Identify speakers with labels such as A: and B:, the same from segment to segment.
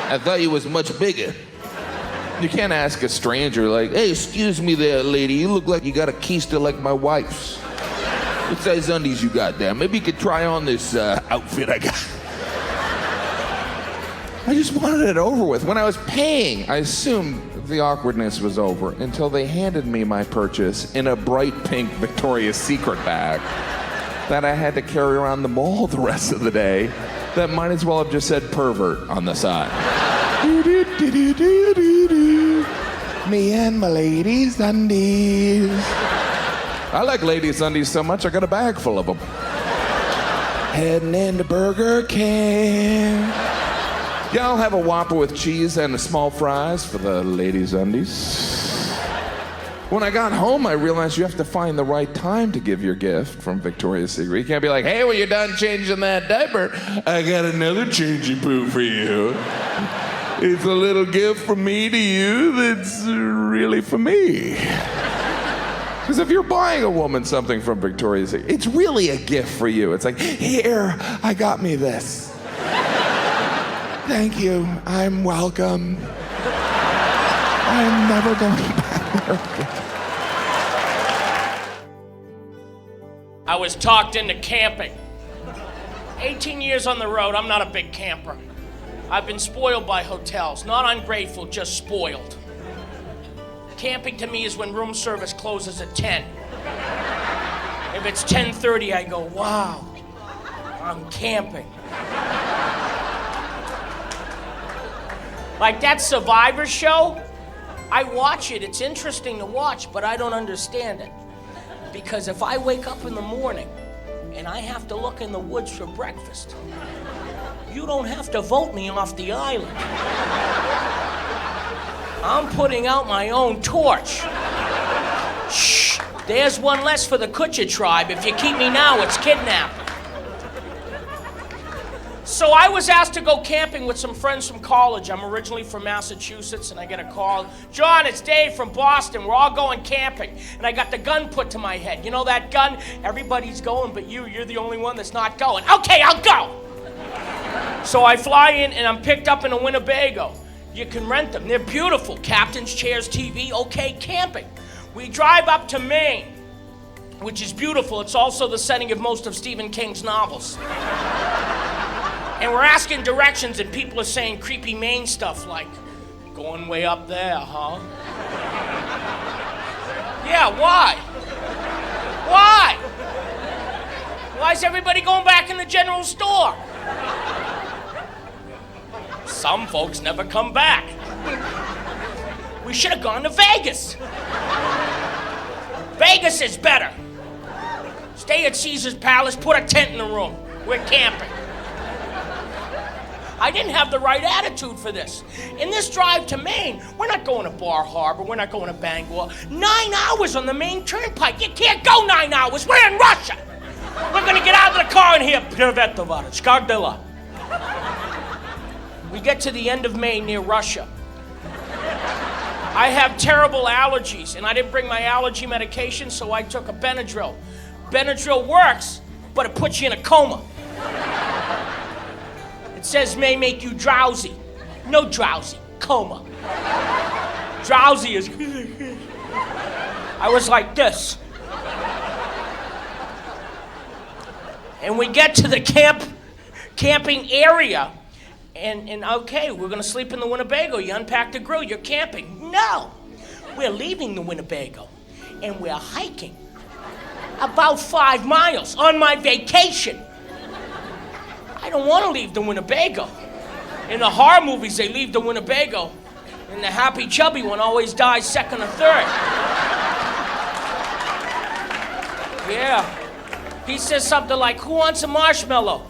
A: I thought you was much bigger. You can't ask a stranger like, hey, excuse me there, lady, you look like you got a keister like my wife's. What size undies you got there? Maybe you could try on this outfit I got. I just wanted it over with. When I was paying, I assumed the awkwardness was over until they handed me my purchase in a bright pink Victoria's Secret bag that I had to carry around the mall the rest of the day. That might as well have just said pervert on the side. Me and my ladies' undies. I like ladies' undies so much I got a bag full of them. Heading into Burger King. Yeah, I'll have a Whopper with cheese and a small fries for the ladies' undies. When I got home, I realized you have to find the right time to give your gift from Victoria's Secret. You can't be like, hey, when you're done changing that diaper, I got another changing poo for you. It's a little gift from me to you that's really for me. Because if you're buying a woman something from Victoria's Secret, it's really a gift for you. It's like, here, I got me this. Thank you. I'm welcome. I'm never going back there again.
B: I was talked into camping. 18 years on the road, I'm not a big camper. I've been spoiled by hotels. Not ungrateful, just spoiled. Camping to me is when room service closes at 10. If it's 10:30, I go, wow, I'm camping. Like that Survivor show, I watch it, it's interesting to watch, but I don't understand it. Because if I wake up in the morning and I have to look in the woods for breakfast, you don't have to vote me off the island. I'm putting out my own torch. Shh, there's one less for the Kutcher tribe. If you keep me now, it's kidnapping. So I was asked to go camping with some friends from college. I'm originally from Massachusetts, and I get a call. John, it's Dave from Boston. We're all going camping. And I got the gun put to my head. You know that gun? Everybody's going, but you're the only one that's not going. Okay, I'll go. So I fly in, and I'm picked up in a Winnebago. You can rent them. They're beautiful. Captain's chairs, TV, okay, camping. We drive up to Maine, which is beautiful. It's also the setting of most of Stephen King's novels. And we're asking directions, and people are saying creepy Maine stuff like, going way up there, huh? Yeah, why? Why? Why is everybody going back in the general store? Some folks never come back. We should have gone to Vegas. Vegas is better. Stay at Caesar's Palace, put a tent in the room. We're camping. I didn't have the right attitude for this. In this drive to Maine, we're not going to Bar Harbor, we're not going to Bangor. 9 hours on the Maine Turnpike. You can't go 9 hours. We're in Russia. We're gonna get out of the car and hear Privetovara, Skardila. We get to the end of Maine near Russia. I have terrible allergies, and I didn't bring my allergy medication, so I took a Benadryl. Benadryl works, but it puts you in a coma. It says may make you drowsy. No drowsy, coma. Drowsy is... I was like this. And we get to the camping area, and okay, we're gonna sleep in the Winnebago. You unpack the grill, you're camping. No, we're leaving the Winnebago, and we're hiking about 5 miles on my vacation. I don't want to leave the Winnebago. In the horror movies, they leave the Winnebago, and the happy chubby one always dies second or third. Yeah. He says something like, who wants a marshmallow?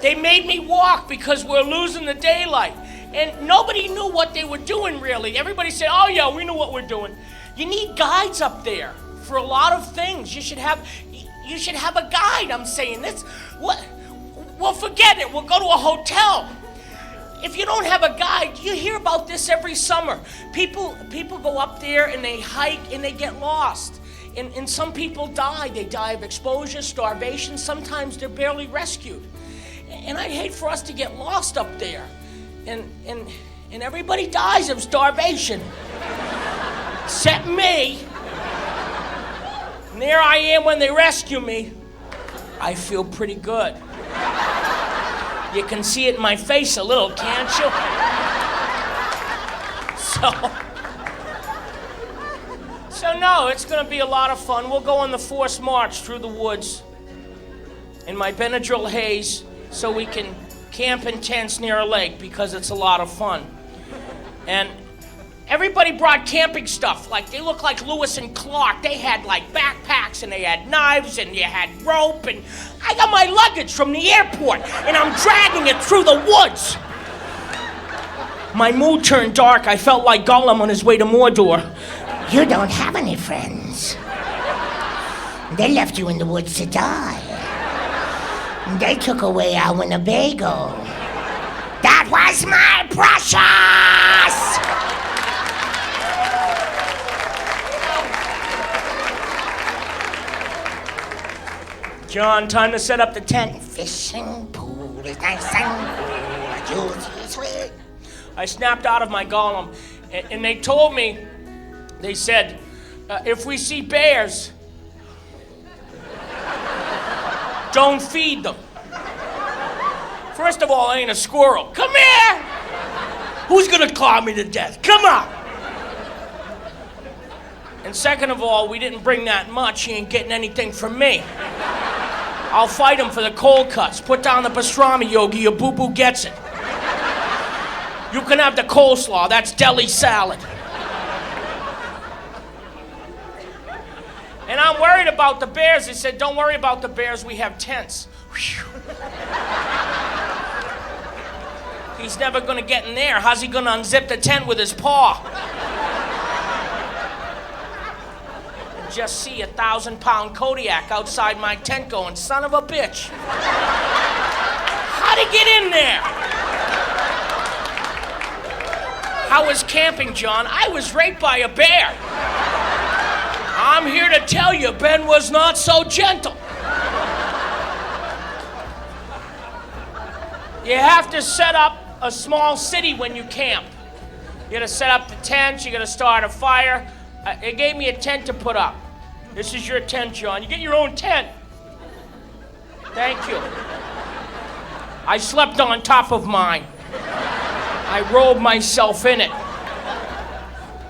B: They made me walk because we're losing the daylight. And nobody knew what they were doing, really. Everybody said, oh, yeah, we know what we're doing. You need guides up there for a lot of things. You should have a guide, I'm saying. This, what? Well, forget it. We'll go to a hotel. if you don't have a guide, you hear about this every summer. People go up there and they hike and they get lost. And some people die. They die of exposure, starvation. Sometimes they're barely rescued. And I'd hate for us to get lost up there. And everybody dies of starvation. Except me. And there I am when they rescue me. I feel pretty good. You can see it in my face a little, can't you? So no, it's gonna be a lot of fun. We'll go on the forced march through the woods in my Benadryl haze so we can camp in tents near a lake because it's a lot of fun. And everybody brought camping stuff. Like, they look like Lewis and Clark. They had like backpacks and they had knives and you had rope, and I got my luggage from the airport and I'm dragging it through the woods. My mood turned dark. I felt like Gollum on his way to Mordor.
C: You don't have any friends. They left you in the woods to die. They took away our Winnebago. That was my precious!
B: John, time to set up the tent.
C: Fishing pool is nice and cool, juicy, sweet.
B: I snapped out of my Gollum, and they told me, they said, if we see bears, don't feed them. First of all, I ain't a squirrel. Come here! Who's gonna claw me to death? Come on! And second of all, we didn't bring that much. He ain't getting anything from me. I'll fight him for the cold cuts. Put down the pastrami, Yogi. Your boo-boo gets it. You can have the coleslaw. That's deli salad. And I'm worried about the bears. They said, don't worry about the bears. We have tents. Whew. He's never going to get in there. How's he going to unzip the tent with his paw? Just see 1,000-pound Kodiak outside my tent going, son of a bitch. How'd he get in there? How was camping, John? I was raped by a bear. I'm here to tell you, Ben was not so gentle. You have to set up a small city when you camp. You gotta set up the tents, you gotta start a fire. They gave me a tent to put up. This is your tent, John. You get your own tent. Thank you. I slept on top of mine. I rolled myself in it.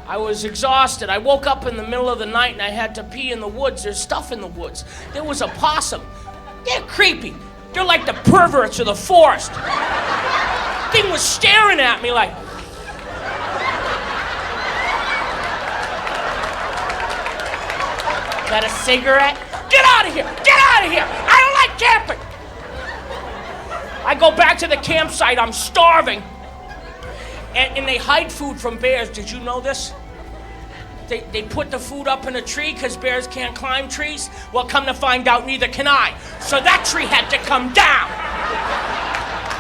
B: I was exhausted. I woke up in the middle of the night and I had to pee in the woods. There's stuff in the woods. There was a possum. They're creepy. They're like the perverts of the forest. Thing was staring at me like, got a cigarette? Get out of here! Get out of here! I don't like camping! I go back to the campsite, I'm starving. And they hide food from bears. Did you know this? They put the food up in a tree because bears can't climb trees. Well, come to find out, neither can I. So that tree had to come down.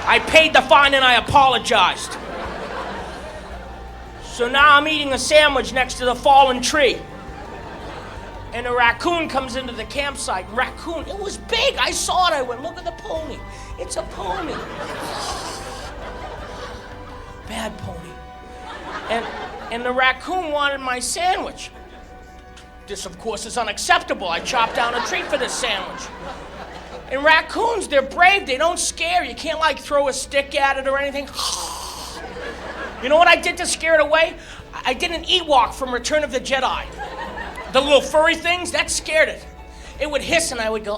B: I paid the fine and I apologized. So now I'm eating a sandwich next to the fallen tree. And a raccoon comes into the campsite. Raccoon, it was big. I saw it. I went, look at the pony. It's a pony. Bad pony. And the raccoon wanted my sandwich. This, of course, is unacceptable. I chopped down a tree for this sandwich. And raccoons, they're brave. They don't scare. You can't, like, throw a stick at it or anything. You know what I did to scare it away? I did an Ewok from Return of the Jedi. The little furry things, that scared it. It would hiss and I would go,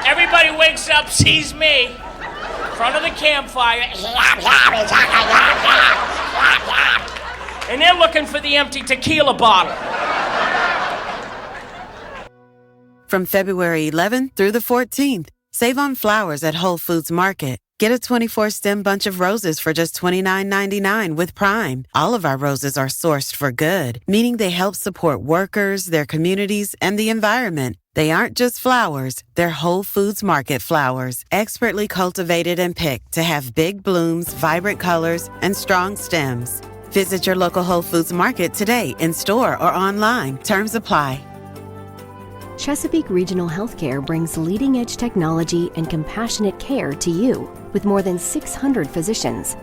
B: everybody wakes up, sees me, in front of the campfire, and they're looking for the empty tequila bottle.
D: From February 11th through the 14th, save on flowers at Whole Foods Market. Get a 24-stem bunch of roses for just $29.99 with Prime. All of our roses are sourced for good, meaning they help support workers, their communities, and the environment. They aren't just flowers, they're Whole Foods Market flowers, expertly cultivated and picked to have big blooms, vibrant colors, and strong stems. Visit your local Whole Foods Market today in store or online. Terms apply.
E: Chesapeake Regional Healthcare brings leading-edge technology and compassionate care to you with more than 600 physicians,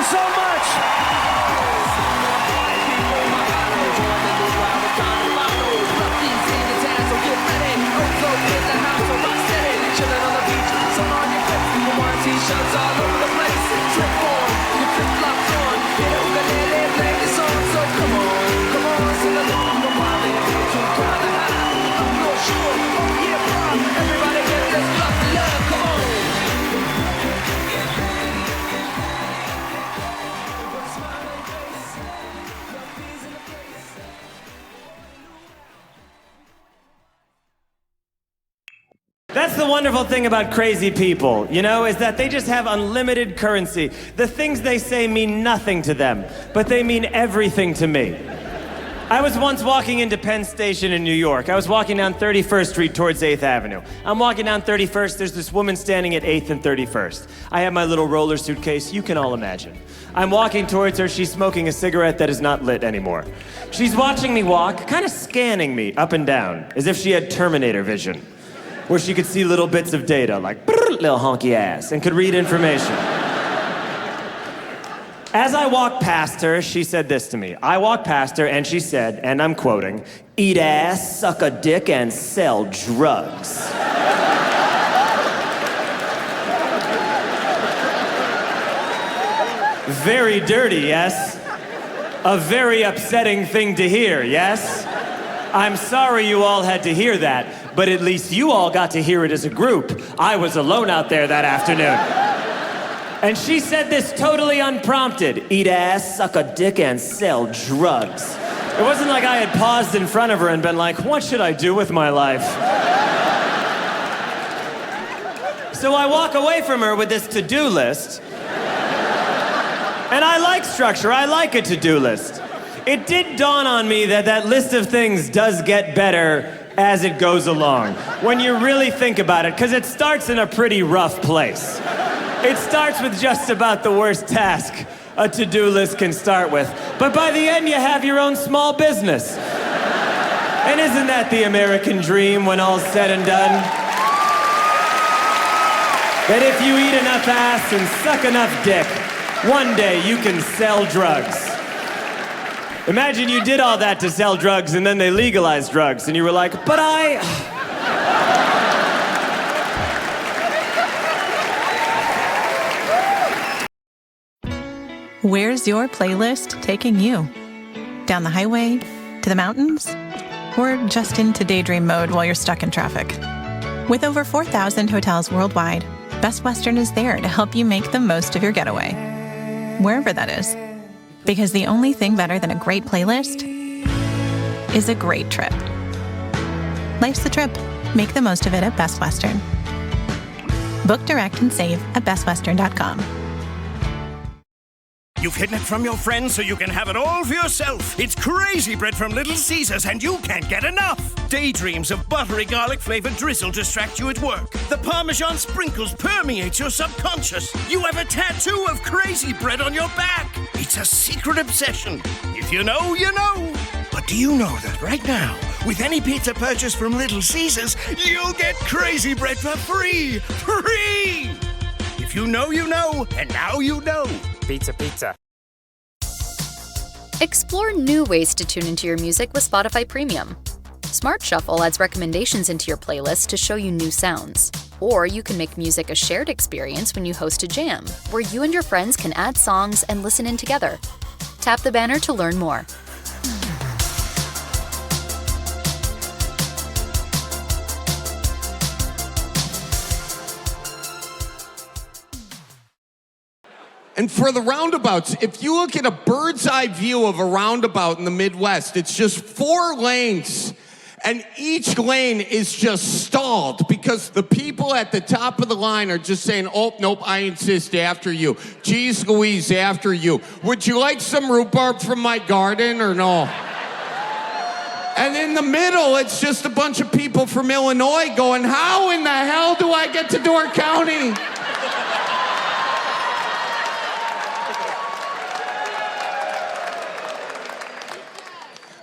F: so much. T-shirts all over the place. Slip on, your flip-flops on. Get a ukulele, play the song. So come on, sing along. The wild and too kinda high. I'm not sure, oh yeah, prom. Everybody get this love, come on. That's the wonderful thing about crazy people, you know, is that they just have unlimited currency. The things they say mean nothing to them, but they mean everything to me. I was once walking into Penn Station in New York. I was walking down 31st Street towards 8th Avenue. I'm walking down 31st, there's this woman standing at 8th and 31st. I have my little roller suitcase, you can all imagine. I'm walking towards her, she's smoking a cigarette that is not lit anymore. She's watching me walk, kind of scanning me up and down, as if she had Terminator vision, where she could see little bits of data, like, little honky ass, and could read information. As I walked past her, she said this to me. I walked past her, and she said, and I'm quoting, "Eat ass, suck a dick, and sell drugs." Very dirty, yes? A very upsetting thing to hear, yes? I'm sorry you all had to hear that, but at least you all got to hear it as a group. I was alone out there that afternoon. And she said this totally unprompted. Eat ass, suck a dick, and sell drugs. It wasn't like I had paused in front of her and been like, what should I do with my life? So I walk away from her with this to-do list. And I like structure, I like a to-do list. It did dawn on me that that list of things does get better as it goes along, when you really think about it, because it starts in a pretty rough place. It starts with just about the worst task a to-do list can start with. But by the end, you have your own small business. And isn't that the American dream when all's said and done? That if you eat enough ass and suck enough dick, one day you can sell drugs. Imagine you did all that to sell drugs and then they legalized drugs and you were like, but
G: Where's your playlist taking you? Down the highway? To the mountains? Or just into daydream mode while you're stuck in traffic? With over 4,000 hotels worldwide, Best Western is there to help you make the most of your getaway, wherever that is. Because the only thing better than a great playlist is a great trip. Life's the trip. Make the most of it at Best Western. Book direct and save at bestwestern.com.
H: You've hidden it from your friends so you can have it all for yourself. It's Crazy Bread from Little Caesars, and you can't get enough. Daydreams of buttery garlic-flavored drizzle distract you at work. The Parmesan sprinkles permeate your subconscious. You have a tattoo of Crazy Bread on your back. It's a secret obsession. If you know, you know. But do you know that right now, with any pizza purchase from Little Caesars, you'll get Crazy Bread for free? Free! If you know, you know, and now you know. Pizza, pizza.
I: Explore new ways to tune into your music with Spotify Premium. Smart Shuffle adds recommendations into your playlist to show you new sounds. Or you can make music a shared experience when you host a jam, where you and your friends can add songs and listen in together. Tap the banner to learn more.
J: And for the roundabouts, if you look at a bird's eye view of a roundabout in the Midwest, it's just 4 lanes. And each lane is just stalled because the people at the top of the line are just saying, oh, nope, I insist, after you. Geez Louise, after you. Would you like some rhubarb from my garden or no? And in the middle, it's just a bunch of people from Illinois going, how in the hell do I get to Door County?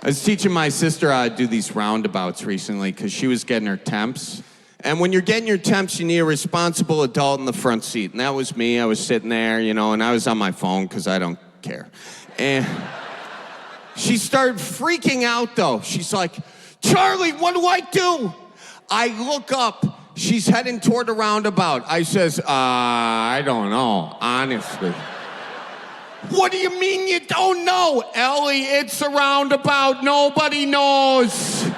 J: I was teaching my sister how to do these roundabouts recently because she was getting her temps. And when you're getting your temps, you need a responsible adult in the front seat. And that was me. I was sitting there, you know, and I was on my phone because I don't care. And she started freaking out, though. She's like, Charlie, what do I do? I look up. She's heading toward a roundabout. I says, I don't know, honestly. What do you mean you don't know? Ellie, it's a roundabout. Nobody knows.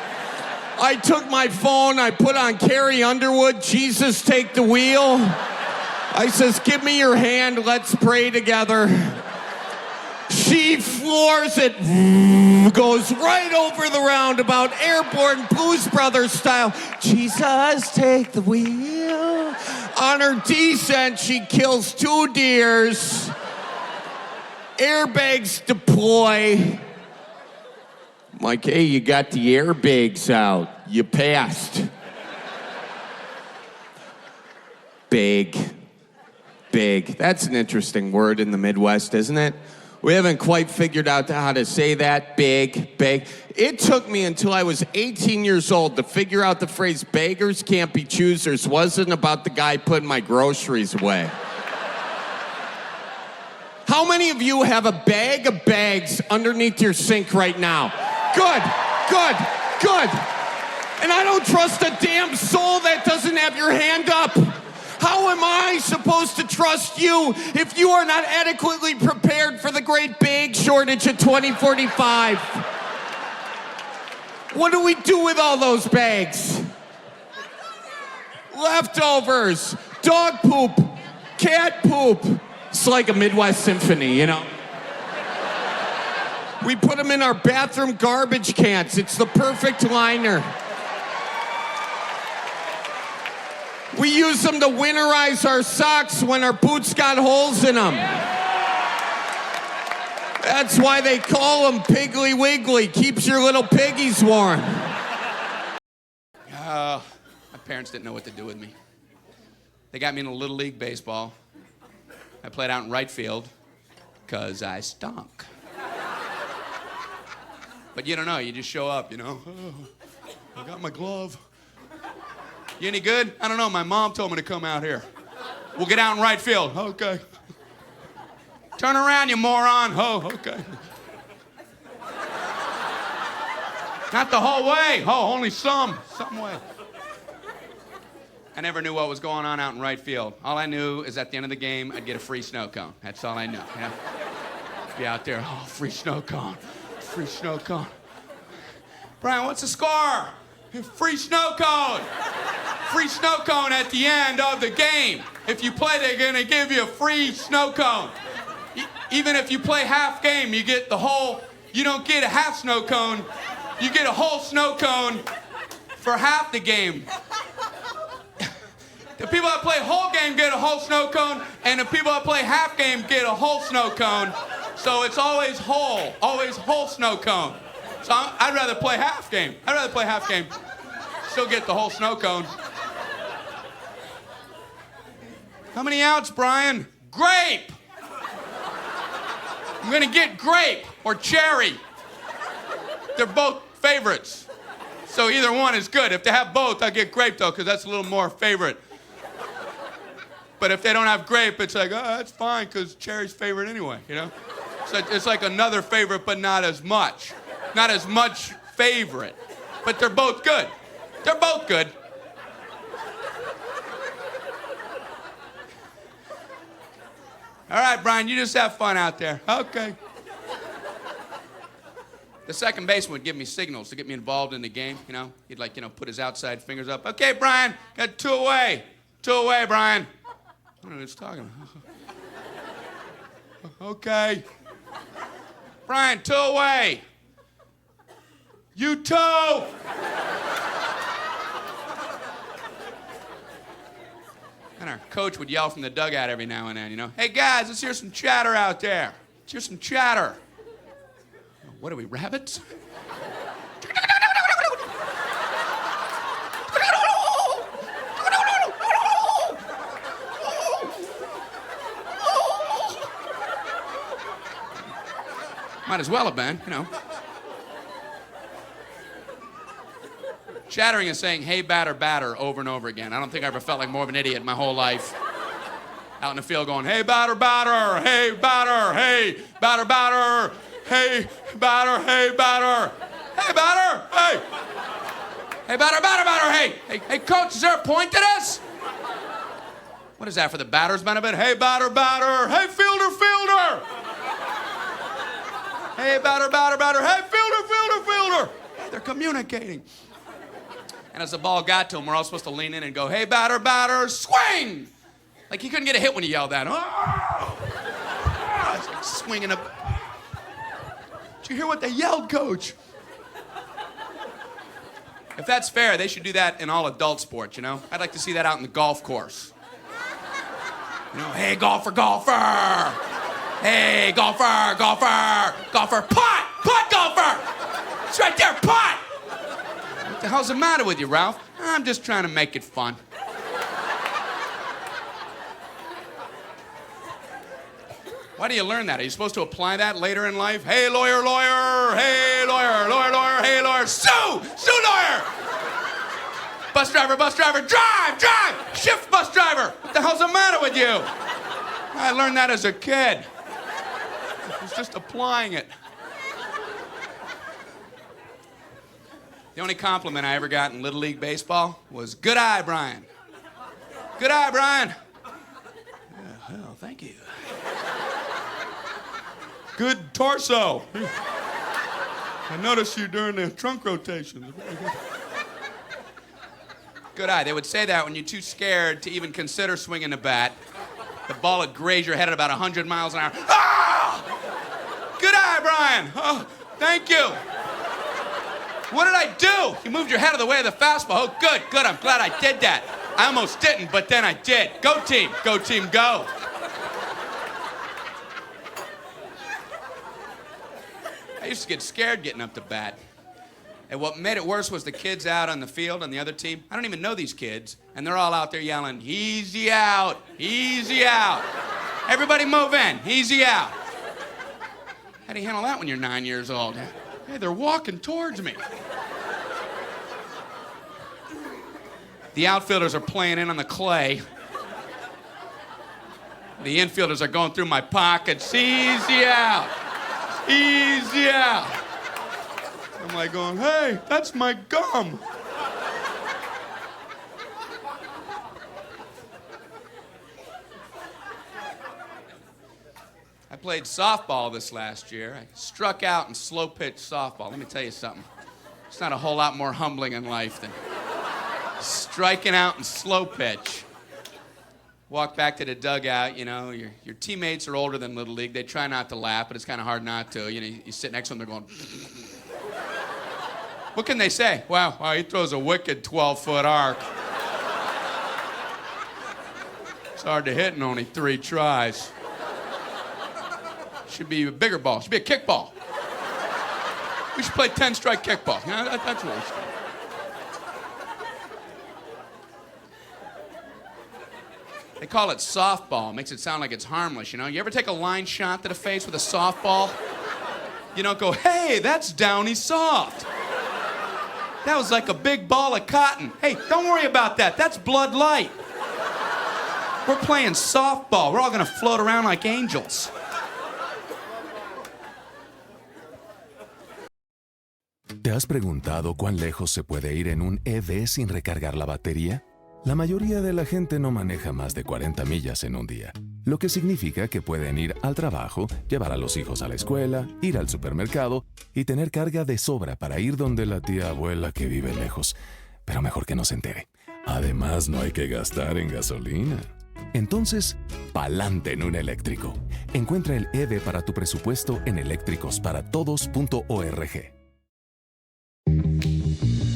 J: I took my phone, I put on Carrie Underwood, Jesus Take the Wheel. I says, give me your hand, let's pray together. She floors it, goes right over the roundabout, airborne Blues Brothers style. Jesus Take the Wheel. On her descent, she kills 2 deers. Airbags deploy. I'm like, hey, you got the airbags out. You passed. Big. That's an interesting word in the Midwest, isn't it? We haven't quite figured out how to say that. Big. It took me until I was 18 years old to figure out the phrase beggars can't be choosers wasn't about the guy putting my groceries away. How many of you have a bag of bags underneath your sink right now? Good. And I don't trust a damn soul that doesn't have your hand up. How am I supposed to trust you if you are not adequately prepared for the great bag shortage of 2045? What do we do with all those bags? Leftovers, dog poop, cat poop. It's like a Midwest symphony, you know? We put them in our bathroom garbage cans. It's the perfect liner. We use them to winterize our socks when our boots got holes in them. That's why they call them Piggly Wiggly. Keeps your little piggies warm.
K: My parents didn't know what to do with me. They got me into Little League Baseball. I played out in right field because I stunk. But you don't know, you just show up, you know. Oh, I got my glove. You any good? I don't know, my mom told me to come out here. We'll get out in right field. Okay. Turn around, you moron. Oh, okay. Not the whole way. Oh, only some way. I never knew what was going on out in right field. All I knew is at the end of the game, I'd get a free snow cone. That's all I knew. You know? Be out there, oh, free snow cone. Free snow cone. Brian, what's the score? Free snow cone. Free snow cone at the end of the game. If you play, they're gonna give you a free snow cone. Even if you play half game, you get the whole, you don't get a half snow cone, you get a whole snow cone for half the game. The people that play whole game get a whole snow cone, and the people that play half game get a whole snow cone. So it's always whole snow cone. So I'd rather play half game. Still get the whole snow cone. How many outs, Brian? Grape! I'm gonna get grape or cherry. They're both favorites. So either one is good. If they have both, I'll get grape though, because that's a little more favorite. But if they don't have grape, it's like, oh, that's fine, because cherry's favorite anyway, you know? So it's like another favorite, but not as much. Not as much favorite. But they're both good. They're both good. All right, Brian, you just have fun out there. Okay. The second baseman would give me signals to get me involved in the game, you know? He'd like, you know, put his outside fingers up. Okay, Brian, got 2 away. 2 away, Brian. I don't know what he's talking about. Okay. Brian, 2 away. You too. And our coach would yell from the dugout every now and then, you know, hey guys, let's hear some chatter out there. Let's hear some chatter. What are we, rabbits? Might as well have been, you know. Shattering is saying, hey, batter, batter, over and over again. I don't think I ever felt like more of an idiot in my whole life. Out in the field going, hey, batter, batter, hey, batter, hey, batter, batter, hey, batter, hey, batter, hey, batter, hey. Hey, batter, batter, batter, hey, hey, coach, is there a point to this? What is that, for the batter's benefit? Hey, batter, batter, hey, fielder, fielder. Hey, batter, batter, batter, hey, fielder, fielder, fielder. Hey, they're communicating. And as the ball got to him, we're all supposed to lean in and go, hey, batter, batter, swing! Like he couldn't get a hit when he yelled that. Oh! It's like swinging up. Did you hear what they yelled, coach? If that's fair, they should do that in all adult sports, you know? I'd like to see that out in the golf course. You know, hey, golfer, golfer! Hey, golfer, golfer, golfer, putt! Putt, golfer! It's right there, putt! What the hell's the matter with you, Ralph? I'm just trying to make it fun. Why do you learn that? Are you supposed to apply that later in life? Hey, lawyer, lawyer! Hey, lawyer, lawyer, lawyer, hey, lawyer! Sue! Sue, lawyer! Bus driver, drive, drive! Shift, bus driver! What the hell's the matter with you? I learned that as a kid. I was just applying it. The only compliment I ever got in Little League Baseball was, good eye, Brian. Good eye, Brian. Yeah, well, thank you. Good torso. I noticed you during the trunk rotations. Good eye. They would say that when you're too scared to even consider swinging the bat. The ball would graze your head at about 100 miles an hour. Ah! Good eye, Brian. Oh, thank you. What did I do? You moved your head out of the way of the fastball. Oh, good, good. I'm glad I did that. I almost didn't, but then I did. Go team, go. I used to get scared getting up to bat. And what made it worse was the kids out on the field on the other team. I don't even know these kids, and they're all out there yelling, easy out, easy out. Everybody move in, easy out. How do you handle that when you're 9 years old? Hey, they're walking towards me. The outfielders are playing in on the clay. The infielders are going through my pockets, easy out. Easy out. I'm like going, hey, that's my gum. I played softball this last year. I struck out in slow pitch softball. Let me tell you something. It's not a whole lot more humbling in life than striking out in slow pitch. Walk back to the dugout, you know, your teammates are older than Little League. They try not to laugh, but it's kind of hard not to. You know, you sit next to them, they're going, what can they say? Wow, he throws a wicked 12-foot arc. It's hard to hit in only 3 tries. Should be a bigger ball. Should be a kickball. We should play 10-strike kickball. You know, that's what we should do. They call it softball. It makes it sound like it's harmless, you know? You ever take a line shot to the face with a softball? You don't go, hey, that's downy soft. That was like a big ball of cotton. Hey, don't worry about that. That's Blood Light. We're playing softball. We're all gonna float around like angels.
L: ¿Te has preguntado cuán lejos se puede ir en un EV sin recargar la batería? La mayoría de la gente no maneja más de 40 millas en un día, lo que significa que pueden ir al trabajo, llevar a los hijos a la escuela, ir al supermercado y tener carga de sobra para ir donde la tía abuela que vive lejos. Pero mejor que no se entere. Además, no hay que gastar en gasolina. Entonces, pa'lante en un eléctrico. Encuentra el EV para tu presupuesto en eléctricosparatodos.org.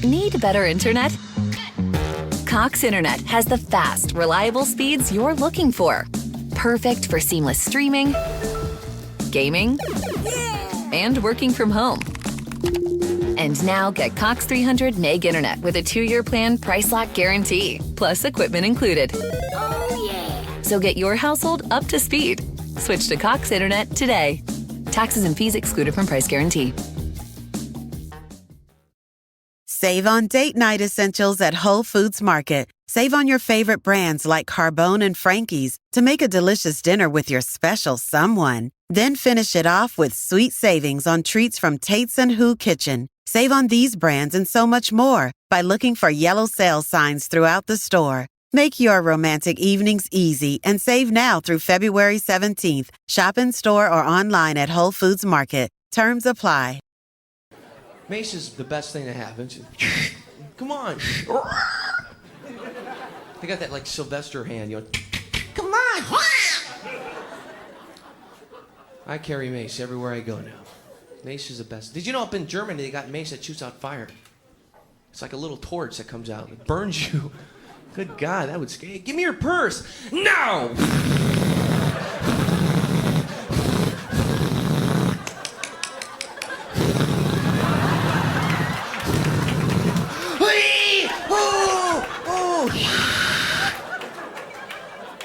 M: Need better internet? Cox Internet has the fast, reliable speeds you're looking for. Perfect for seamless streaming, gaming, and working from home. And now get Cox 300 Meg Internet with a 2-year plan price lock guarantee, plus equipment included.
C: Oh, yeah.
M: So get your household up to speed. Switch to Cox Internet today. Taxes and fees excluded from price guarantee.
D: Save on date night essentials at Whole Foods Market. Save on your favorite brands like Carbone and Frankie's to make a delicious dinner with your special someone. Then finish it off with sweet savings on treats from Tate's and Who Kitchen. Save on these brands and so much more by looking for yellow sale signs throughout the store. Make your romantic evenings easy and save now through February 17th. Shop in store or online at Whole Foods Market. Terms apply.
N: Mace is the best thing that happens. Come on. They got that like Sylvester hand, you know. Come on. I carry mace everywhere I go now. Mace is the best. Did you know up in Germany they got mace that shoots out fire? It's like a little torch that comes out. It burns you. Good God, that would scare you. Give me your purse. No!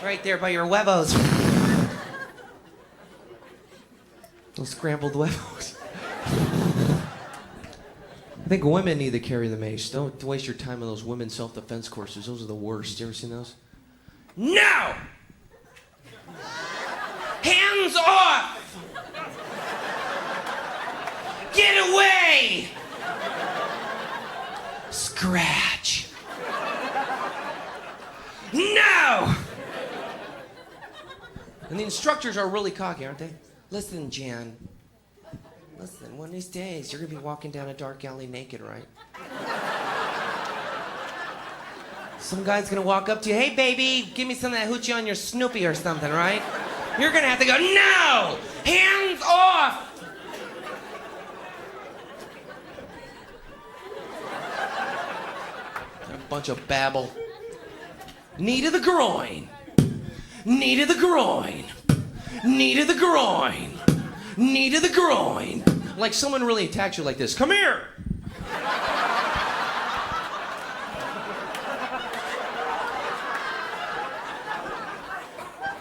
N: Right there by your huevos. Those scrambled huevos. I think women need to carry the mace. Don't waste your time on those women's self-defense courses. Those are the worst. You ever seen those? No! Hands off! Get away! Scratch. No! And the instructors are really cocky, aren't they? Listen, Jan. Listen, one of these days, you're gonna be walking down a dark alley naked, right? Some guy's gonna walk up to you, hey baby, give me some of that hoochie on your Snoopy or something, right? You're gonna have to go, no! Hands off! A bunch of babble. Knee to the groin. Knee to the groin. Knee to the groin. Knee to the groin. Like someone really attacked you like this. Come here!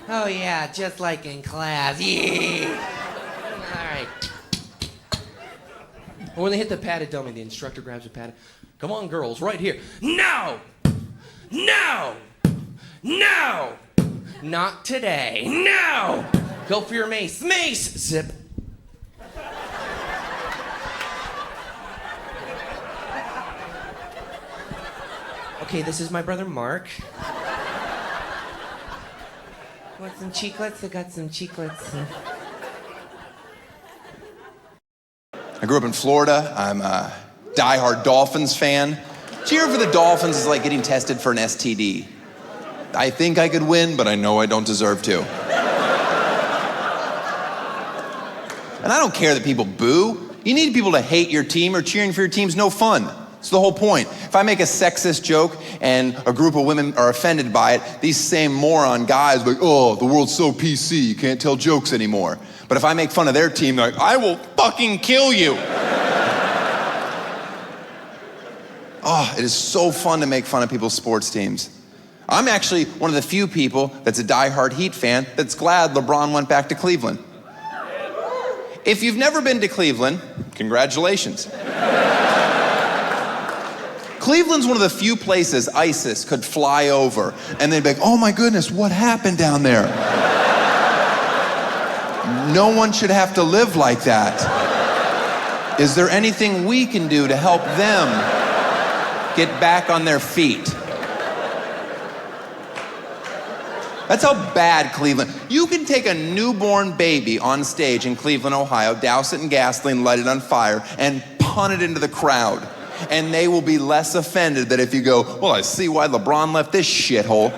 N: Oh yeah, just like in class. Yeah! Alright. Or when they hit the padded dummy, the instructor grabs a padded. Come on, girls, right here. No! No! No! Not today. No! Go for your mace. Mace! Zip. Okay, this is my brother Mark. Want some chiclets? I got some chiclets.
O: I grew up in Florida. I'm a diehard Dolphins fan. Cheering for the Dolphins is like getting tested for an STD. I think I could win, but I know I don't deserve to. And I don't care that people boo. You need people to hate your team, or cheering for your team's no fun. It's the whole point. If I make a sexist joke and a group of women are offended by it, these same moron guys are like, oh, the world's so PC, you can't tell jokes anymore. But if I make fun of their team, they're like, I will fucking kill you. Oh, it is so fun to make fun of people's sports teams. I'm actually one of the few people that's a diehard Heat fan that's glad LeBron went back to Cleveland. If you've never been to Cleveland, congratulations. Cleveland's one of the few places ISIS could fly over and they'd be like, oh my goodness, what happened down there? No one should have to live like that. Is there anything we can do to help them get back on their feet? That's how bad Cleveland. You can take a newborn baby on stage in Cleveland, Ohio, douse it in gasoline, light it on fire, and punt it into the crowd. And they will be less offended than if you go, well, I see why LeBron left this shithole.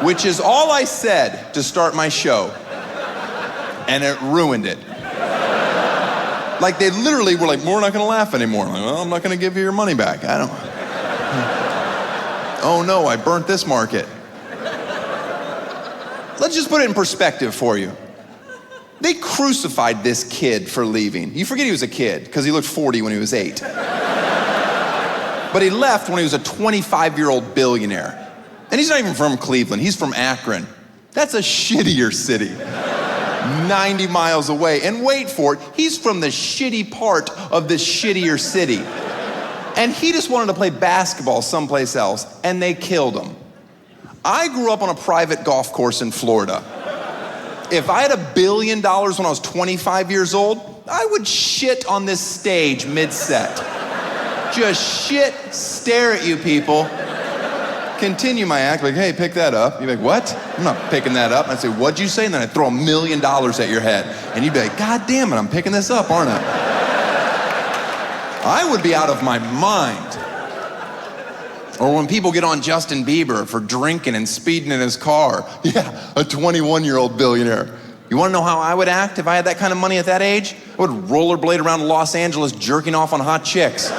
O: Which is all I said to start my show. And it ruined it. Like they literally were like, we're not gonna laugh anymore. I'm like, well, I'm not gonna give you your money back. I don't. Oh no, I burnt this market. Let's just put it in perspective for you. They crucified this kid for leaving. You forget he was a kid, because he looked 40 when he was 8. But he left when he was a 25-year-old billionaire. And he's not even from Cleveland, he's from Akron. That's a shittier city. 90 miles away. And wait for it, he's from the shitty part of this shittier city. And he just wanted to play basketball someplace else, and they killed him. I grew up on a private golf course in Florida. If I had $1 billion when I was 25 years old, I would shit on this stage mid-set. Just shit, stare at you people. Continue my act, like, hey, pick that up. You'd be like, what? I'm not picking that up. I'd say, what'd you say? And then I'd throw $1 million at your head. And you'd be like, God damn it, I'm picking this up, aren't I? I would be out of my mind. Or when people get on Justin Bieber for drinking and speeding in his car. Yeah, a 21-year-old billionaire. You wanna know how I would act if I had that kind of money at that age? I would rollerblade around Los Angeles jerking off on hot chicks.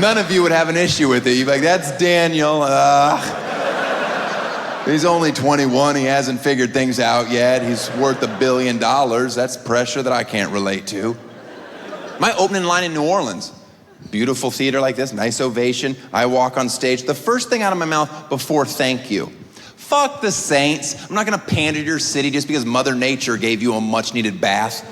O: None of you would have an issue with it. You'd be like, that's Daniel. He's only 21, he hasn't figured things out yet. He's worth $1 billion. That's pressure that I can't relate to. My opening line in New Orleans. Beautiful theater like this, nice ovation. I walk on stage. The first thing out of my mouth before thank you. Fuck the Saints. I'm not gonna pander to your city just because Mother Nature gave you a much needed bath.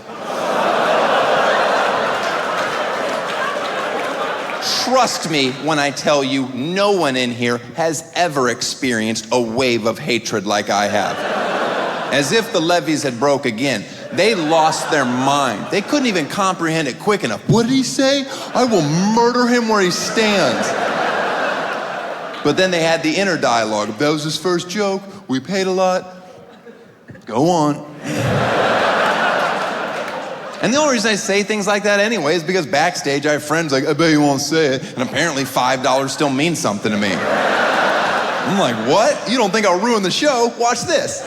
O: Trust me when I tell you, no one in here has ever experienced a wave of hatred like I have. As if the levees had broke again. They lost their mind. They couldn't even comprehend it quick enough. What did he say? I will murder him where he stands. But then they had the inner dialogue. That was his first joke. We paid a lot. Go on. And the only reason I say things like that anyway is because backstage I have friends like, I bet you won't say it. And apparently $5 still means something to me. I'm like, what? You don't think I'll ruin the show? Watch this.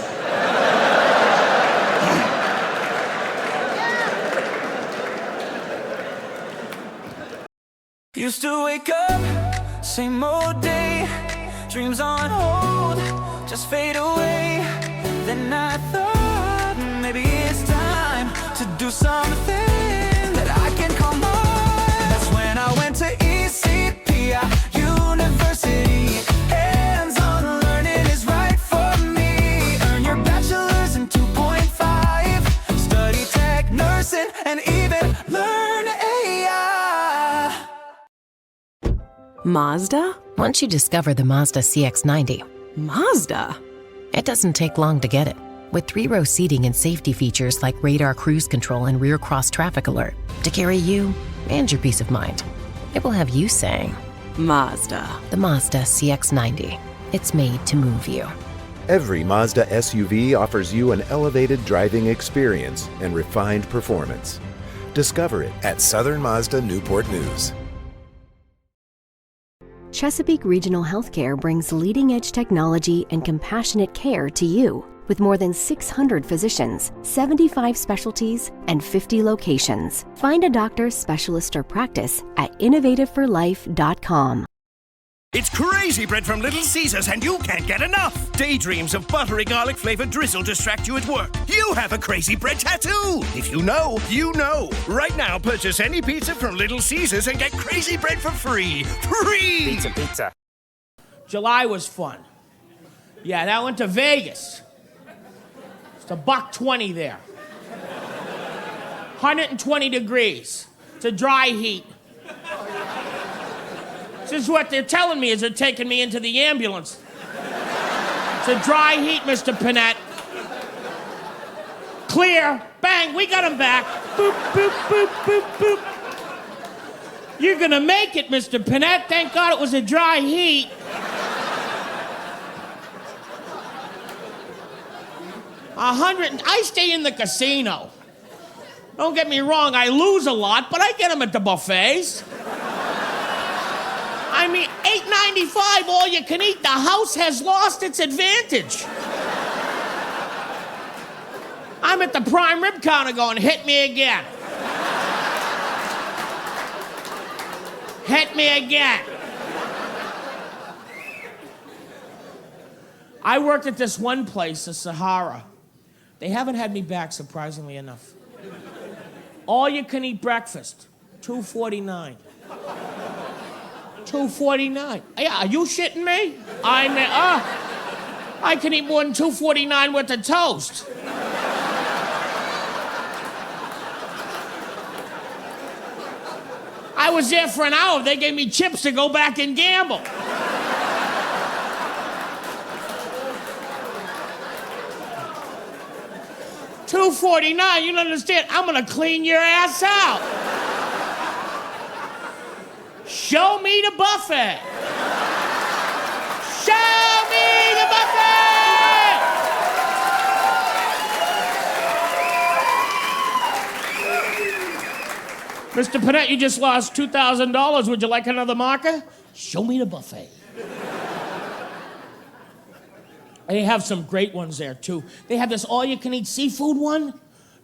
P: Used to wake up, same old day, dreams on hold, just fade away. Then I thought maybe it's time to do something that I can call mine. That's when I went to ECP University. Hands-on learning is right for me. Earn your bachelor's in 2.5, study tech, nursing, and even learn AI.
Q: Mazda?
R: Once you discover the Mazda CX-90,
Q: Mazda?
R: It doesn't take long to get it. With 3-row seating and safety features like radar cruise control and rear cross traffic alert to carry you and your peace of mind. It will have you saying,
Q: Mazda.
R: The Mazda CX-90. It's made to move you.
S: Every Mazda SUV offers you an elevated driving experience and refined performance. Discover it at Southern Mazda Newport News.
E: Chesapeake Regional Healthcare brings leading-edge technology and compassionate care to you. With more than 600 physicians, 75 specialties, and 50 locations. Find a doctor, specialist, or practice at innovativeforlife.com.
H: It's Crazy Bread from Little Caesars, and you can't get enough. Daydreams of buttery garlic-flavored drizzle distract you at work. You have a Crazy Bread tattoo. If you know, you know. Right now, purchase any pizza from Little Caesars and get Crazy Bread for free. Free!
B: Pizza. July was fun. Yeah, that went to Vegas. It's $120 there. 120 degrees. It's a dry heat. This is what they're telling me as they're taking me into the ambulance. It's a dry heat, Mr. Panett. Clear. Bang, we got him back. Boop, boop, boop, boop, boop. You're gonna make it, Mr. Panett. Thank God it was a dry heat. I stay in the casino. Don't get me wrong, I lose a lot, but I get them at the buffets. I mean, $8.95 all you can eat. The house has lost its advantage. I'm at the prime rib counter going, hit me again. Hit me again. I worked at this one place, the Sahara. They haven't had me back, surprisingly enough. All you can eat breakfast, $2.49. $2.49. Yeah, are you shitting me? I can eat more than $2.49 worth of toast. I was there for an hour. They gave me chips to go back and gamble. $2.49, you don't understand. I'm gonna clean your ass out. Show me the buffet. Show me the buffet. Mr. Panett, you just lost $2,000. Would you like another marker? Show me the buffet. They have some great ones there, too. They have this all-you-can-eat seafood one.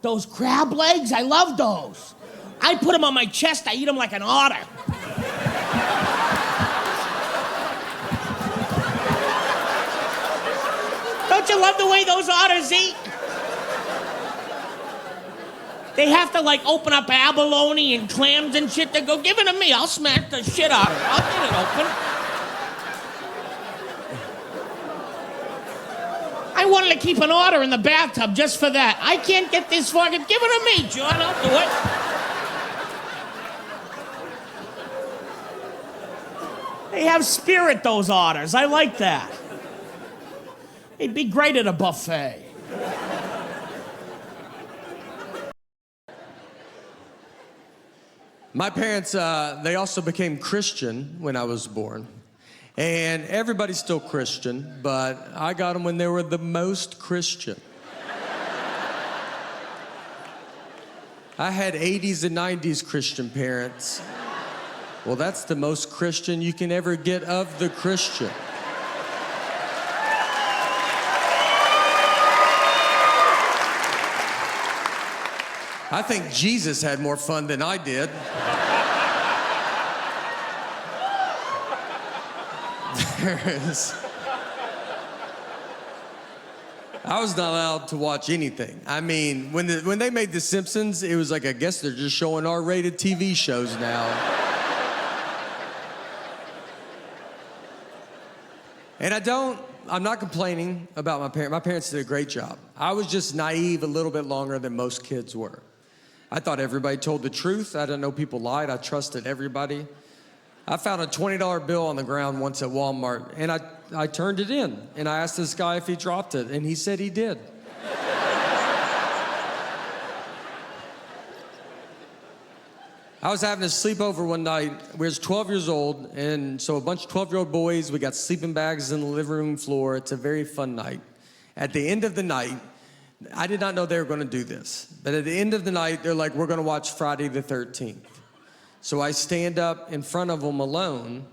B: Those crab legs, I love those. I put them on my chest, I eat them like an otter. Don't you love the way those otters eat? They have to, like, open up abalone and clams and shit. They go, give it to me, I'll smash the shit out of it. I'll get it open. I wanted to keep an otter in the bathtub just for that. I can't get this fucking... Give it to me, John. I'll do it. They have spirit, those otters. I like that. They'd be great at a buffet.
T: My parents, they also became Christian when I was born. And everybody's still Christian, but I got them when they were the most Christian. I had 80s and 90s Christian parents. Well, that's the most Christian you can ever get of the Christian. I think Jesus had more fun than I did. I was not allowed to watch anything. I mean, when they made The Simpsons, it was like, I guess they're just showing R-rated TV shows now. And I'm not complaining about my parents. My parents did a great job. I was just naive a little bit longer than most kids were. I thought everybody told the truth. I didn't know people lied. I trusted everybody. I found a $20 bill on the ground once at Walmart, and I turned it in, and I asked this guy if he dropped it, and he said he did. I was having a sleepover one night. We was 12 years old, and so a bunch of 12-year-old boys, we got sleeping bags in the living room floor. It's a very fun night. At the end of the night, I did not know they were gonna do this, but at the end of the night, they're like, we're gonna watch Friday the 13th. So I stand up in front of them alone,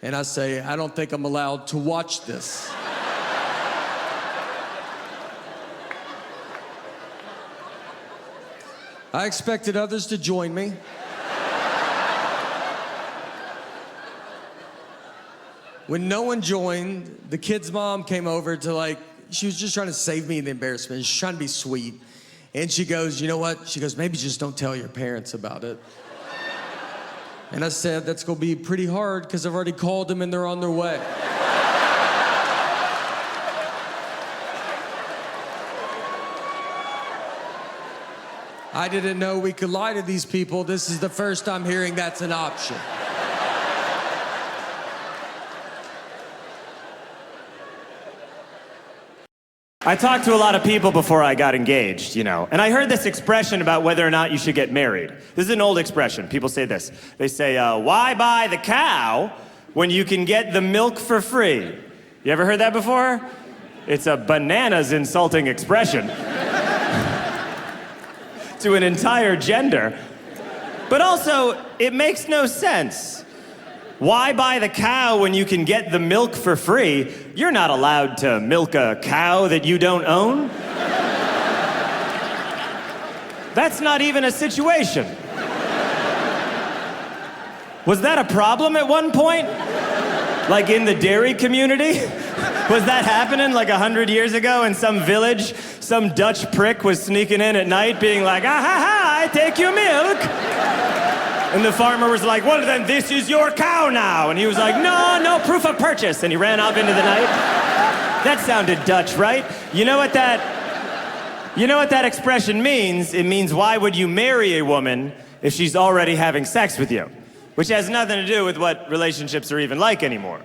T: and I say, I don't think I'm allowed to watch this. I expected others to join me. When no one joined, the kid's mom came over to she was just trying to save me the embarrassment. She's trying to be sweet. And she goes, you know what? She goes, maybe just don't tell your parents about it. And I said, that's gonna be pretty hard because I've already called them and they're on their way. I didn't know we could lie to these people. This is the first time hearing that's an option.
F: I talked to a lot of people before I got engaged, and I heard this expression about whether or not you should get married. This is an old expression. People say this. They say, why buy the cow when you can get the milk for free? You ever heard that before? It's a bananas insulting expression to an entire gender. But also, it makes no sense. Why buy the cow when you can get the milk for free? You're not allowed to milk a cow that you don't own. That's not even a situation. Was that a problem at one point? Like in the dairy community? Was that happening like 100 years ago in some village? Some Dutch prick was sneaking in at night being like, ah ha ha, I take your milk. And the farmer was like, well, then this is your cow now. And he was like, no proof of purchase. And he ran off into the night. That sounded Dutch, right? You know what that expression means? It means, why would you marry a woman if she's already having sex with you? which has nothing to do with what relationships are even like anymore.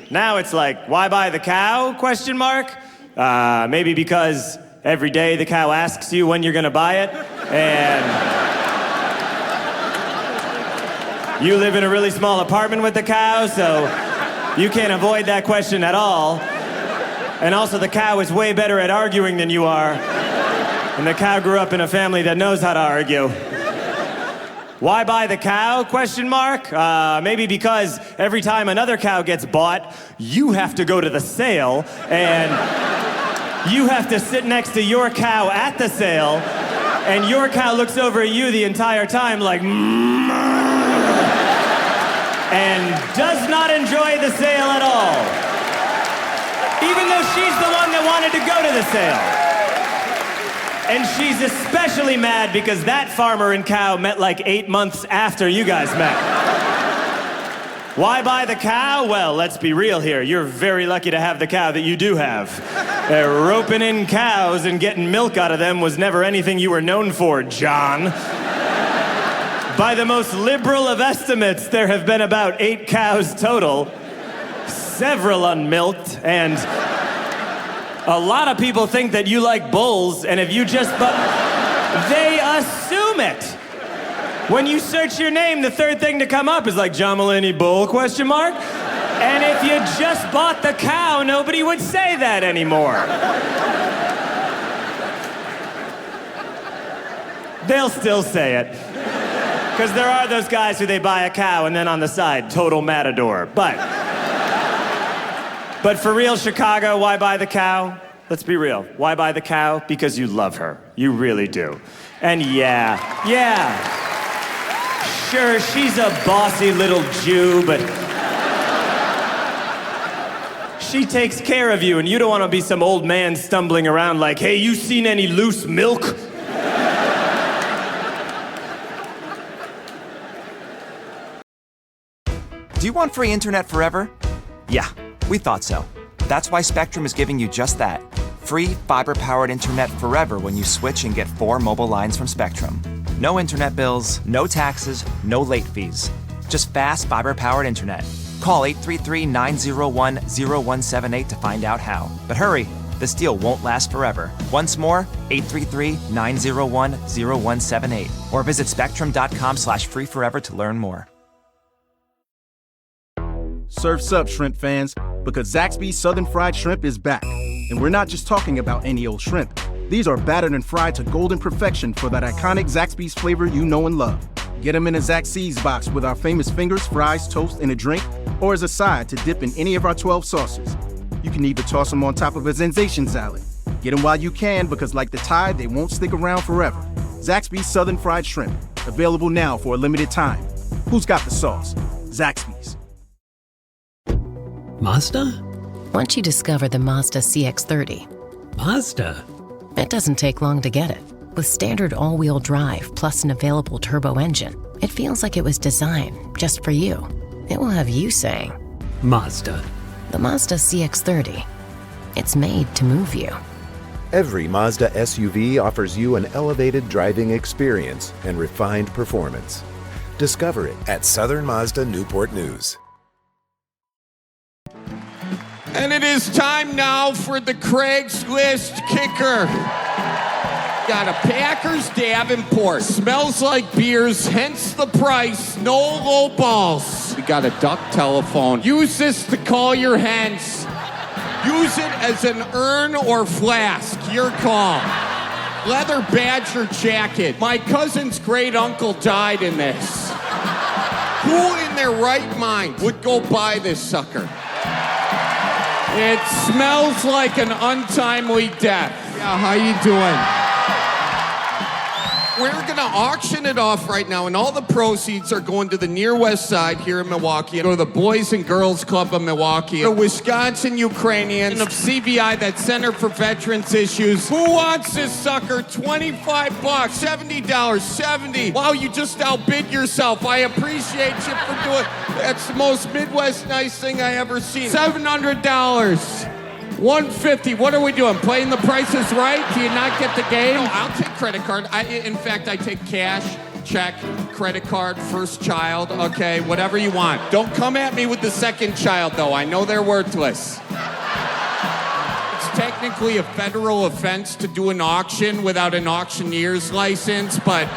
F: Now it's like, why buy the cow, question mark? Maybe because every day the cow asks you when you're gonna buy it, and you live in a really small apartment with the cow, so you can't avoid that question at all. And also the cow is way better at arguing than you are, and the cow grew up in a family that knows how to argue. Why buy the cow, question mark? Maybe because every time another cow gets bought, you have to go to the sale, and you have to sit next to your cow at the sale, and your cow looks over at you the entire time like, and does not enjoy the sale at all. Even though she's the one that wanted to go to the sale. And she's especially mad because that farmer and cow met like 8 months after you guys met. Why buy the cow? Well, let's be real here. You're very lucky to have the cow that you do have. Roping in cows and getting milk out of them was never anything you were known for, John. By the most liberal of estimates, there have been about 8 cows total, several unmilked, and a lot of people think that you like bulls, and if you just they assume it. When you search your name, the third thing to come up is like John Mulaney bull, question mark? And if you just bought the cow, nobody would say that anymore. They'll still say it. Because there are those guys who they buy a cow and then on the side, total matador. But for real, Chicago, why buy the cow? Let's be real. Why buy the cow? Because you love her. You really do. And yeah, sure, she's a bossy little Jew, but she takes care of you, and you don't want to be some old man stumbling around like, hey, you seen any loose milk?
U: Do you want free internet forever? Yeah, we thought so. That's why Spectrum is giving you just that. Free fiber-powered internet forever when you switch and get 4 mobile lines from Spectrum. No internet bills, no taxes, no late fees. Just fast fiber-powered internet. Call 833-901-0178 to find out how. But hurry, this deal won't last forever. Once more, 833-901-0178. Or visit spectrum.com/free forever to learn more.
V: Surf's up, shrimp fans, because Zaxby's Southern Fried Shrimp is back. And we're not just talking about any old shrimp. These are battered and fried to golden perfection for that iconic Zaxby's flavor you know and love. Get them in a Zaxby's box with our famous fingers, fries, toast, and a drink, or as a side to dip in any of our 12 sauces. You can even toss them on top of a Zensation salad. Get them while you can, because like the tide, they won't stick around forever. Zaxby's Southern Fried Shrimp, available now for a limited time. Who's got the sauce? Zaxby's.
R: Mazda? Once you discover the Mazda CX-30,
Q: Mazda?
R: It doesn't take long to get it. With standard all-wheel drive plus an available turbo engine, it feels like it was designed just for you. It will have you saying,
Q: Mazda.
R: The Mazda CX-30. It's made to move you.
S: Every Mazda SUV offers you an elevated driving experience and refined performance. Discover it at Southern Mazda Newport News.
J: And it is time now for the Craigslist kicker. Got a Packers Davenport. Smells like beers, hence the price. No low balls. We got a duck telephone. Use this to call your hens. Use it as an urn or flask. Your call. Leather badger jacket. My cousin's great uncle died in this. Who in their right mind would go buy this sucker? It smells like an untimely death. Yeah, how you doing? We're gonna auction it off right now, and all the proceeds are going to the Near West Side here in Milwaukee, go to the Boys and Girls Club of Milwaukee, the Wisconsin Ukrainians, of CVI, that Center for Veterans Issues. Who wants this sucker? $25, $70, $70. Wow, you just outbid yourself. I appreciate you for doing. That's the most Midwest nice thing I ever seen. $700. $150. What are we doing? Playing the prices right? Do you not get the game? No, I'll take credit card. In fact, I take cash. check, credit card, first child, okay, whatever you want. Don't come at me with the second child, though. I know they're worthless. It's technically a federal offense to do an auction without an auctioneer's license, but,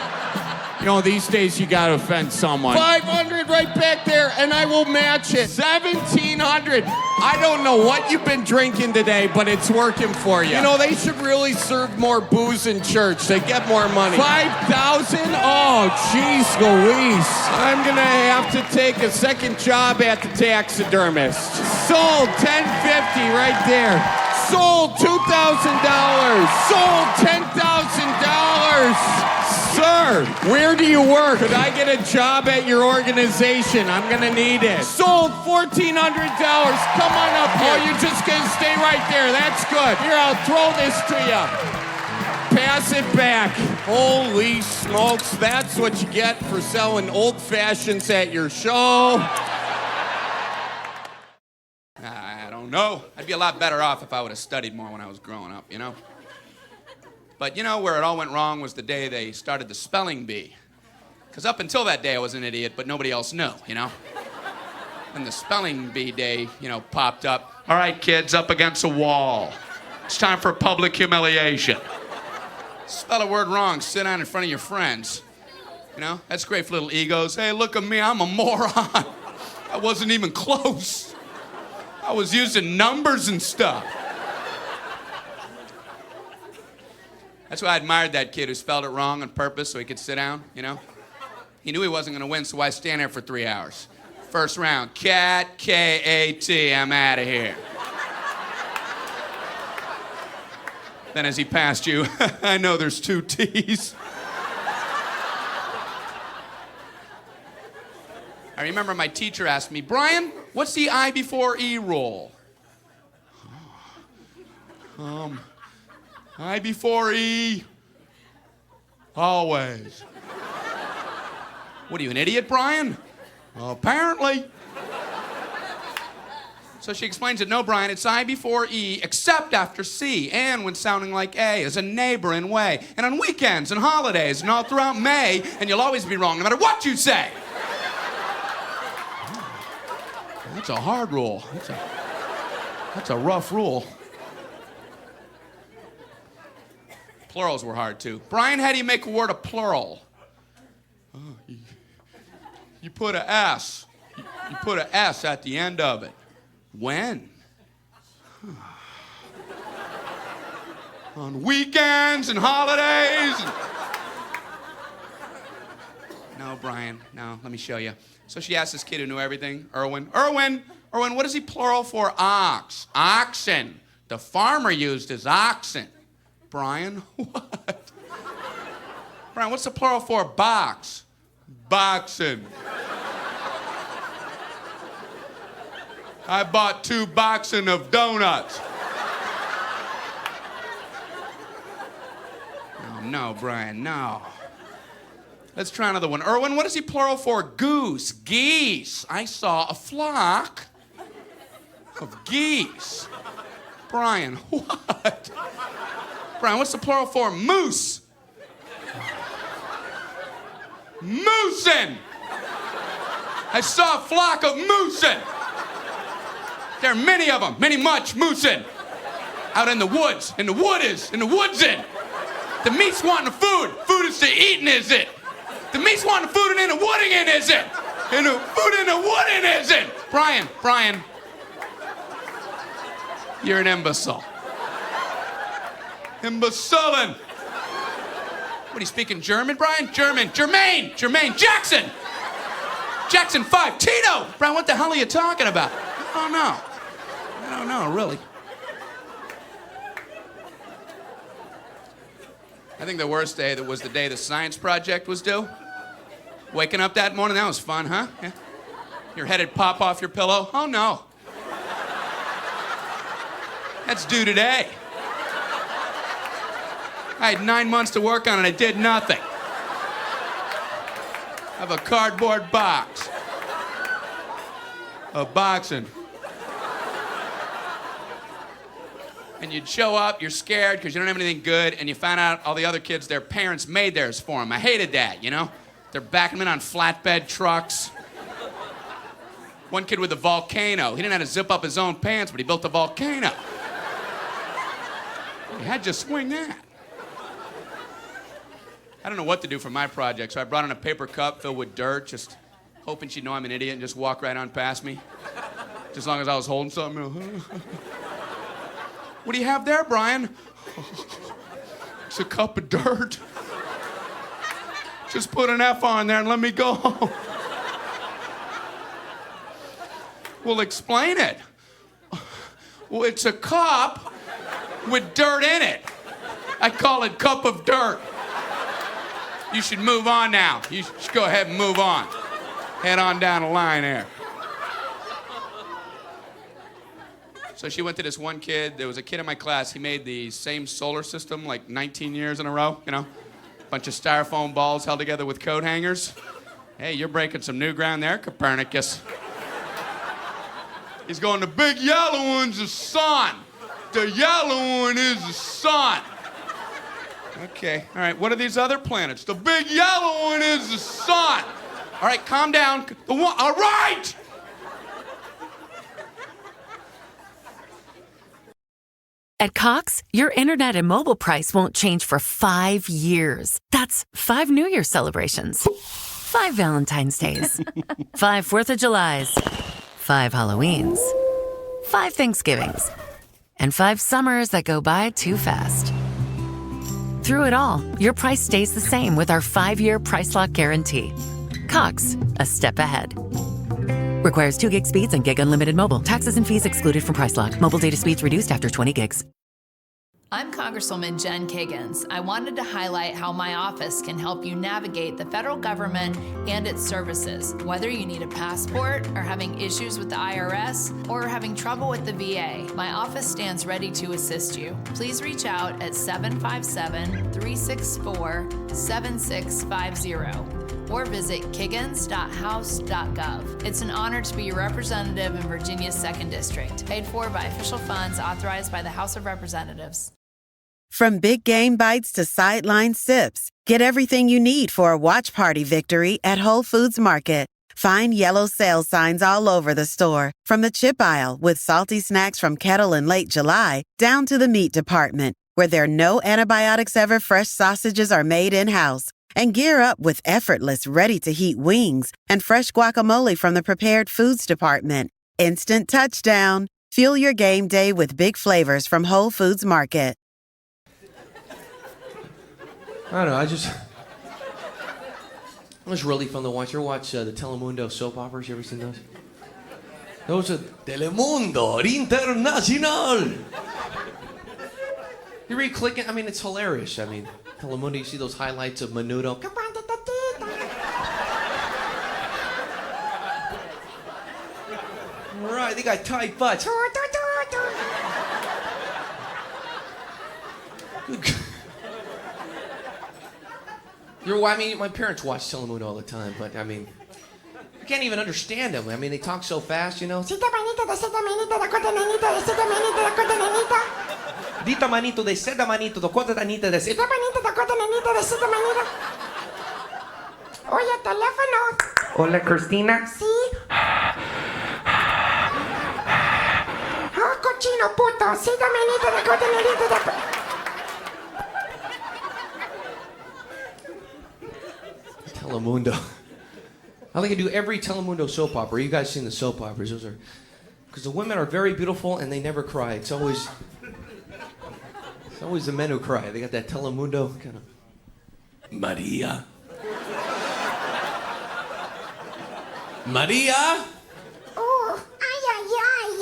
J: you know, these days you gotta offend someone. 500 right back there, and I will match it. 1,700. I don't know what you've been drinking today, but it's working for you. You know, they should really serve more booze in church. They get more money. 5,000? Oh, jeez Louise. I'm gonna have to take a second job at the taxidermist. Sold $10.50 right there. Sold $2,000. Sold $10,000. Sir, where do you work? Could I get a job at your organization? I'm gonna need it. Sold $1,400. Come on up here. Oh, you're just gonna stay right there. That's good. Here, I'll throw this to you. Pass it back. Holy smokes, that's what you get for selling old fashions at your show.
K: I don't know. I'd be a lot better off if I would have studied more when I was growing up, you know? But you know where it all went wrong was the day they started the spelling bee. Because up until that day I was an idiot, but nobody else knew, you know? And the spelling bee day, you know, popped up. All right, kids, up against a wall. It's time for public humiliation. Spell a word wrong, sit down in front of your friends. You know, that's great for little egos. Hey, look at me, I'm a moron. I wasn't even close. I was using numbers and stuff. That's why I admired that kid who spelled it wrong on purpose so he could sit down, you know? He knew he wasn't gonna win, so why stand there for 3 hours? First round, cat, K-A-T, I'm out of here. Then as he passed you, I know there's 2 T's. I remember my teacher asked me, Brian, what's the I before E rule? I before E, always. What are you, an idiot, Brian? Well, apparently. So she explains it, no, Brian, it's I before E, except after C, and when sounding like A, as a neighboring way, and on weekends and holidays, and all throughout May, and you'll always be wrong, no matter what you say. That's a hard rule. That's a rough rule. Plurals were hard, too. Brian, how do you make a word a plural? Oh, you put a S. You put a S at the end of it. When? On weekends and holidays. No, Brian, no, let me show you. So she asked this kid who knew everything, Erwin, what is he plural for ox? Oxen. The farmer used his oxen. Brian, what? Brian, what's the plural for box? Boxing. I bought 2 boxing of donuts. No, Brian, no. Let's try another one. Erwin, what is he plural for goose? Geese. I saw a flock of geese. Brian, what? Brian, what's the plural for moose? Moosin'. I saw a flock of moosin'. There are many of them, much moosin'. Out in the woods, in the woodsin'. The meat's wanting the food. Food is to eatin', is it? The meat's wanting the food and in the wooding in, is it? And the food in the wooding, is it? Brian, you're an imbecile. Imbecilin'. What, are you speaking German, Brian? German. Jermaine, Jackson. Jackson 5, Tito. Brian, what the hell are you talking about? I don't know, really. I think the worst day was the day the science project was due. Waking up that morning, that was fun, huh? Yeah. Your head'd pop off your pillow. Oh, no. That's due today. I had 9 months to work on it, I did nothing. I have a cardboard box of boxing. And you'd show up, you're scared because you don't have anything good, and you find out all the other kids, their parents made theirs for them. I hated that, you know? They're backing them in on flatbed trucks. One kid with a volcano. He didn't have to zip up his own pants, but he built a volcano. He had to swing that. I don't know what to do for my project, so I brought in a paper cup filled with dirt, just hoping she'd know I'm an idiot and just walk right on past me. Just as long as I was holding something. What do you have there, Brian? It's a cup of dirt. Just put an F on there and let me go. Well, explain it. Well, it's a cup with dirt in it. I call it cup of dirt. You should move on now. You should go ahead and move on. Head on down the line there. So she went to this one kid. There was a kid in my class. He made the same solar system like 19 years in a row, you know? Bunch of styrofoam balls held together with coat hangers. Hey, you're breaking some new ground there, Copernicus. He's going, the big yellow one's the sun. The yellow one is the sun. Okay, all right, what are these other planets? The big yellow one is the sun. All right, calm down. The one, all right!
A: At Cox, your internet and mobile price won't change for 5 years. That's 5 New Year celebrations, 5 Valentine's Days, 5 4th of Julys, 5 Halloweens, 5 Thanksgivings, and 5 summers that go by too fast. Through it all, your price stays the same with our 5-year price lock guarantee. Cox, a step ahead. Requires 2 gig speeds and gig unlimited mobile. Taxes and fees excluded from price lock. Mobile data speeds reduced after 20 gigs.
G: I'm Congresswoman Jen Kiggins. I wanted to highlight how my office can help you navigate the federal government and its services. Whether you need a passport, or having issues with the IRS, or having trouble with the VA, my office stands ready to assist you. Please reach out at 757-364-7650 or visit kiggins.house.gov. It's an honor to be your representative in Virginia's 2nd District. Paid for by official funds authorized by the House of Representatives.
D: From big game bites to sideline sips, get everything you need for a watch party victory at Whole Foods Market. Find yellow sales signs all over the store, from the chip aisle with salty snacks from Kettle in late July down to the meat department, where their no antibiotics ever fresh sausages are made in-house. And gear up with effortless, ready-to-heat wings and fresh guacamole from the prepared foods department. Instant touchdown. Fuel your game day with big flavors from Whole Foods Market.
N: I don't know, it was really fun to watch. You ever watch the Telemundo soap operas? You ever seen those? Those are Telemundo Internacional. You read clicking? I mean, it's hilarious. I mean, Telemundo, you see those highlights of Menudo. Right, they got tight butts. I mean, my parents watch Telemundo all the time, but I mean, I can't even understand them. I mean, they talk so fast, you know. Dita manito de seda manito de corta nanita de seda manito de corta nanita. Dita manito de seda manito de corta nanita de seda manito de corta nanita de seda manita. Oye, teléfono. Hola, Cristina. Sí. Oh, cochino puto. Seda manito de corta nanita de. Telemundo. I think I do every Telemundo soap opera. You guys seen the soap operas? Those are because the women are very beautiful and they never cry. It's always the men who cry. They got that Telemundo kind of Maria. Maria.
C: Oh, ay ay ay.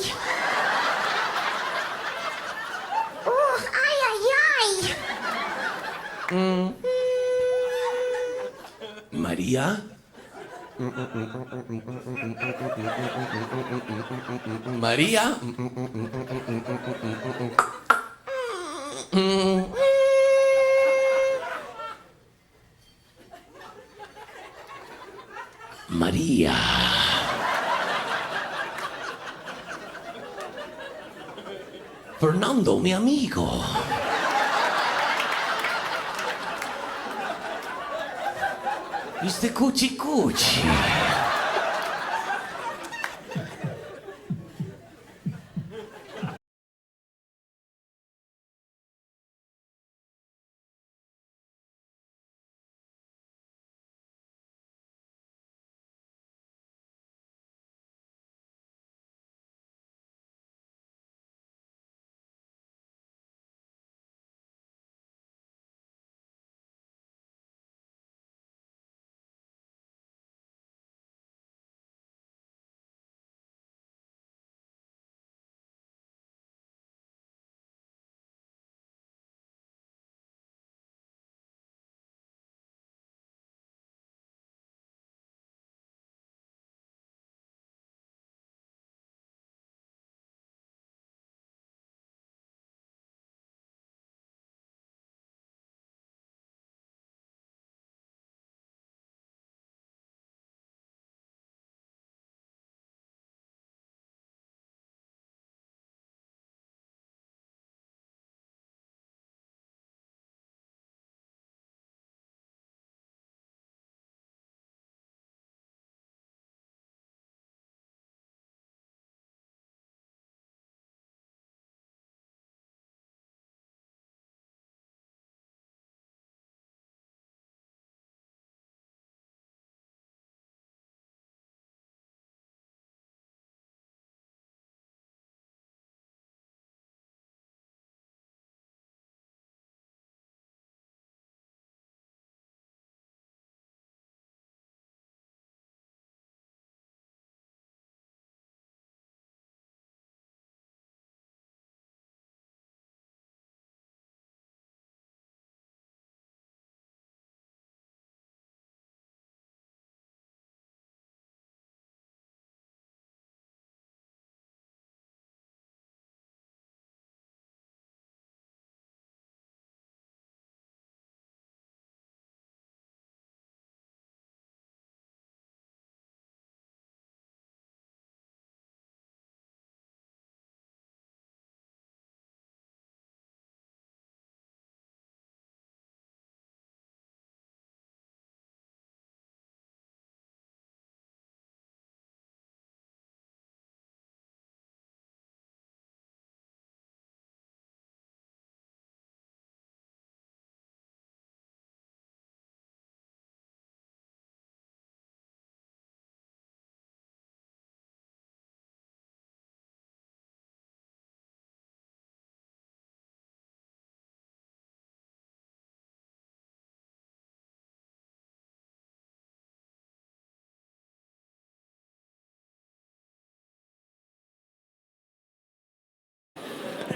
C: Oh, ay ay ay.
N: Maria. Maria. Maria. Fernando, mi amigo. Mr. Coochie Coochie.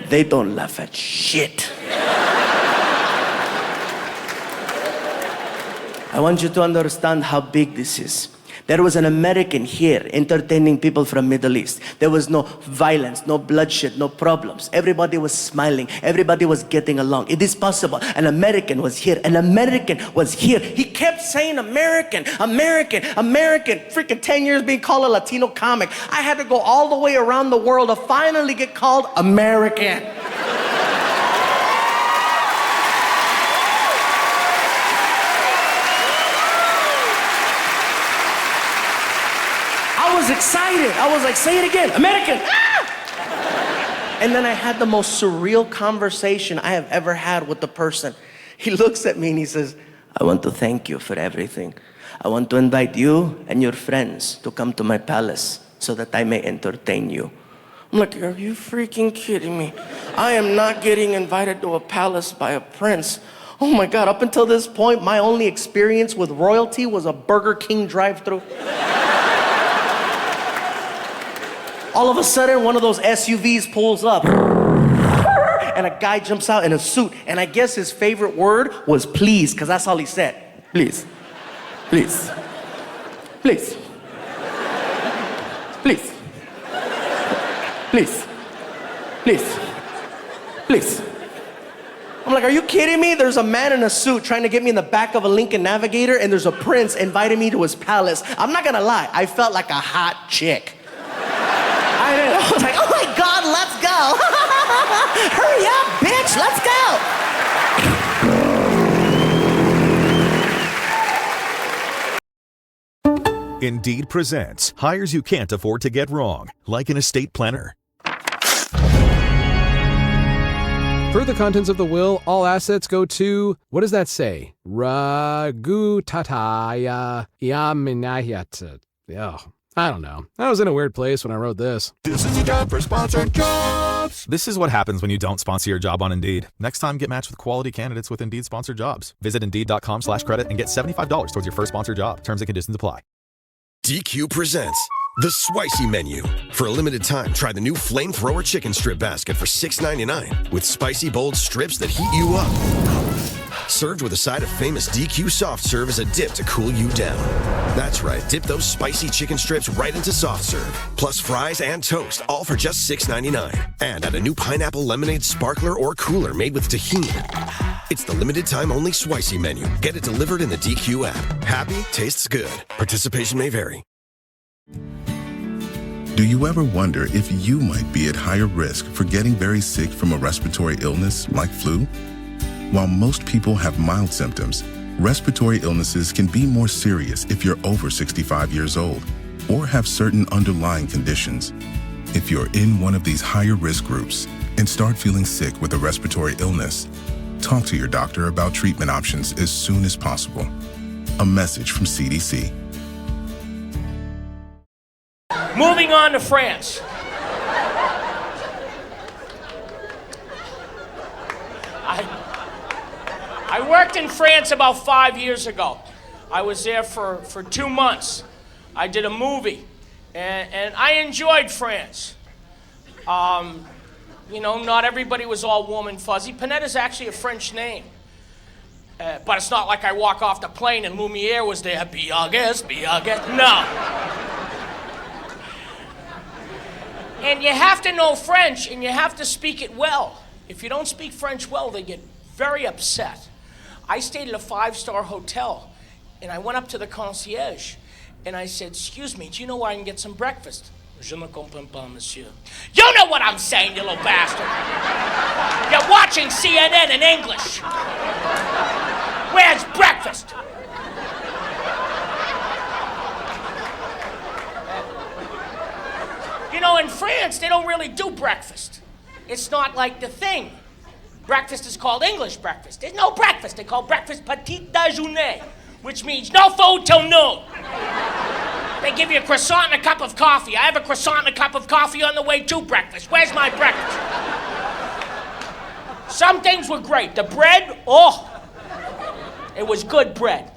N: They don't laugh at shit. I want you to understand how big this is. There was an American here entertaining people from Middle East. There was no violence, no bloodshed, no problems. Everybody was smiling. Everybody was getting along. It is possible. An American was here. An American was here. He kept saying American, American, American. Freaking 10 years being called a Latino comic. I had to go all the way around the world to finally get called American. I was excited. I was like, say it again, American. Ah! And then I had the most surreal conversation I have ever had with the person. He looks at me and he says, I want to thank you for everything. I want to invite you and your friends to come to my palace so that I may entertain you. I'm like, are you freaking kidding me? I am not getting invited to a palace by a prince. Oh my God, up until this point, my only experience with royalty was a Burger King drive-thru. All of a sudden, one of those SUVs pulls up and a guy jumps out in a suit. And I guess his favorite word was please, because that's all he said. Please, please, please, please, please, please, please. I'm like, are you kidding me? There's a man in a suit trying to get me in the back of a Lincoln Navigator, and there's a prince inviting me to his palace. I'm not gonna lie, I felt like a hot chick. I was like, oh my God, let's go. Hurry up, bitch, let's go.
I: Indeed presents hires you can't afford to get wrong, like an estate planner.
L: Per the contents of the will, all assets go to, what does that say? Ragu tataya yaminayat. Oh, I don't know. I was in a weird place when I wrote this.
W: This is a job for sponsored jobs. This is what happens when you don't sponsor your job on Indeed. Next time, get matched with quality candidates with Indeed sponsored jobs. Visit Indeed.com/credit and get $75 towards your first sponsored job. Terms and conditions apply.
X: DQ presents the Spicy Menu. For a limited time, try the new Flamethrower Chicken Strip Basket for $6.99 with spicy, bold strips that heat you up. Served with a side of famous DQ Soft Serve as a dip to cool you down. That's right, dip those spicy chicken strips right into Soft Serve. Plus fries and toast, all for just $6.99. And add a new pineapple lemonade sparkler or cooler made with tahini. It's the limited time only Spicy Menu. Get it delivered in the DQ app. Happy, tastes good. Participation may vary.
Y: Do you ever wonder if you might be at higher risk for getting very sick from a respiratory illness like flu? While most people have mild symptoms, respiratory illnesses can be more serious if you're over 65 years old or have certain underlying conditions. If you're in one of these higher risk groups and start feeling sick with a respiratory illness, talk to your doctor about treatment options as soon as possible. A message from CDC.
B: Moving on to France. I worked in France about 5 years ago. I was there for 2 months. I did a movie, and I enjoyed France. You know, not everybody was all warm and fuzzy. Panette is actually a French name. But it's not like I walk off the plane and Lumiere was there. Be our guest, be our guest. No. And you have to know French, and you have to speak it well. If you don't speak French well, they get very upset. I stayed at a 5-star hotel, and I went up to the concierge, and I said, "Excuse me, do you know where I can get some breakfast?" "Je ne comprends pas, monsieur." You know what I'm saying, you little bastard. You're watching CNN in English. Where's breakfast? You know, in France, they don't really do breakfast. It's not like the thing. Breakfast is called English breakfast. There's no breakfast. They call breakfast petit déjeuner, which means no food till noon. They give you a croissant and a cup of coffee. I have a croissant and a cup of coffee on the way to breakfast. Where's my breakfast? Some things were great. The bread, it was good bread.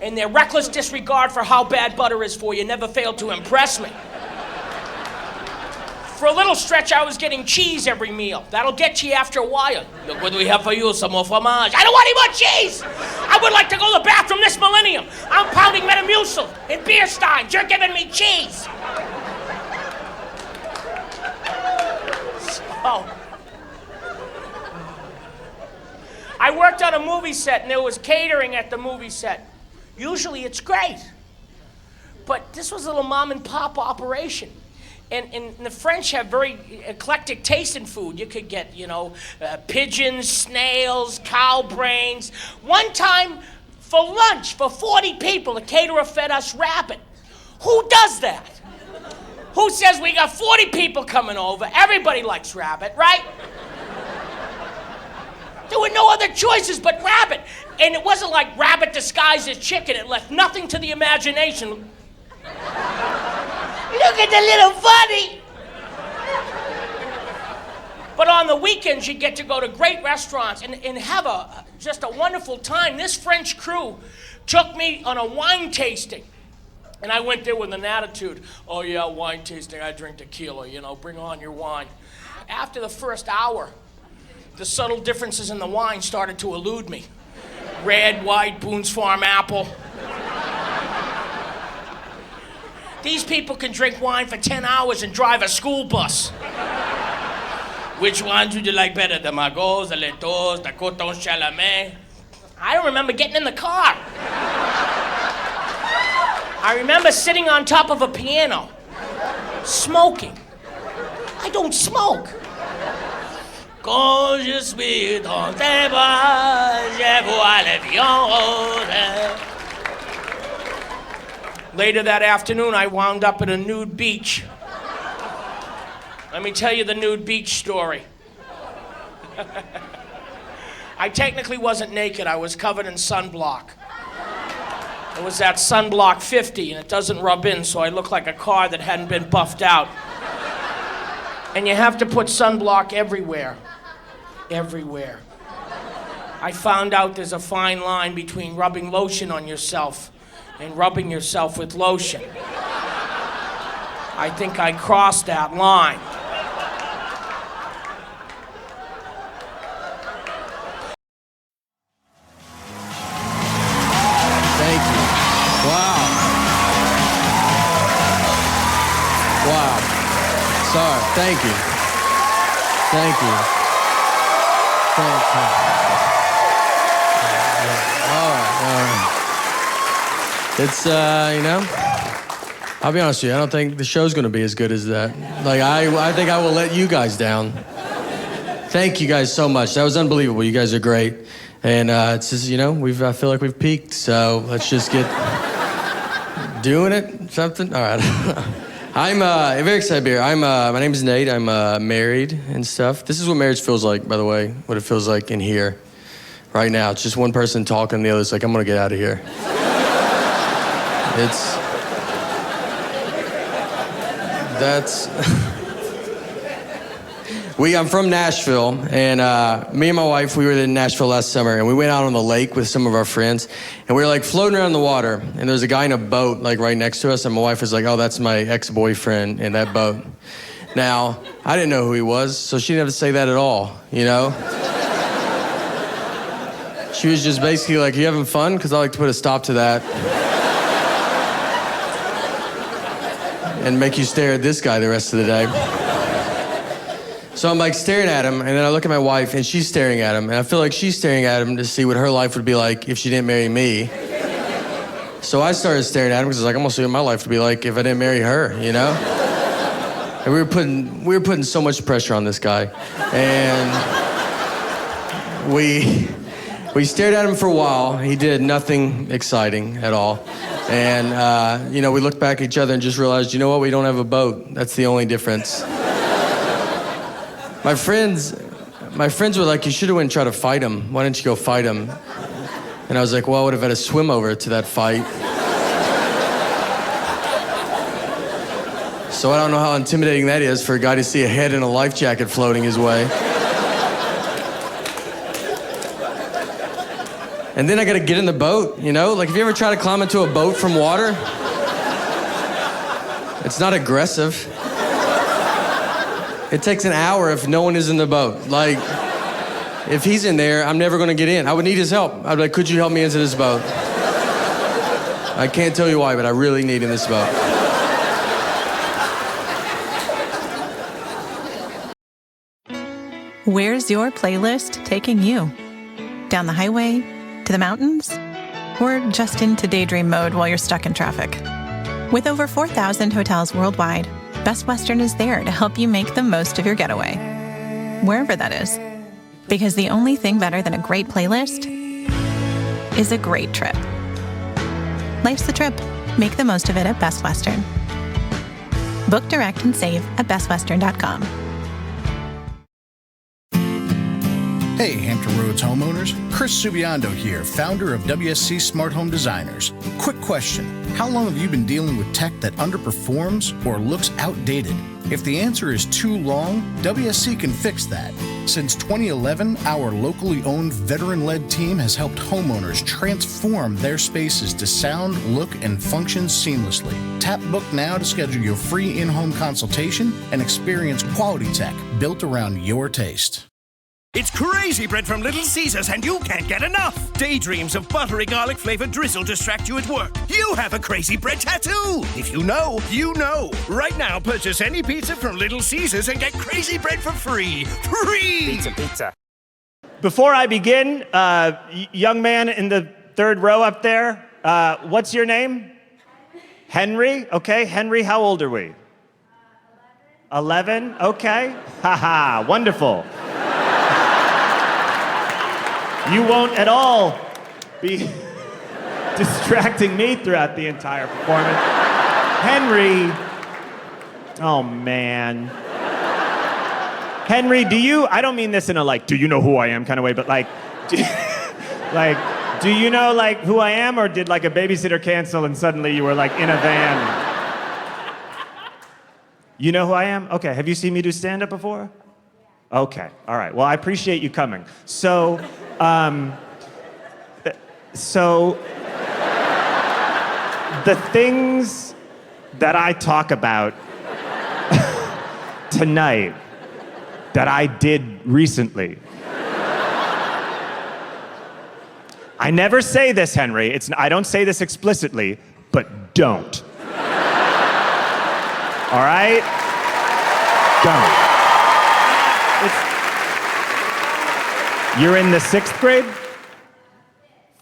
B: And their reckless disregard for how bad butter is for you never failed to impress me. For a little stretch, I was getting cheese every meal. That'll get you after a while. Look what we have for you, some more fromage. I don't want any more cheese! I would like to go to the bathroom this millennium. I'm pounding Metamucil in beer steins. You're giving me cheese. So, I worked on a movie set, and there was catering at the movie set. Usually it's great. But this was a little mom and pop operation. And the French have very eclectic taste in food. You could get, pigeons, snails, cow brains. One time, for lunch, for 40 people, the caterer fed us rabbit. Who does that? Who says we got 40 people coming over? Everybody likes rabbit, right? There were no other choices but rabbit. And it wasn't like rabbit disguised as chicken. It left nothing to the imagination. Look at the little bunny! But on the weekends, you get to go to great restaurants and have just a wonderful time. This French crew took me on a wine tasting. And I went there with an attitude. Oh yeah, wine tasting, I drink tequila, bring on your wine. After the first hour, the subtle differences in the wine started to elude me. Red, white, Boone's Farm apple. These people can drink wine for 10 hours and drive a school bus. Which ones would you like better? The Margots, the Letos, the Coton Chalamet? I don't remember getting in the car. I remember sitting on top of a piano, smoking. I don't smoke. Quand je suis dans tes bras, je vois le viande. Later that afternoon, I wound up at a nude beach. Let me tell you the nude beach story. I technically wasn't naked. I was covered in sunblock. It was that sunblock 50, and it doesn't rub in, so I look like a car that hadn't been buffed out. And you have to put sunblock everywhere. Everywhere. I found out there's a fine line between rubbing lotion on yourself and rubbing yourself with lotion. I think I crossed that line.
T: Thank you. Wow. Wow. Sorry. Thank you. Thank you. Thank you. All right. It's, I'll be honest with you, I don't think the show's gonna be as good as that. Like, I think I will let you guys down. Thank you guys so much. That was unbelievable. You guys are great. And it's just, I feel like we've peaked, so let's just get doing it, something. All right. I'm very excited to be here. My name is Nate. I'm married and stuff. This is what marriage feels like, by the way, what it feels like in here right now. It's just one person talking, the other's like, I'm gonna get out of here. I'm from Nashville, and me and my wife, we were in Nashville last summer, and we went out on the lake with some of our friends, and we were like floating around the water, and there was a guy in a boat like right next to us, and my wife was like, oh, that's my ex-boyfriend in that boat. Now, I didn't know who he was, so she didn't have to say that at all, She was just basically like, you having fun? Because I like to put a stop to that. And make you stare at this guy the rest of the day. So I'm like staring at him, and then I look at my wife, and she's staring at him, and I feel like she's staring at him to see what her life would be like if she didn't marry me. So I started staring at him because I was like, I'm gonna see what my life would be like if I didn't marry her, And we were putting so much pressure on this guy, and we stared at him for a while. He did nothing exciting at all. And, we looked back at each other and just realized, you know what, we don't have a boat. That's the only difference. My friends were like, you should have went and tried to fight him. Why didn't you go fight him? And I was like, well, I would have had to swim over to that fight. So I don't know how intimidating that is for a guy to see a head in a life jacket floating his way. And then I gotta get in the boat, Like, have you ever tried to climb into a boat from water? It's not aggressive. It takes an hour if no one is in the boat. Like, if he's in there, I'm never gonna get in. I would need his help. I'd be like, could you help me into this boat? I can't tell you why, but I really need in this boat.
E: Where's your playlist taking you? Down the highway? To the mountains? Or just into daydream mode while you're stuck in traffic? With over 4,000 hotels worldwide, Best Western is there to help you make the most of your getaway, wherever that is. Because the only thing better than a great playlist is a great trip. Life's the trip. Make the most of it at Best Western. Book direct and save at bestwestern.com.
H: Hey, Hampton Roads homeowners. Chris Subiando here, founder of WSC Smart Home Designers. Quick question. How long have you been dealing with tech that underperforms or looks outdated? If the answer is too long, WSC can fix that. Since 2011, our locally owned veteran-led team has helped homeowners transform their spaces to sound, look, and function seamlessly. Tap Book now to schedule your free in-home consultation and experience quality tech built around your taste.
M: It's Crazy Bread from Little Caesars, and you can't get enough. Daydreams of buttery garlic-flavored drizzle distract you at work. You have a Crazy Bread tattoo. If you know, you know. Right now, purchase any pizza from Little Caesars and get Crazy Bread for free. Free! Pizza.
F: Before I begin, young man in the third row up there, what's your name? Henry. Okay, Henry, how old are we? 11? Okay. Haha, wonderful. You won't at all be distracting me throughout the entire performance. Henry, oh man. Henry, I don't mean this in a like, do you know who I am kind of way, but like, do you know like who I am, or did like a babysitter cancel and suddenly you were like in a van? You know who I am? Okay, have you seen me do stand-up before? Okay, all right, well, I appreciate you coming. So the things that I talk about tonight that I did recently. I never say this, Henry. I don't say this explicitly, but don't. All right? Don't. You're in the 6th grade?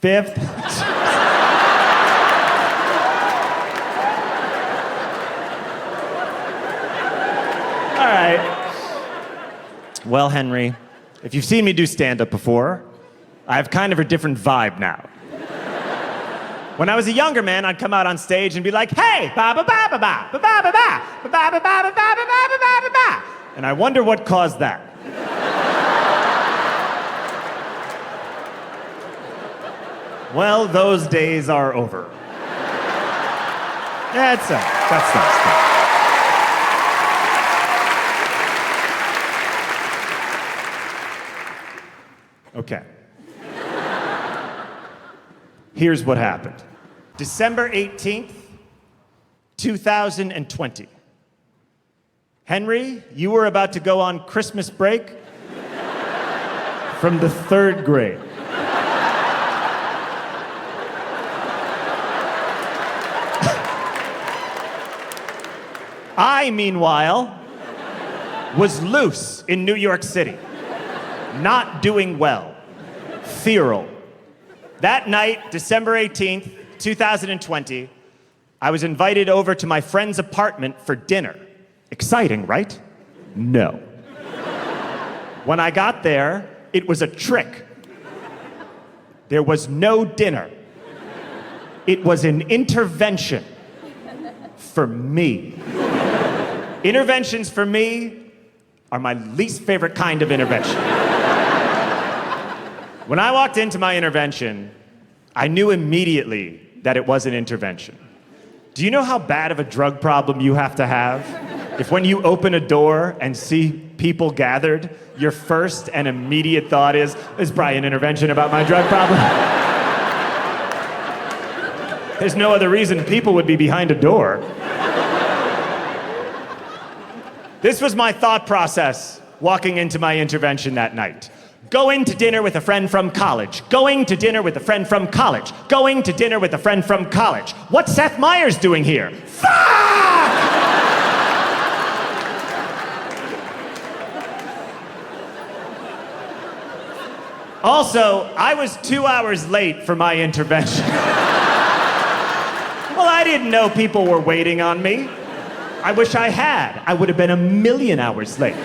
F: 5th? All right. Well, Henry, if you've seen me do stand-up before, I have kind of a different vibe now. When I was a younger man, I'd come out on stage and be like, hey, ba-ba-ba-ba-ba, ba-ba-ba-ba, ba-ba-ba-ba-ba-ba-ba-ba-ba. And I wonder what caused that. Well, those days are over. That's nice. Okay. Here's what happened. December 18th, 2020. Henry, you were about to go on Christmas break from the 3rd grade. I, meanwhile, was loose in New York City, not doing well, feral. That night, December 18th, 2020, I was invited over to my friend's apartment for dinner. Exciting, right? No. When I got there, it was a trick. There was no dinner. It was an intervention for me. Interventions for me are my least favorite kind of intervention. When I walked into my intervention, I knew immediately that it was an intervention. Do you know how bad of a drug problem you have to have if when you open a door and see people gathered, your first and immediate thought is probably an intervention about my drug problem? There's no other reason people would be behind a door. This was my thought process walking into my intervention that night. Going to dinner with a friend from college. Going to dinner with a friend from college. Going to dinner with a friend from college. What's Seth Meyers doing here? Fuck! Also, I was 2 hours late for my intervention. Well, I didn't know people were waiting on me. I wish I had. I would have been 1,000,000 hours late.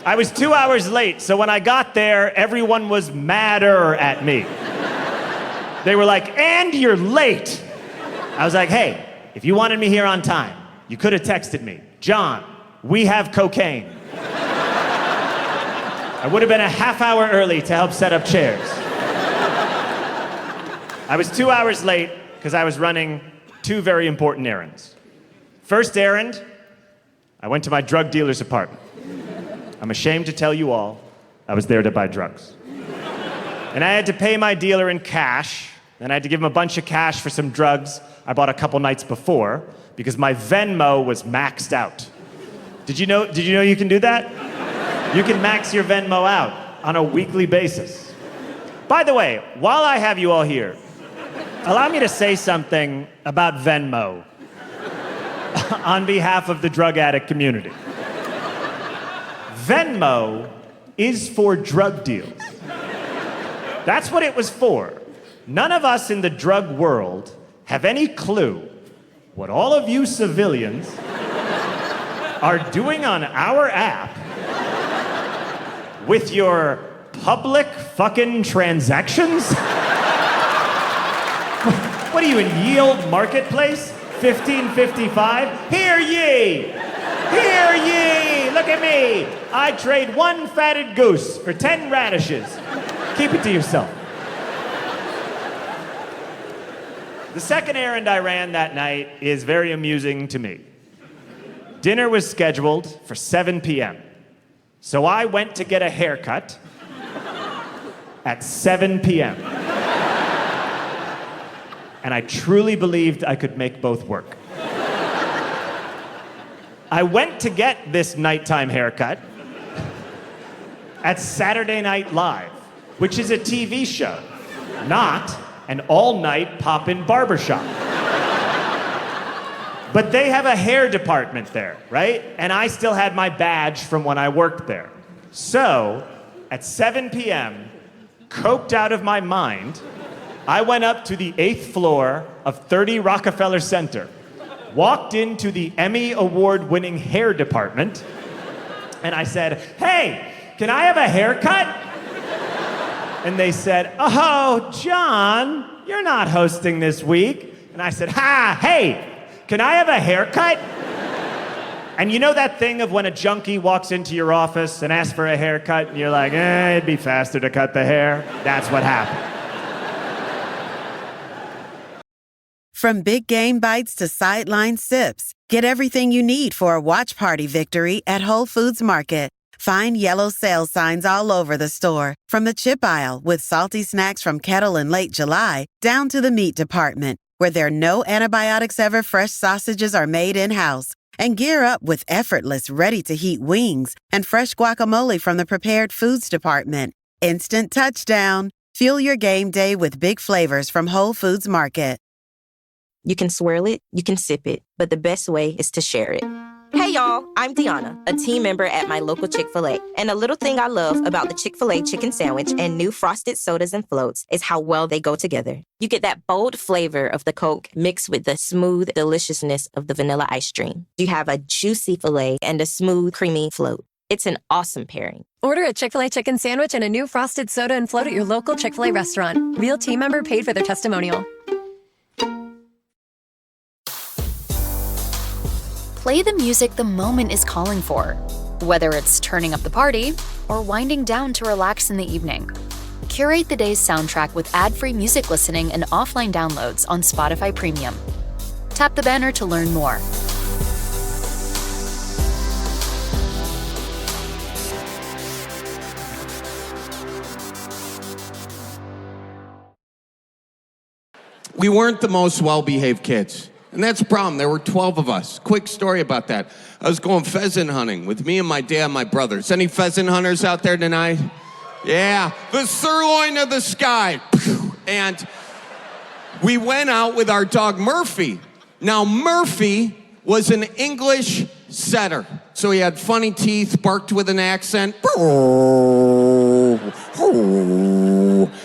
F: I was 2 hours late, so when I got there, everyone was madder at me. They were like, and you're late. I was like, hey, if you wanted me here on time, you could have texted me. John, we have cocaine. I would have been a half hour early to help set up chairs. I was 2 hours late because I was running 2 very important errands. First errand, I went to my drug dealer's apartment. I'm ashamed to tell you all, I was there to buy drugs. And I had to pay my dealer in cash, and I had to give him a bunch of cash for some drugs I bought a couple nights before, because my Venmo was maxed out. Did you know you can do that? You can max your Venmo out on a weekly basis. By the way, while I have you all here, allow me to say something about Venmo on behalf of the drug addict community. Venmo is for drug deals. That's what it was for. None of us in the drug world have any clue what all of you civilians are doing on our app with your public fucking transactions. What are you in Yield Marketplace? 1555? Hear ye! Hear ye! Look at me! I trade 1 fatted goose for 10 radishes. Keep it to yourself. The second errand I ran that night is very amusing to me. Dinner was scheduled for 7 p.m. So I went to get a haircut at 7 p.m. And I truly believed I could make both work. I went to get this nighttime haircut at Saturday Night Live, which is a TV show, not an all-night pop-in barbershop. But they have a hair department there, right? And I still had my badge from when I worked there. So, at 7 p.m., coked out of my mind, I went up to the 8th floor of 30 Rockefeller Center, walked into the Emmy Award-winning hair department, and I said, "Hey, can I have a haircut?" And they said, "Oh, John, you're not hosting this week." And I said, "Hey, can I have a haircut?" And you know that thing of when a junkie walks into your office and asks for a haircut, and you're like, it'd be faster to cut the hair? That's what happened.
D: From big game bites to sideline sips, get everything you need for a watch party victory at Whole Foods Market. Find yellow sale signs all over the store, from the chip aisle with salty snacks from Kettle in late July down to the meat department, where their no antibiotics ever fresh sausages are made in-house. And gear up with effortless, ready-to-heat wings and fresh guacamole from the prepared foods department. Instant touchdown. Fuel your game day with big flavors from Whole Foods Market.
O: You can swirl it, you can sip it, but the best way is to share it. Hey y'all, I'm Deanna, a team member at my local Chick-fil-A. And a little thing I love about the Chick-fil-A chicken sandwich and new frosted sodas and floats is how well they go together. You get that bold flavor of the Coke mixed with the smooth deliciousness of the vanilla ice cream. You have a juicy filet and a smooth, creamy float. It's an awesome pairing.
P: Order a Chick-fil-A chicken sandwich and a new frosted soda and float at your local Chick-fil-A restaurant. Real team member paid for their testimonial.
Q: Play the music the moment is calling for, whether it's turning up the party or winding down to relax in the evening. Curate the day's soundtrack with ad-free music listening and offline downloads on Spotify Premium. Tap the banner to learn more.
J: We weren't the most well-behaved kids. And that's the problem. There were 12 of us. Quick story about that. I was going pheasant hunting with me and my dad and my brothers. Any pheasant hunters out there tonight? Yeah. The sirloin of the sky. And we went out with our dog Murphy. Now, Murphy was an English setter. So he had funny teeth, barked with an accent.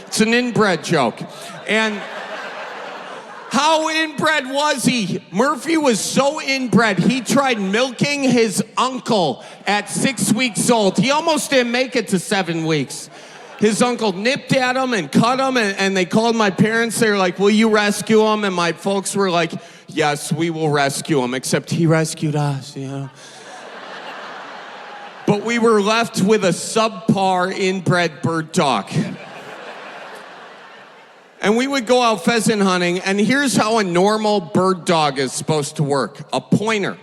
J: It's an inbred joke. And how inbred was he? Murphy was so inbred, he tried milking his uncle at 6 weeks old. He almost didn't make it to 7 weeks. His uncle nipped at him and cut him, and they called my parents. They were like, "Will you rescue him?" And my folks were like, "Yes, we will rescue him," except he rescued us, you know. But we were left with a subpar inbred bird dog. And we would go out pheasant hunting, and here's how a normal bird dog is supposed to work. A pointer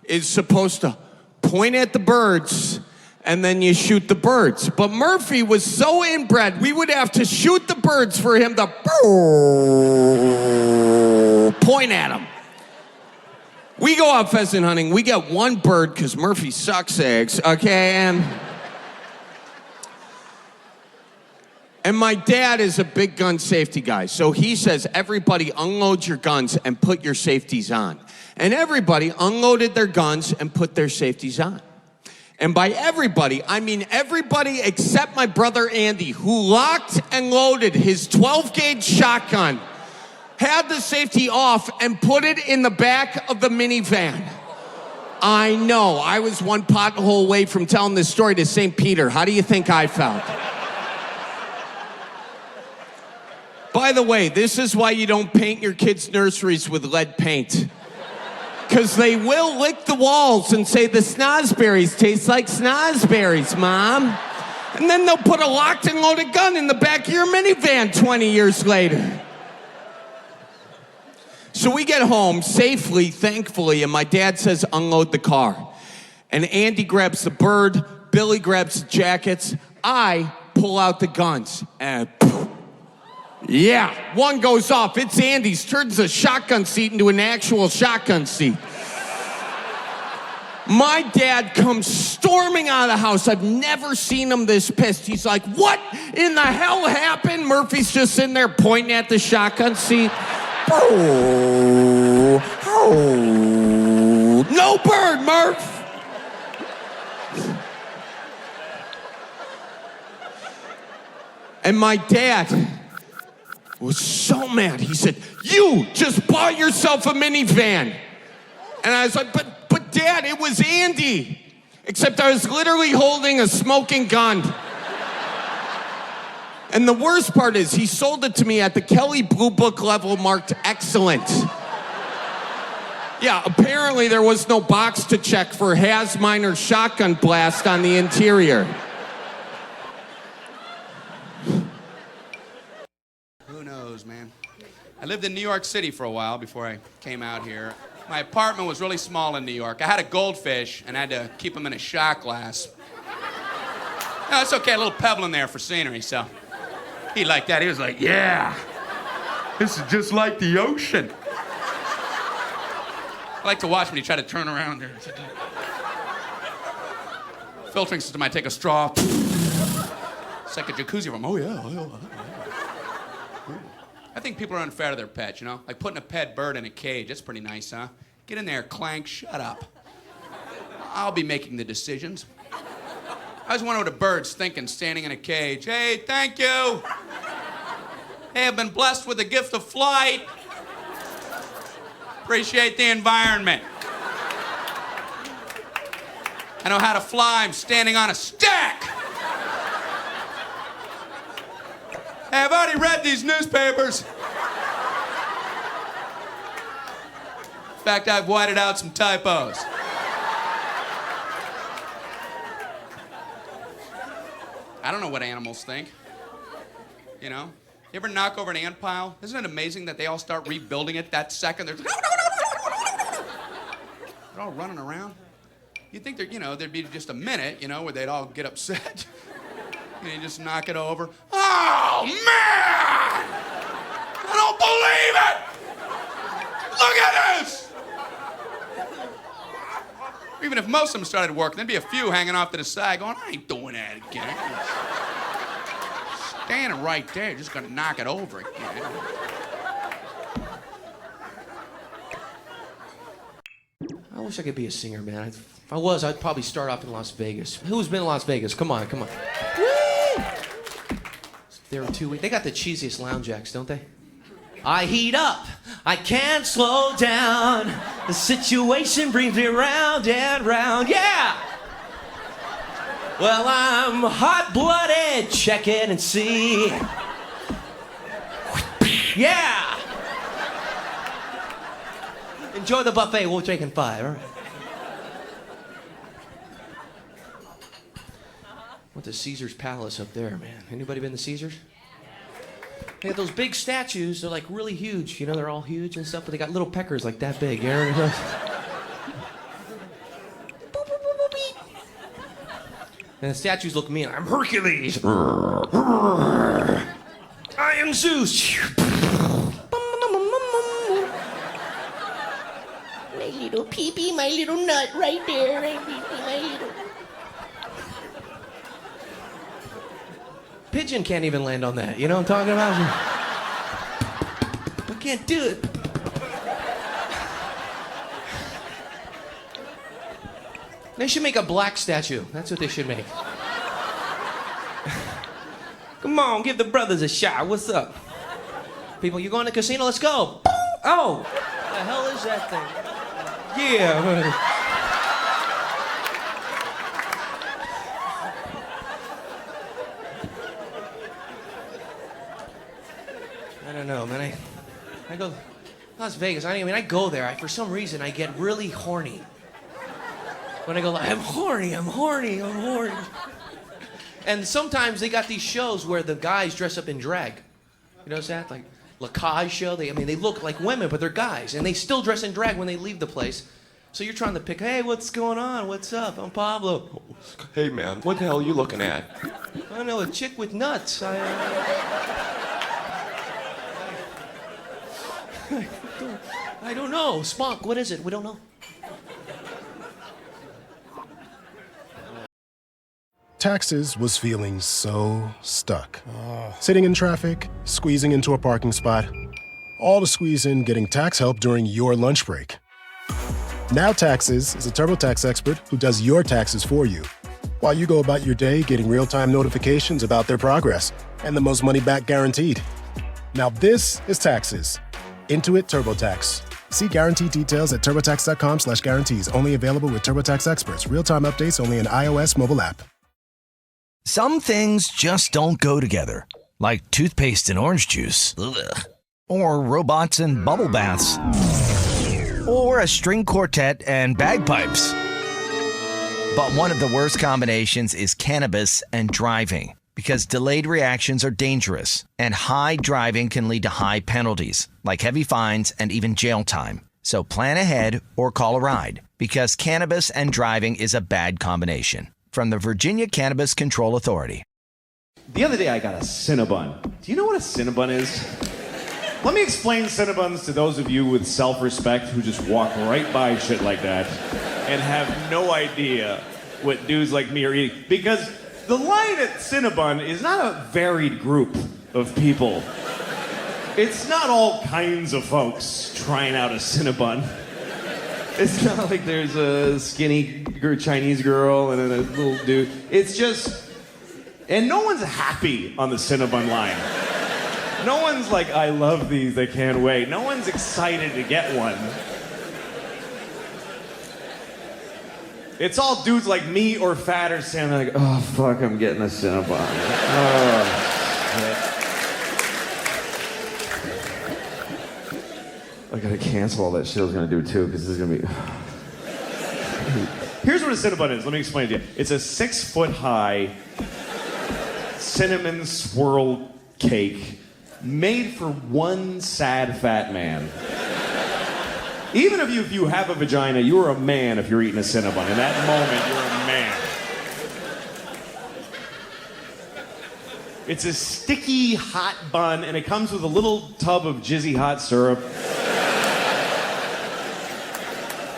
J: is supposed to point at the birds, and then you shoot the birds. But Murphy was so inbred, we would have to shoot the birds for him to point at them. We go out pheasant hunting, we get one bird, because Murphy sucks eggs, okay? And my dad is a big gun safety guy. So he says, everybody unload your guns and put your safeties on. And everybody unloaded their guns and put their safeties on. And by everybody, I mean everybody except my brother Andy, who locked and loaded his 12-gauge shotgun, had the safety off and put it in the back of the minivan. I know, I was one pothole away from telling this story to St. Peter. How do you think I felt? By the way, this is why you don't paint your kids' nurseries with lead paint. Because they will lick the walls and say the snozberries taste like snozberries, Mom. And then they'll put a locked and loaded gun in the back of your minivan 20 years later. So we get home safely, thankfully, and my dad says, unload the car. And Andy grabs the bird, Billy grabs the jackets, I pull out the guns, and yeah, one goes off. It's Andy's, turns a shotgun seat into an actual shotgun seat. My dad comes storming out of the house. I've never seen him this pissed. He's like, what in the hell happened? Murphy's just sitting there pointing at the shotgun seat. Oh, no bird, Murph. And my dad was so mad. He said, you just bought yourself a minivan. And I was like, but Dad, it was Andy. Except I was literally holding a smoking gun. And the worst part is he sold it to me at the Kelley Blue Book level marked excellent. Yeah, apparently there was no box to check for Has Minor shotgun blast on the interior.
K: Who knows, man? I lived in New York City for a while before I came out here. My apartment was really small in New York. I had a goldfish and I had to keep him in a shot glass. No, it's okay, a little pebble in there for scenery, so. He liked that. He was like, yeah, this is just like the ocean. I like to watch when he tried to turn around there. Filtering system, I take a straw. It's like a jacuzzi room. Oh, yeah. I think people are unfair to their pets, you know? Like putting a pet bird in a cage. That's pretty nice, huh? Get in there, Clank, shut up. I'll be making the decisions. I was wondering what a bird's thinking standing in a cage. Hey, thank you. Hey, I've been blessed with the gift of flight. Appreciate the environment. I know how to fly. I'm standing on a stick. Hey, I've already read these newspapers. In fact, I've whited out some typos. I don't know what animals think. You know? You ever knock over an ant pile? Isn't it amazing that they all start rebuilding it that second? They're all running around. You'd think there'd be just a minute, where they'd all get upset. And you just knock it over. Oh, man! I don't believe it! Look at this! Even if most of them started working, there'd be a few hanging off to the side going, I ain't doing that again. Standing right there, just gonna knock it over again.
N: I wish I could be a singer, man. If I was, I'd probably start off in Las Vegas. Who's been in Las Vegas? Come on. Woo! There were 2 weeks. They got the cheesiest lounge acts, don't they? I heat up. I can't slow down. The situation brings me round and round. Yeah! Well, I'm hot-blooded. Check it and see. Yeah! Enjoy the buffet. We're taking 5. All right. Went to Caesar's Palace up there, man. Anybody been to Caesar's? They have those big statues. They're like really huge. They're all huge and stuff, but they got little peckers like that big. And the statues look mean. I'm Hercules. I am Zeus.
C: My little pee-pee, my little nut right there. My little...
N: Pigeon can't even land on that. You know what I'm talking about? I can't do it. They should make a black statue. That's what they should make. Come on, give the brothers a shot. What's up? People, you going to the casino? Let's go. Oh, what the hell is that thing? Yeah. know, man. I go Las Vegas. I go there. For some reason, I get really horny. When I go, I'm horny. And sometimes they got these shows where the guys dress up in drag. You notice that? Like La Cage show. They look like women, but they're guys, and they still dress in drag when they leave the place. So you're trying to pick, hey, what's going on? What's up? I'm Pablo.
A: Hey, man, what the hell are you looking at?
N: I don't know, a chick with nuts. I don't know. Spock, what is it? We don't know.
R: Taxes was feeling so stuck. Sitting in traffic, squeezing into a parking spot, all to squeeze in getting tax help during your lunch break. Now Taxes is a TurboTax expert who does your taxes for you, while you go about your day getting real-time notifications about their progress and the most money back guaranteed. Now this is Taxes. Intuit TurboTax. See guaranteed details at turbotax.com/guarantees. Only available with TurboTax experts. Real-time updates only in iOS mobile app.
S: Some things just don't go together, like toothpaste and orange juice. Ugh. Or robots and bubble baths. Or a string quartet and bagpipes. But one of the worst combinations is cannabis and driving, because delayed reactions are dangerous, and high driving can lead to high penalties, like heavy fines and even jail time. So plan ahead or call a ride, because cannabis and driving is a bad combination. From the Virginia Cannabis Control Authority.
U: The other day I got a Cinnabon. Do you know what a Cinnabon is? Let me explain Cinnabons to those of you with self-respect who just walk right by shit like that and have no idea what dudes like me are eating. Because the line at Cinnabon is not a varied group of people. It's not all kinds of folks trying out a Cinnabon. It's not like there's a skinny Chinese girl and then a little dude. It's just... And no one's happy on the Cinnabon line. No one's like, I love these, I can't wait. No one's excited to get one. It's all dudes like me or fatter standing like, oh, fuck, I'm getting a Cinnabon. Oh, shit. I gotta cancel all that shit I was gonna do too, because this is gonna be... Here's what a Cinnabon is, let me explain it to you. It's a 6-foot-high cinnamon swirl cake made for one sad fat man. Even if you have a vagina, you're a man if you're eating a Cinnabon. In that moment, you're a man. It's a sticky, hot bun, and it comes with a little tub of jizzy hot syrup.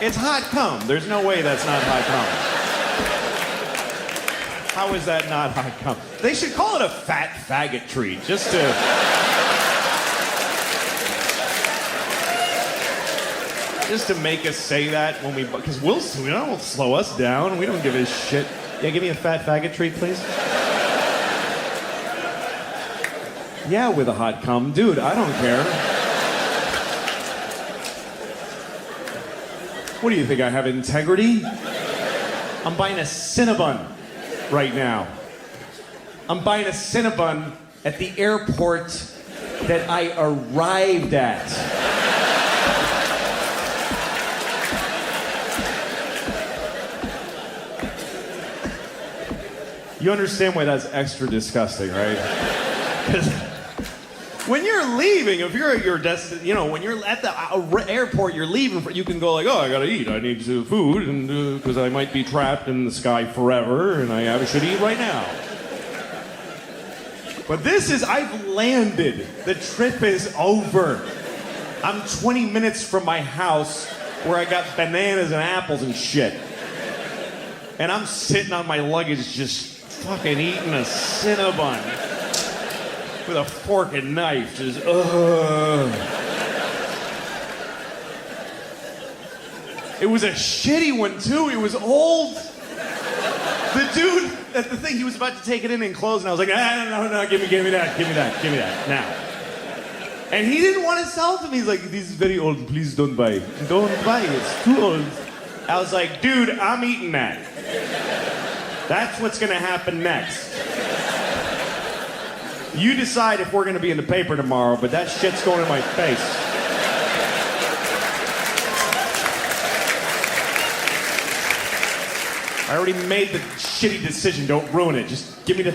U: It's hot cum. There's no way that's not hot cum. How is that not hot cum? They should call it a fat faggot treat, just to make us say that when we, because we don't slow us down. We don't give a shit. Yeah, give me a fat faggot treat, please. Yeah, with a hot cum. Dude, I don't care. What do you think, I have integrity? I'm buying a Cinnabon right now. I'm buying a Cinnabon at the airport that I arrived at. You understand why that's extra disgusting, right? Because when you're leaving, if you're at your destination, you know, when you're at the airport, you're leaving, you can go like, oh, I gotta eat. I need some food, and because I might be trapped in the sky forever, and I should eat right now. But this is, I've landed. The trip is over. I'm 20 minutes from my house where I got bananas and apples and shit. And I'm sitting on my luggage just fucking eating a Cinnabon with a fork and knife, just It was a shitty one too. It was old. The dude at the thing, he was about to take it in and close, and I was like, no, give me that now. And he didn't want to sell to me. He's like, this is very old. Please don't buy. Don't buy it. It's too old. I was like, dude, I'm eating that. That's what's gonna happen next. You decide if we're gonna be in the paper tomorrow, but that shit's going in my face. I already made the shitty decision. Don't ruin it. Just give me the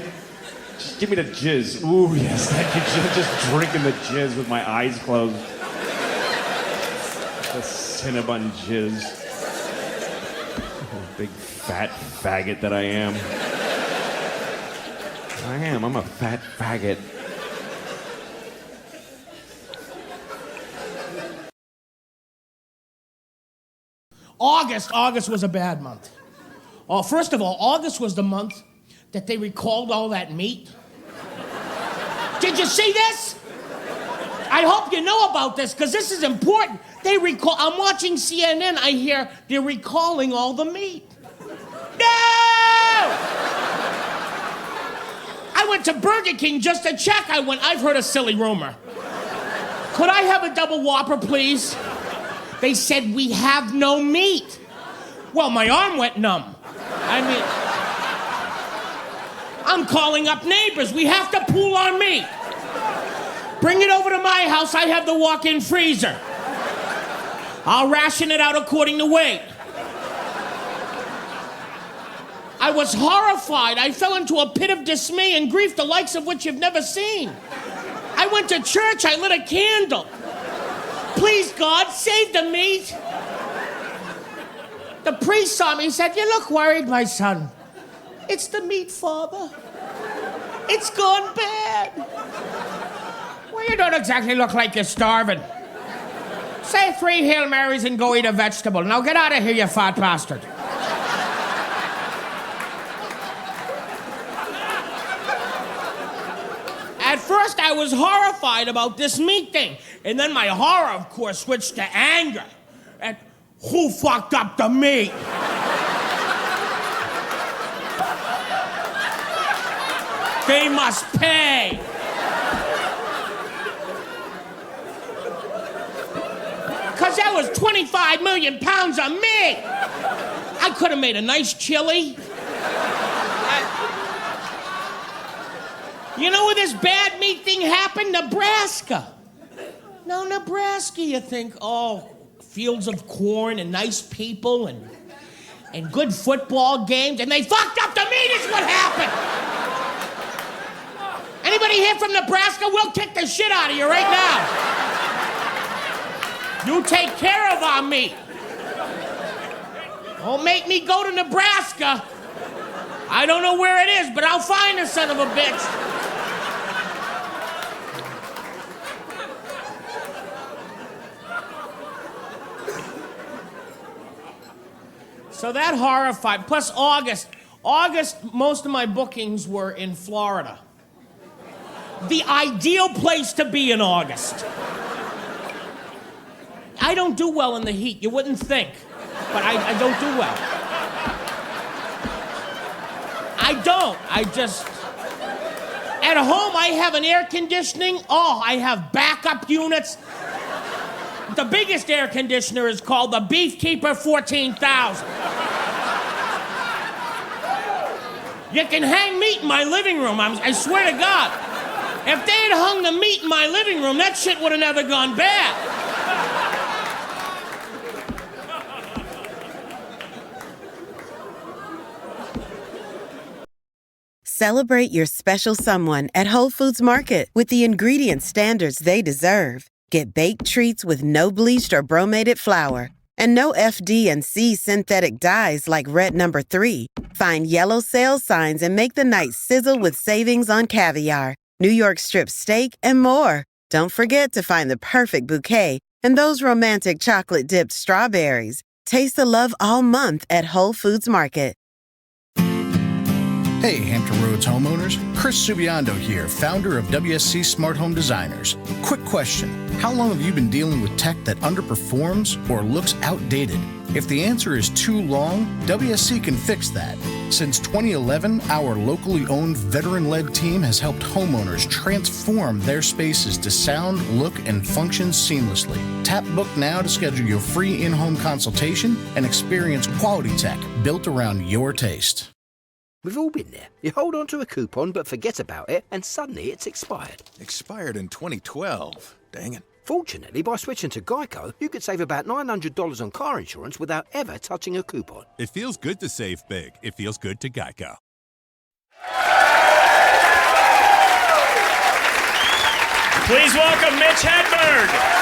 U: jizz. Ooh, yes, thank you. Just drinking the jizz with my eyes closed. The Cinnabon jizz. Oh, big fat faggot that I am. I'm a fat faggot.
B: August was a bad month. Oh, first of all, August was the month that they recalled all that meat. Did you see this? I hope you know about this, because this is important. I'm watching CNN, I hear they're recalling all the meat. No! I went to Burger King just to check. I've heard a silly rumor. Could I have a double Whopper, please? They said, we have no meat. Well, my arm went numb. I'm calling up neighbors. We have to pool our meat. Bring it over to my house. I have the walk-in freezer. I'll ration it out according to weight. I was horrified. I fell into a pit of dismay and grief, the likes of which you've never seen. I went to church. I lit a candle. Please, God, save the meat. The priest saw me. He said, you look worried, my son. It's the meat, Father. It's gone bad. Well, you don't exactly look like you're starving. Say 3 Hail Marys and go eat a vegetable. Now get out of here, you fat bastard. At first, I was horrified about this meat thing. And then my horror, of course, switched to anger. And who fucked up the meat? They must pay. Because that was 25 million pounds of meat. I could have made a nice chili. You know where this bad meat thing happened? Nebraska. Now, Nebraska, you think, oh, fields of corn and nice people and good football games, and they fucked up the meat is what happened. Anybody here from Nebraska? We'll kick the shit out of you right now. You take care of our meat. Don't make me go to Nebraska. I don't know where it is, but I'll find the son of a bitch. So that horrified. Plus August, most of my bookings were in Florida. The ideal place to be in August. I don't do well in the heat. You wouldn't think, but I don't do well. I don't. At home, I have an air conditioning. Oh, I have backup units. The biggest air conditioner is called the Beefkeeper 14,000. You can hang meat in my living room, I swear to God. If they had hung the meat in my living room, that shit would have never gone bad.
D: Celebrate your special someone at Whole Foods Market with the ingredient standards they deserve. Get baked treats with no bleached or bromated flour and no FD&C synthetic dyes like Red No. 3. Find yellow sale signs and make the night sizzle with savings on caviar, New York strip steak, and more. Don't forget to find the perfect bouquet and those romantic chocolate-dipped strawberries. Taste the love all month at Whole Foods Market.
H: Hey, Hampton Roads homeowners. Chris Subiando here, founder of WSC Smart Home Designers. Quick question. How long have you been dealing with tech that underperforms or looks outdated? If the answer is too long, WSC can fix that. Since 2011, our locally owned veteran-led team has helped homeowners transform their spaces to sound, look, and function seamlessly. Tap Book now to schedule your free in-home consultation and experience quality tech built around your taste.
G: We've all been there. You hold on to a coupon but forget about it, and suddenly it's expired.
I: Expired in 2012. Dang it.
G: Fortunately, by switching to Geico, you could save about $900 on car insurance without ever touching a coupon.
L: It feels good to save big. It feels good to Geico.
F: Please welcome Mitch Hedberg.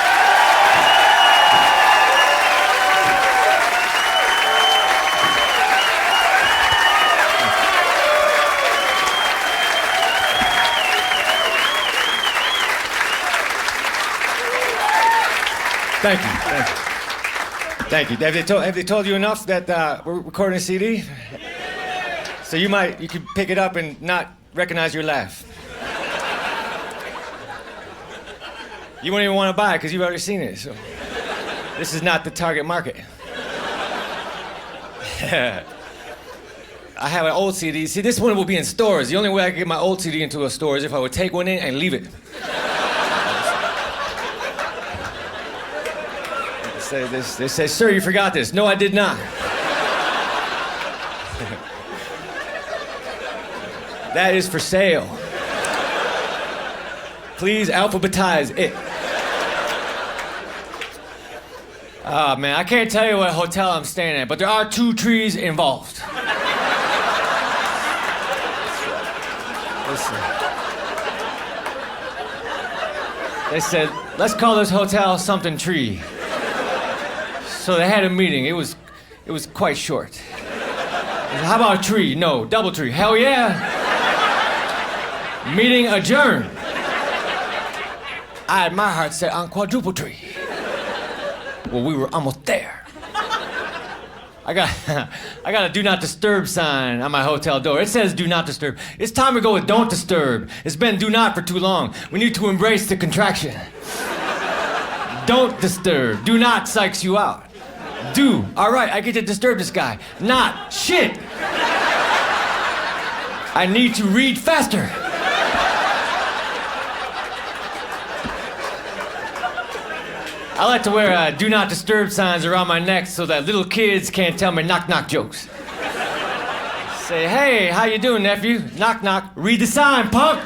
V: Thank you. Thank you. Have they told you enough that we're recording a CD? So you could pick it up and not recognize your laugh. You won't even want to buy it because you've already seen it. So this is not the target market. I have an old CD. See, this one will be in stores. The only way I can get my old CD into a store is if I would take one in and leave it. They say, sir, you forgot this. No, I did not. That is for sale. Please alphabetize it. Man, I can't tell you what hotel I'm staying at, but there are 2 trees involved. Listen. They said, let's call this hotel something tree. So they had a meeting. It was quite short. Said, how about a tree? No. Double tree. Hell yeah. Meeting adjourned. I had my heart set on quadruple tree. Well, we were almost there. I got a do not disturb sign on my hotel door. It says do not disturb. It's time to go with don't disturb. It's been do not for too long. We need to embrace the contraction. Don't disturb. Do not psychs you out. Do. All right, I get to disturb this guy. Not. Shit. I need to read faster. I like to wear do not disturb signs around my neck so that little kids can't tell me knock knock jokes. Say, hey, how you doing, nephew? Knock knock. Read the sign, punk.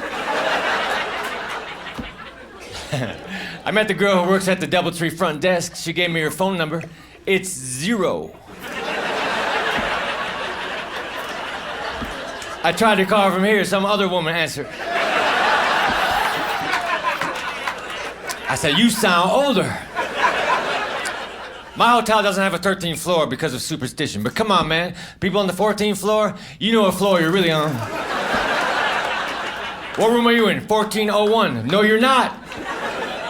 V: I met the girl who works at the DoubleTree front desk. She gave me her phone number. It's 0. I tried to call her from here. Some other woman answered. I said, you sound older. My hotel doesn't have a 13th floor because of superstition. But come on, man. People on the 14th floor, you know what floor you're really on. What room are you in? 1401. No, you're not.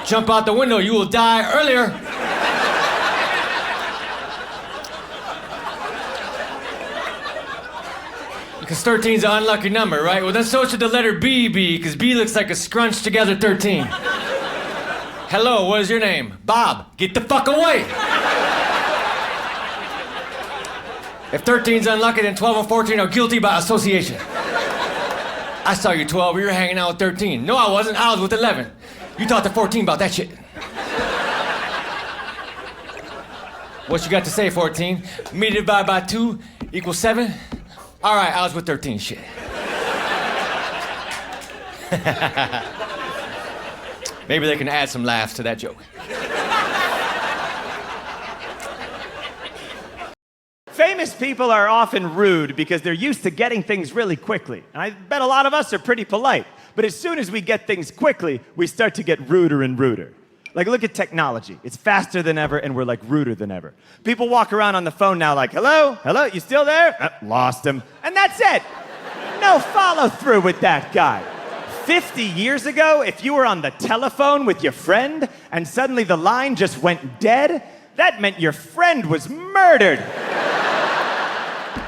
V: Jump out the window, you will die earlier. Because 13's an unlucky number, right? Well, then so should the letter B be, because B looks like a scrunched together 13. Hello, what is your name? Bob. Get the fuck away. If 13's unlucky, then 12 and 14 are guilty by association. I saw you 12, you were hanging out with 13. No, I wasn't, I was with 11. You talked to 14 about that shit. What you got to say, 14? Me divided by 2 equals 7? All right, I was with 13, shit. Maybe they can add some laughs to that joke.
F: Famous people are often rude because they're used to getting things really quickly. And I bet a lot of us are pretty polite. But as soon as we get things quickly, we start to get ruder and ruder. Like, look at technology. It's faster than ever, and we're, like, ruder than ever. People walk around on the phone now like, hello? Hello? You still there? Lost him. And that's it. No follow-through with that guy. 50 years ago, if you were on the telephone with your friend and suddenly the line just went dead, that meant your friend was murdered.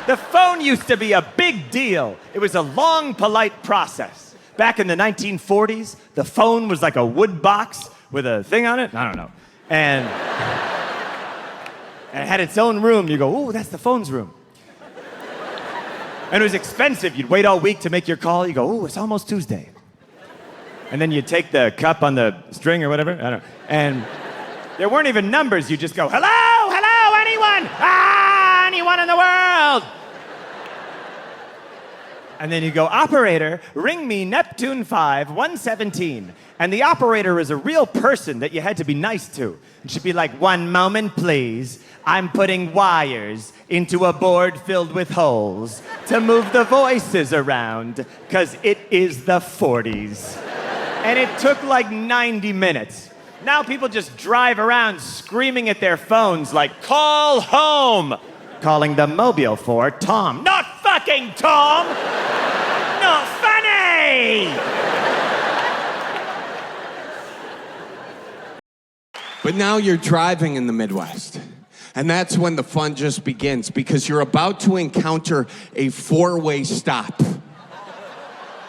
F: The phone used to be a big deal. It was a long, polite process. Back in the 1940s, the phone was like a wood box with a thing on it. I don't know. And it had its own room. You go, ooh, that's the phone's room. And it was expensive. You'd wait all week to make your call. You go, ooh, it's almost Tuesday. And then you'd take the cup on the string or whatever. I don't know. And there weren't even numbers. You just go, hello, hello, anyone? Ah, anyone in the world? And then you go, operator, ring me Neptune 5, 117. And the operator is a real person that you had to be nice to. And she'd be like, 1 moment, please. I'm putting wires into a board filled with holes to move the voices around, because it is the 40s. And it took like 90 minutes. Now people just drive around screaming at their phones like, call home! Calling the mobile for Tom. Not fucking Tom! Not funny!
J: But now you're driving in the Midwest. And that's when the fun just begins, because you're about to encounter a 4-way stop.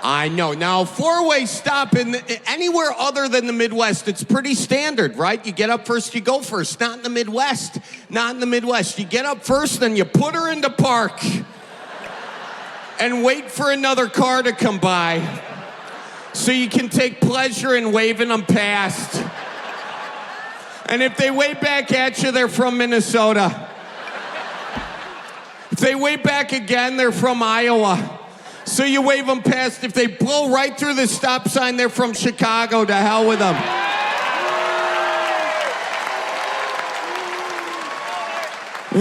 J: I know. Now, a 4-way stop anywhere other than the Midwest, it's pretty standard, right? You get up first, you go first. Not in the Midwest. Not in the Midwest. You get up first, then you put her into park and wait for another car to come by so you can take pleasure in waving them past. And if they wave back at you, they're from Minnesota. If they wave back again, they're from Iowa. So you wave them past. If they blow right through the stop sign, they're from Chicago. To hell with them.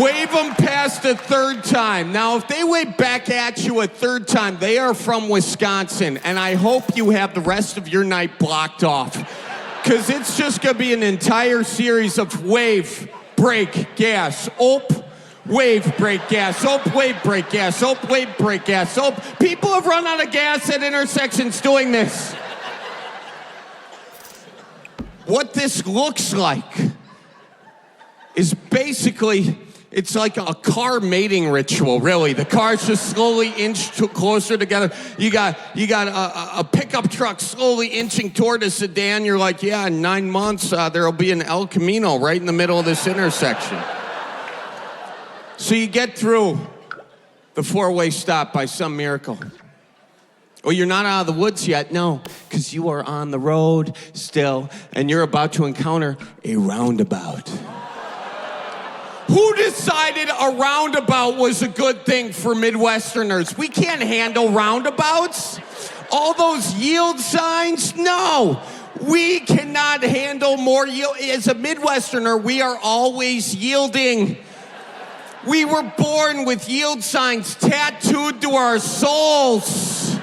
J: Wave them past a third time. Now, if they wave back at you a third time, they are from Wisconsin. And I hope you have the rest of your night blocked off. Because it's just going to be an entire series of wave, brake, gas, wave, brake, gas, wave, brake, gas, wave, brake, gas, People have run out of gas at intersections doing this. What this looks like is basically, it's like a car mating ritual, really. The cars just slowly inch closer together. You got a pickup truck slowly inching toward a sedan. You're like, yeah, in 9 months, there'll be an El Camino right in the middle of this intersection. So you get through the 4-way stop by some miracle. Or you're not out of the woods yet, no, because you are on the road still, and you're about to encounter a roundabout. Who decided a roundabout was a good thing for Midwesterners? We can't handle roundabouts. All those yield signs, no. We cannot handle more yield. As a Midwesterner, we are always yielding. We were born with yield signs tattooed to our souls.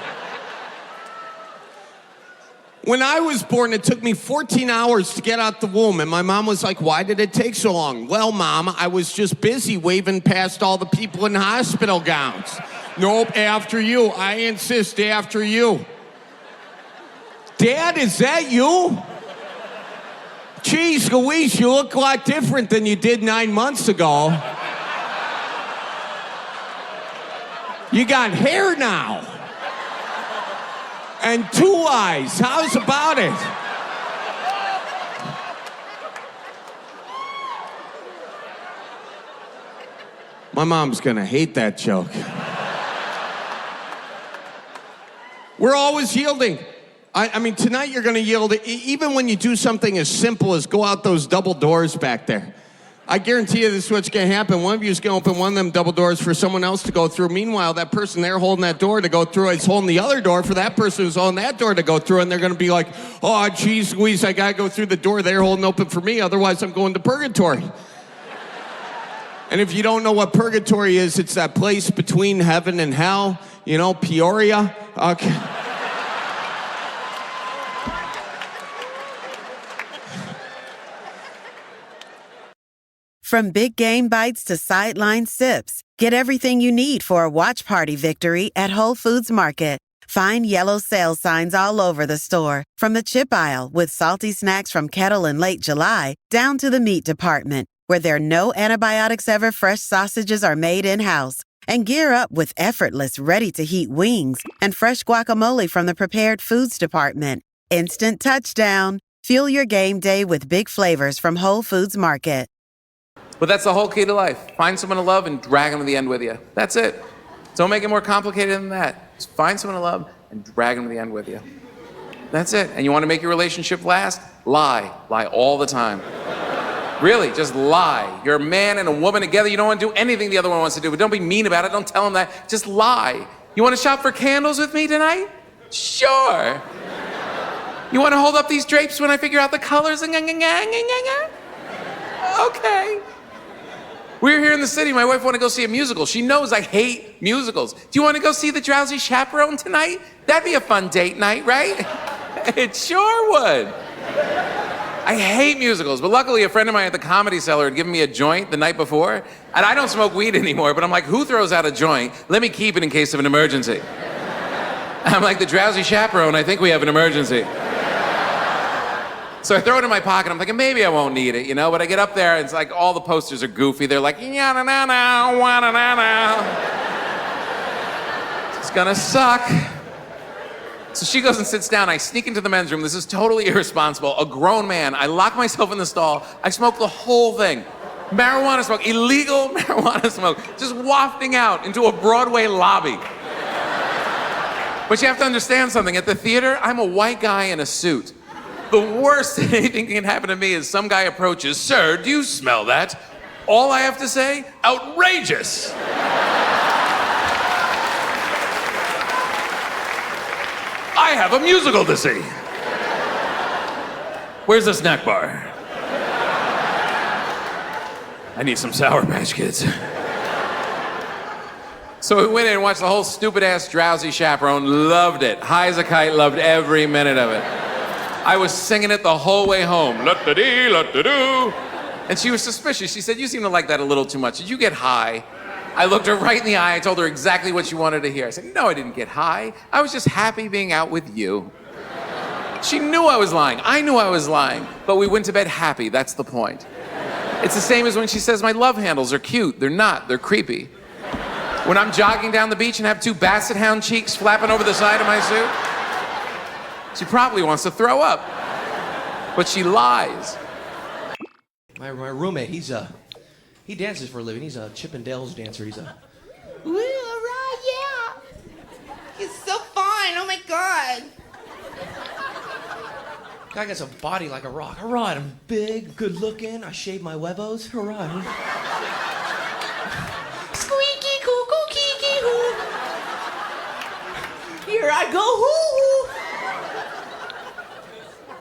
J: When I was born, it took me 14 hours to get out the womb, and my mom was like, why did it take so long? Well, Mom, I was just busy waving past all the people in hospital gowns. Nope, after you. I insist, after you. Dad, is that you? Jeez Louise, you look a lot different than you did 9 months ago. You got hair now. And 2 eyes. How's about it? My mom's gonna hate that joke. We're always yielding. I mean, tonight you're gonna yield, even when you do something as simple as go out those double doors back there. I guarantee you this is what's going to happen. One of you is going to open one of them double doors for someone else to go through. Meanwhile, that person there holding that door to go through is holding the other door for that person who's holding that door to go through. And they're going to be like, oh, geez, Louise, I got to go through the door they're holding open for me. Otherwise, I'm going to purgatory. And if you don't know what purgatory is, it's that place between heaven and hell. You know, Peoria. Okay.
D: From big game bites to sideline sips, get everything you need for a watch party victory at Whole Foods Market. Find yellow sales signs all over the store, from the chip aisle with salty snacks from Kettle in late July down to the meat department, where their no antibiotics ever fresh sausages are made in-house. And gear up with effortless, ready-to-heat wings and fresh guacamole from the prepared foods department. Instant touchdown. Fuel your game day with big flavors from Whole Foods Market.
E: But that's the whole key to life. Find someone to love and drag them to the end with you. That's it. Don't make it more complicated than that. Just find someone to love and drag them to the end with you. That's it. And you want to make your relationship last? Lie. Lie all the time. Really, just lie. You're a man and a woman together. You don't want to do anything the other one wants to do, but don't be mean about it. Don't tell them that. Just lie. You want to shop for candles with me tonight? Sure. You want to hold up these drapes when I figure out the colors? Okay. We were here in the city. My wife wanted to go see a musical. She knows I hate musicals. Do you want to go see The Drowsy Chaperone tonight? That'd be a fun date night, right? It sure would. I hate musicals, but luckily a friend of mine at the Comedy Cellar had given me a joint the night before, and I don't smoke weed anymore, but I'm like, who throws out a joint? Let me keep it in case of an emergency. I'm like, The Drowsy Chaperone, I think we have an emergency. So I throw it in my pocket. I'm thinking, maybe I won't need it, you know? But I get up there, and it's like all the posters are goofy. They're like, ya-na-na-na, wa-na-na-na. It's gonna suck. So she goes and sits down. I sneak into the men's room. This is totally irresponsible. A grown man. I lock myself in the stall. I smoke the whole thing. Marijuana smoke, illegal marijuana smoke, just wafting out into a Broadway lobby. But you have to understand something. At the theater, I'm a white guy in a suit. The worst anything can happen to me is some guy approaches, "Sir, do you smell that?" All I have to say, "Outrageous." I have a musical to see. Where's the snack bar? I need some Sour Patch Kids. So we went in and watched the whole stupid-ass Drowsy Chaperone. Loved it. High as a kite, loved every minute of it. I was singing it the whole way home. La-da-dee, la-da-doo. And she was suspicious. She said, "You seem to like that a little too much. Did you get high?" I looked her right in the eye. I told her exactly what she wanted to hear. I said, "No, I didn't get high. I was just happy being out with you." She knew I was lying. I knew I was lying. But we went to bed happy. That's the point. It's the same as when she says my love handles are cute. They're not. They're creepy. When I'm jogging down the beach and have two basset hound cheeks flapping over the side of my suit, she probably wants to throw up. But she lies.
N: My roommate, he dances for a living. He's a Chippendales dancer. He's a...
M: Ooh, all right, yeah. He's so fine. Oh, my God.
N: Guy got a body like a rock. All right, I'm big, good looking. I shave my huevos. All right.
M: Squeaky, cuckoo, kiki, hoo. Here I go, hoo.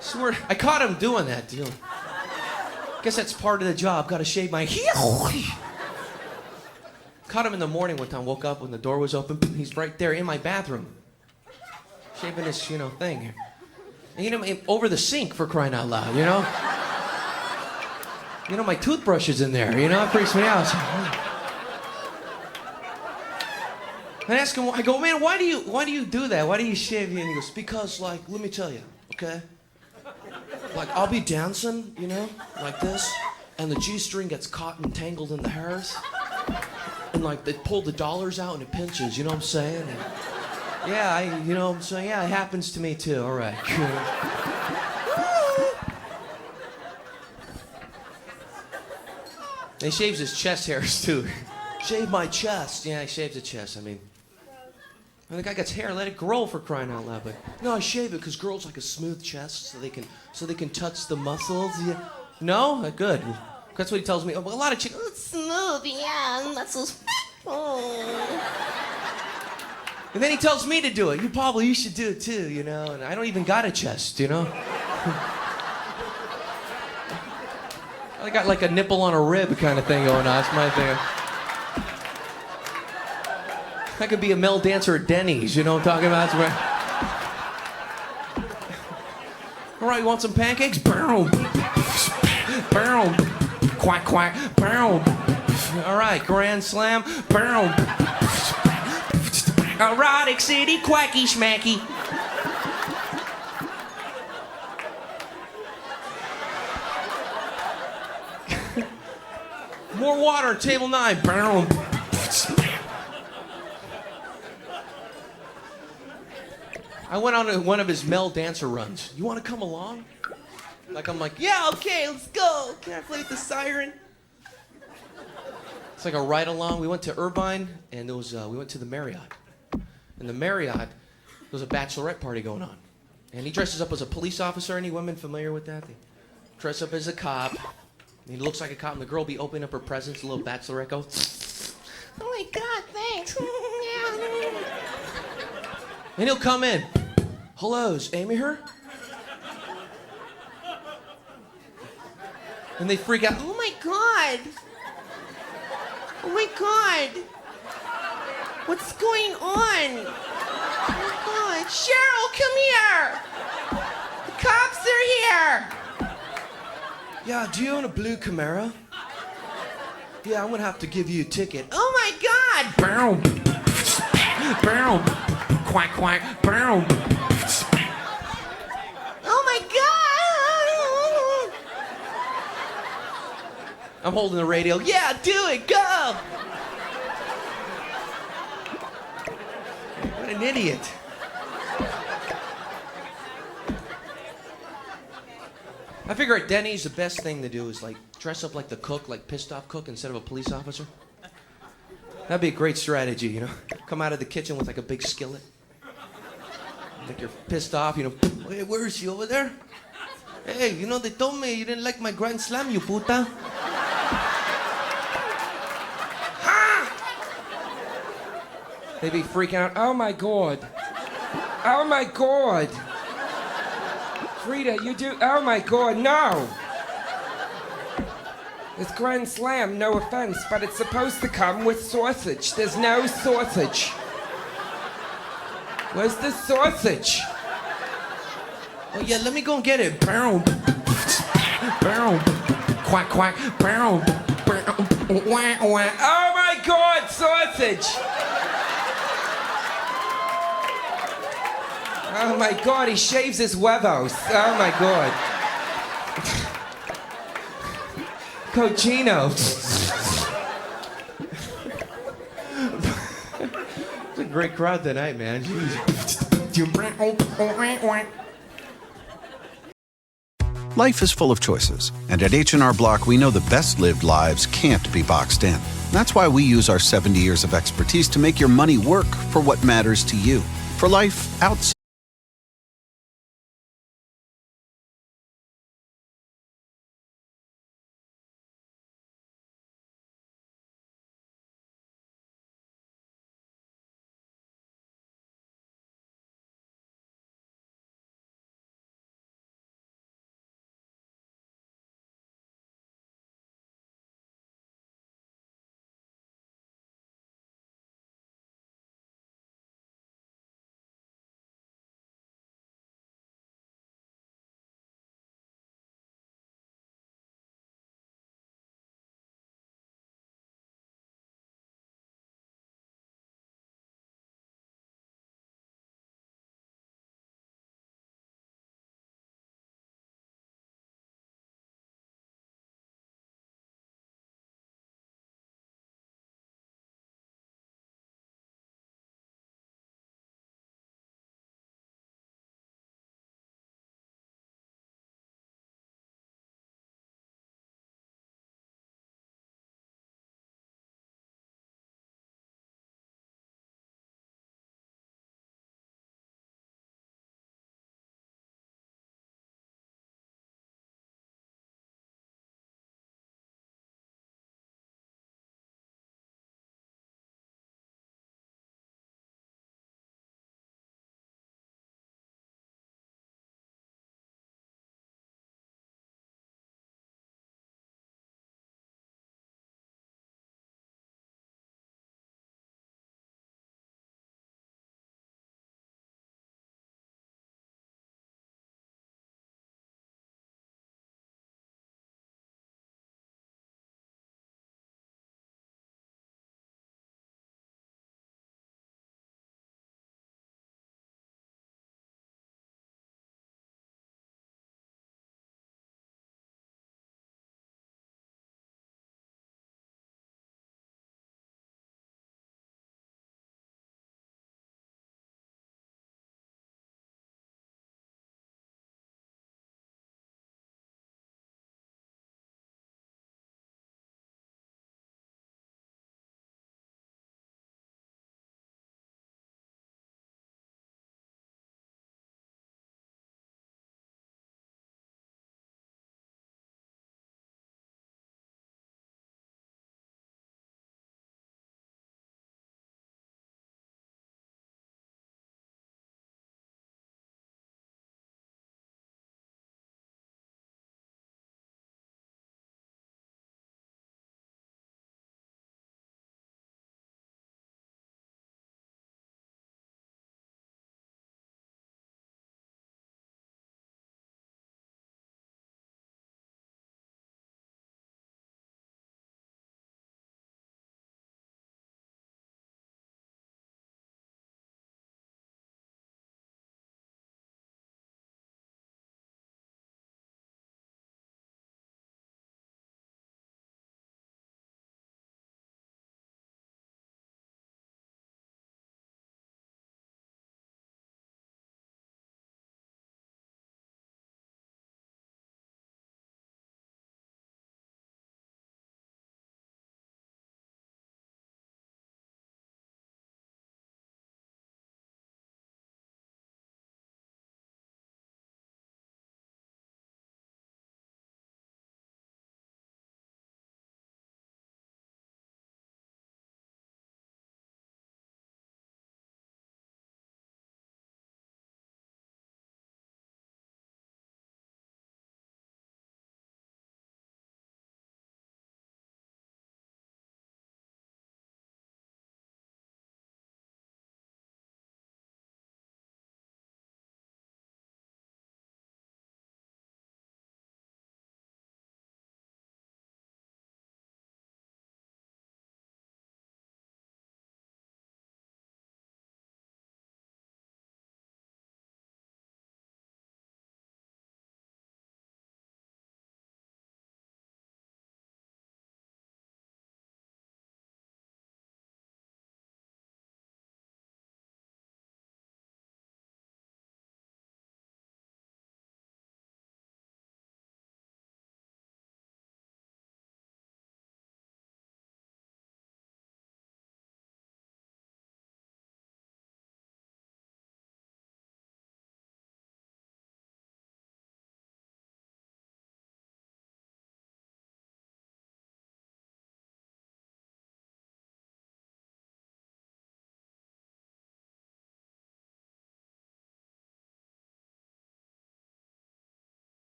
N: Swear, I caught him doing that deal. Guess that's part of the job. Got to shave my heel. Caught him in the morning one time. Woke up when the door was open. He's right there in my bathroom, shaving his, thing. And, over the sink, for crying out loud, my toothbrush is in there. It freaks me out. I ask him. I go, "Man, why do you do that? Why do you shave?" And he goes, "Because, let me tell you, okay." I'll be dancing, like this, and the G-string gets caught and tangled in the hairs, and they pull the dollars out and it pinches, you know what I'm saying? And, yeah, yeah, it happens to me too, all right. He shaves his chest hairs too. Shave my chest. Yeah, he shaves the chest, And the guy gets hair, let it grow, for crying out loud. But no, I shave it because girls like a smooth chest so they can touch the muscles. Yeah. No? Good. That's what he tells me. A lot of chicks.
M: It's smooth, yeah, muscles. Oh.
N: And then he tells me to do it. You should do it too, And I don't even got a chest, I got like a nipple on a rib kind of thing going on. That's my thing. I could be a male dancer at Denny's, you know what I'm talking about? All right, you want some pancakes? Boom. Boom. Quack, quack. Boom. All right, grand slam. Boom. Erotic city, quacky schmacky. More water, table 9. Boom. I went on one of his Mel Dancer runs. You want to come along? I'm like, yeah, okay, let's go. Can I play with the siren? It's like a ride along. We went to Irvine, and we went to the Marriott. In the Marriott, there was a bachelorette party going on. And he dresses up as a police officer. Any women familiar with that? They dress up as a cop. And he looks like a cop, and the girl be opening up her presents. The little bachelorette goes,
M: Oh, my God, thanks. Yeah.
N: And he'll come in. Hello, is Amy here? And they freak out.
M: Oh my God. Oh my God. What's going on? Oh my God. Cheryl, come here. The cops are here.
N: Yeah, do you own a blue Camaro? Yeah, I'm gonna have to give you a ticket.
M: Oh my God.
N: Bow. Bow. Quack, quack. Bow.
M: Oh my God.
N: I'm holding the radio. Yeah, do it. Go. What an idiot. I figure at Denny's the best thing to do is like dress up like the cook, like pissed off cook instead of a police officer. That'd be a great strategy, you know? Come out of the kitchen with like a big skillet. Like you're pissed off, you know. Hey, where is she over there? Hey, you know, they told me you didn't like my Grand Slam, you puta. They'd be freaking out. Oh my God. Oh my God. Frida, you do. Oh my God, no. It's Grand Slam, no offense, but it's supposed to come with sausage. There's no sausage. Where's the sausage? Oh yeah, let me go and get it. Bow. Bow. Quack, quack. Bow. Wah, wah. Oh my God, sausage. Oh my God, he shaves his huevos. Oh my God. Cochino. It's a great crowd tonight, man.
O: Life is full of choices, and at H&R Block, we know the best lived lives can't be boxed in. That's why we use our 70 years of expertise to make your money work for what matters to you. For life outside.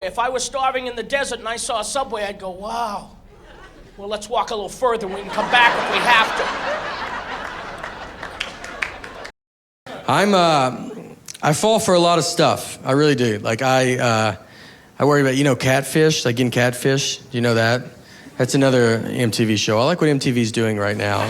B: If I was starving in the desert and I saw a Subway, I'd go, wow. Well, let's walk a little further. We can come back if we have to.
P: I fall for a lot of stuff. I really do. Like I worry about, catfish, like getting catfish. Do you know that? That's another MTV show. I like what MTV's doing right now.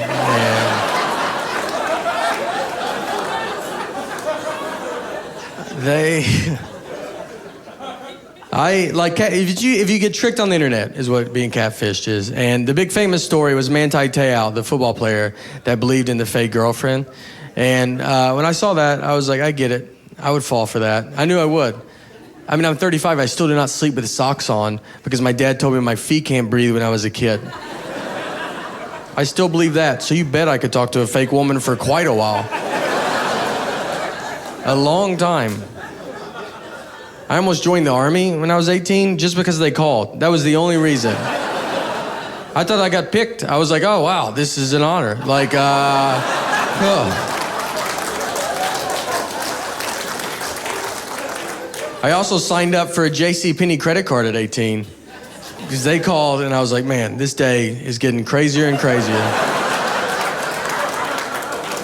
P: If you get tricked on the internet is what being catfished is. And the big famous story was Manti Te'o, the football player that believed in the fake girlfriend. And when I saw that, I was like, I get it. I would fall for that. I knew I would. I mean, I'm 35. I still do not sleep with socks on because my dad told me my feet can't breathe when I was a kid. I still believe that. So you bet I could talk to a fake woman for quite a while. A long time. I almost joined the Army when I was 18 just because they called. That was the only reason. I thought I got picked. I was like, oh, wow, this is an honor. Like, I also signed up for a JCPenney credit card at 18 because they called and I was like, man, this day is getting crazier and crazier.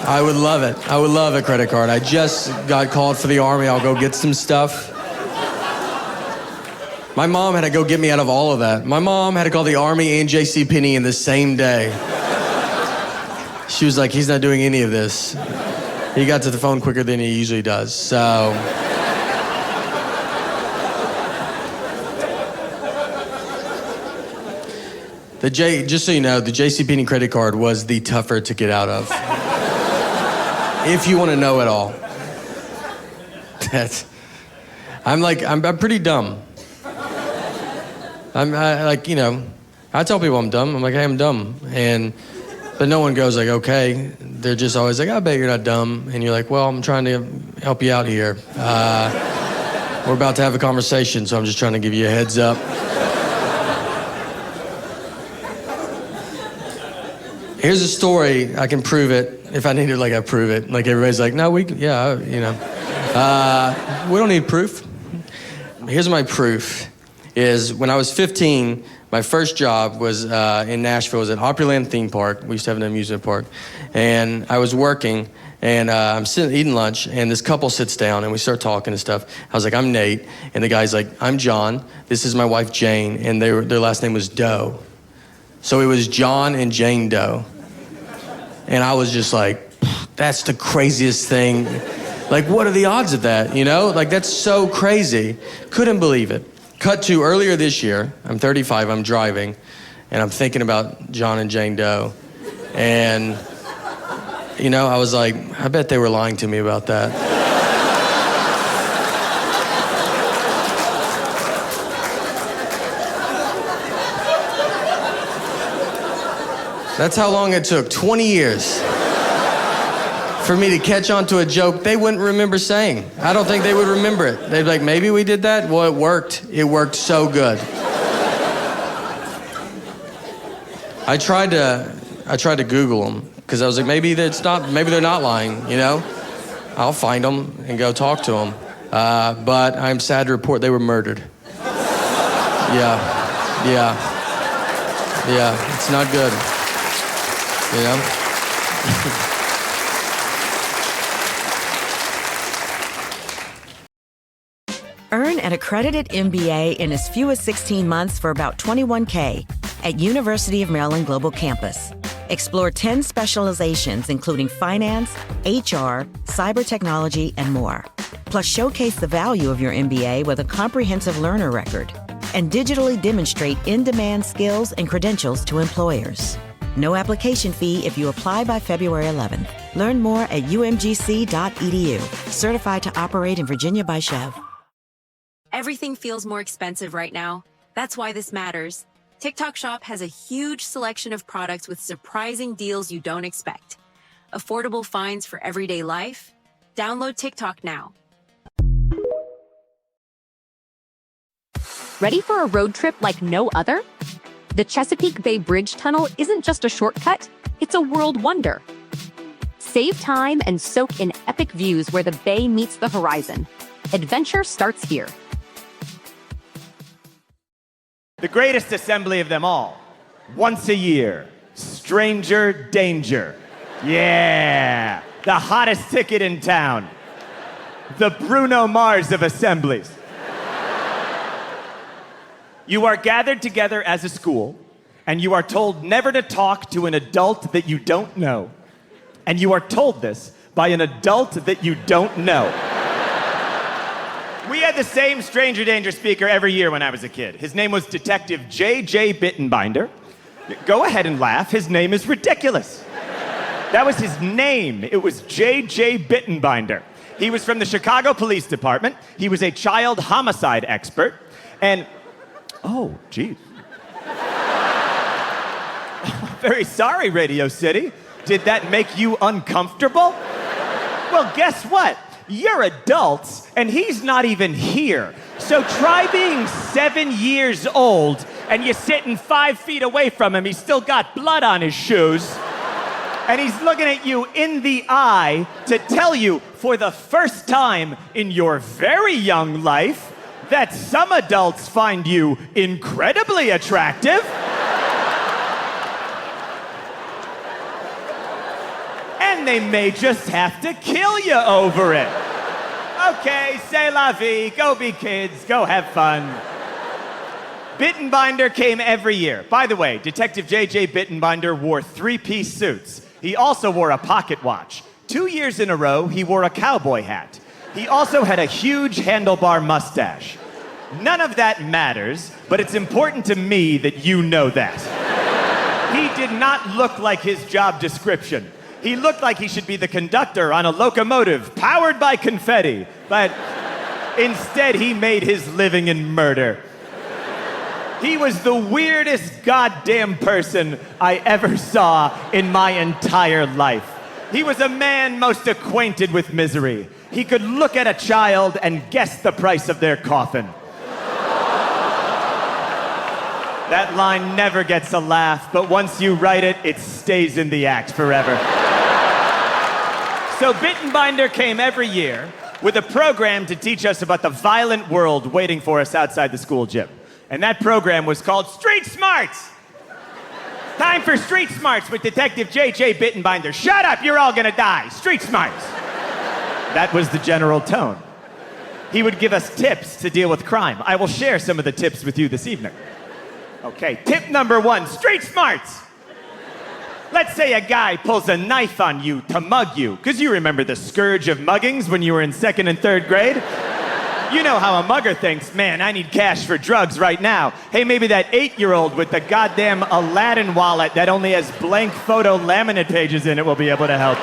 P: I would love it. I would love a credit card. I just got called for the Army. I'll go get some stuff. My mom had to go get me out of all of that. My mom had to call the Army and JCPenney in the same day. She was like, he's not doing any of this. He got to the phone quicker than he usually does, so. Just so you know, the JCPenney credit card was the tougher to get out of. If you want to know it all. I'm pretty dumb. I tell people I'm dumb. I'm like, hey, I'm dumb. But no one goes like, okay. They're just always like, I bet you're not dumb. And you're like, well, I'm trying to help you out here. We're about to have a conversation, so I'm just trying to give you a heads up. Here's a story. I can prove it. If I need it, I prove it. Like everybody's like, no, we don't need proof. Here's my proof. Is when I was 15, my first job was in Nashville. It was at Opryland Theme Park. We used to have an amusement park. And I was working, and I'm sitting eating lunch, and this couple sits down, and we start talking and stuff. I was like, I'm Nate. And the guy's like, I'm John. This is my wife, Jane. And their last name was Doe. So it was John and Jane Doe. And I was just like, that's the craziest thing. Like, what are the odds of that, Like, that's so crazy. Couldn't believe it. Cut to earlier this year. I'm 35, I'm driving, and I'm thinking about John and Jane Doe. And, I was like, I bet they were lying to me about that. That's how long it took, 20 years, for me to catch on to a joke they wouldn't remember saying. I don't think they would remember it. They'd be like, maybe we did that? Well, it worked. It worked so good. I tried to Google them, because I was like, maybe they're not lying, I'll find them and go talk to them. But I'm sad to report they were murdered. Yeah, it's not good.
T: Earn an accredited MBA in as few as 16 months for about $21K at University of Maryland Global Campus. Explore 10 specializations including finance, HR, cyber technology, and more. Plus showcase the value of your MBA with a comprehensive learner record and digitally demonstrate in-demand skills and credentials to employers. No application fee if you apply by February 11th. Learn more at umgc.edu. Certified to operate in Virginia by Chev.
W: Everything feels more expensive right now. That's why this matters. TikTok Shop has a huge selection of products with surprising deals you don't expect. Affordable finds for everyday life? Download TikTok now.
X: Ready for a road trip like no other? The Chesapeake Bay Bridge Tunnel isn't just a shortcut, it's a world wonder. Save time and soak in epic views where the bay meets the horizon. Adventure starts here.
F: The greatest assembly of them all. Once a year. Stranger danger. Yeah. The hottest ticket in town. The Bruno Mars of assemblies. You are gathered together as a school, and you are told never to talk to an adult that you don't know. And you are told this by an adult that you don't know. We had the same stranger danger speaker every year when I was a kid. His name was Detective J.J. Bittenbinder. Go ahead and laugh. His name is ridiculous. That was his name. It was J.J. Bittenbinder. He was from the Chicago Police Department. He was a child homicide expert. And, oh, geez. Very sorry, Radio City. Did that make you uncomfortable? Well, guess what? You're adults, and he's not even here. So try being 7 years old, and you're sitting 5 feet away from him. He's still got blood on his shoes. And he's looking at you in the eye to tell you for the first time in your very young life that some adults find you incredibly attractive. And they may just have to kill you over it. Okay, c'est la vie. Go be kids. Go have fun. Bittenbinder came every year. By the way, Detective J.J. Bittenbinder wore 3-piece suits. He also wore a pocket watch. 2 years in a row, he wore a cowboy hat. He also had a huge handlebar mustache. None of that matters, but it's important to me that you know that. He did not look like his job description. He looked like he should be the conductor on a locomotive powered by confetti, but instead he made his living in murder. He was the weirdest goddamn person I ever saw in my entire life. He was a man most acquainted with misery. He could look at a child and guess the price of their coffin. That line never gets a laugh, but once you write it, it stays in the act forever. So Bittenbinder came every year with a program to teach us about the violent world waiting for us outside the school gym. And that program was called Street Smarts. Time for Street Smarts with Detective J.J. Bittenbinder. Shut up, you're all gonna die. Street Smarts. That was the general tone. He would give us tips to deal with crime. I will share some of the tips with you this evening. Okay, tip number 1, Street Smarts. Let's say a guy pulls a knife on you to mug you, because you remember the scourge of muggings when you were in 2nd and 3rd grade. You know how a mugger thinks, man, I need cash for drugs right now. Hey, maybe that 8-year-old with the goddamn Aladdin wallet that only has blank photo laminate pages in it will be able to help.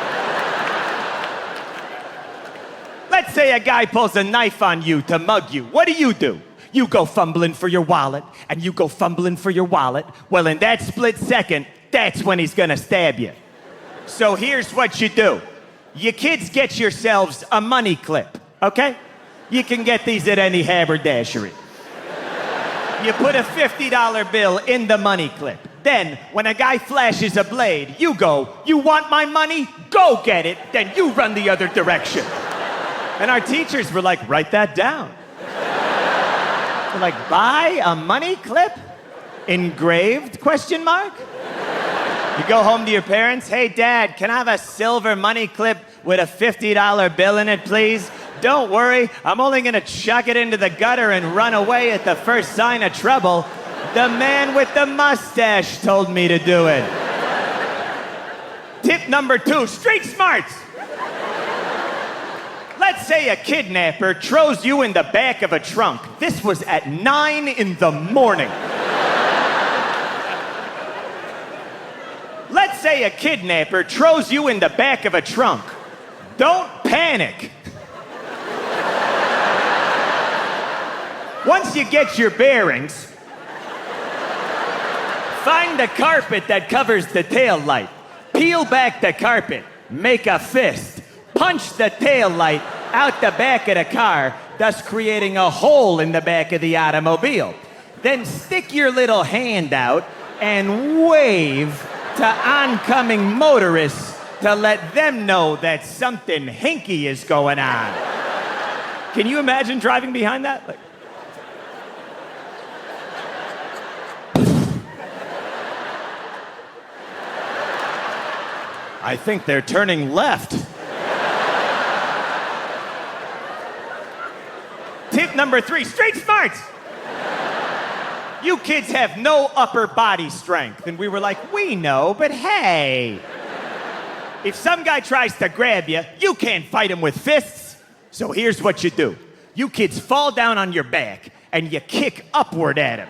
F: Let's say a guy pulls a knife on you to mug you. What do? You go fumbling for your wallet, and you go fumbling for your wallet. Well, in that split second, that's when he's gonna stab you. So here's what you do. You kids get yourselves a money clip, okay? You can get these at any haberdashery. You put a $50 bill in the money clip. Then, when a guy flashes a blade, you go, you want my money? Go get it. Then you run the other direction. And our teachers were like, write that down. They're like, buy a money clip? Engraved, question mark? You go home to your parents, hey, Dad, can I have a silver money clip with a $50 bill in it, please? Don't worry, I'm only gonna chuck it into the gutter and run away at the first sign of trouble. The man with the mustache told me to do it. Tip number 2, Street Smarts. Let's say a kidnapper throws you in the back of a trunk. This was at 9 in the morning. Let's say a kidnapper throws you in the back of a trunk. Don't panic. Once you get your bearings, find the carpet that covers the tail light. Peel back the carpet, make a fist, punch the tail light out the back of the car, thus creating a hole in the back of the automobile. Then stick your little hand out and wave to oncoming motorists to let them know that something hinky is going on. Can you imagine driving behind that? I think they're turning left. Tip number 3, street smarts. You kids have no upper body strength. And we were like, we know, but hey. If some guy tries to grab you, you can't fight him with fists. So here's what you do. You kids fall down on your back and you kick upward at him.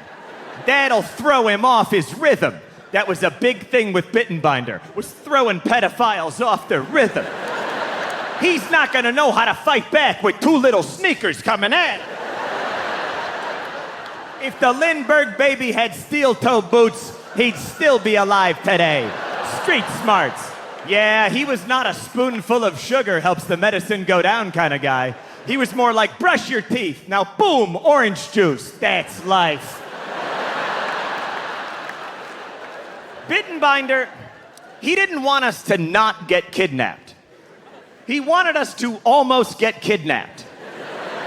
F: That'll throw him off his rhythm. That was a big thing with Bittenbinder, was throwing pedophiles off their rhythm. He's not gonna know how to fight back with 2 little sneakers coming at him. If the Lindbergh baby had steel-toe boots, he'd still be alive today. Street smarts. Yeah, he was not a spoonful of sugar helps the medicine go down kind of guy. He was more like, brush your teeth. Now, boom, orange juice. That's life. Bittenbinder, he didn't want us to not get kidnapped. He wanted us to almost get kidnapped.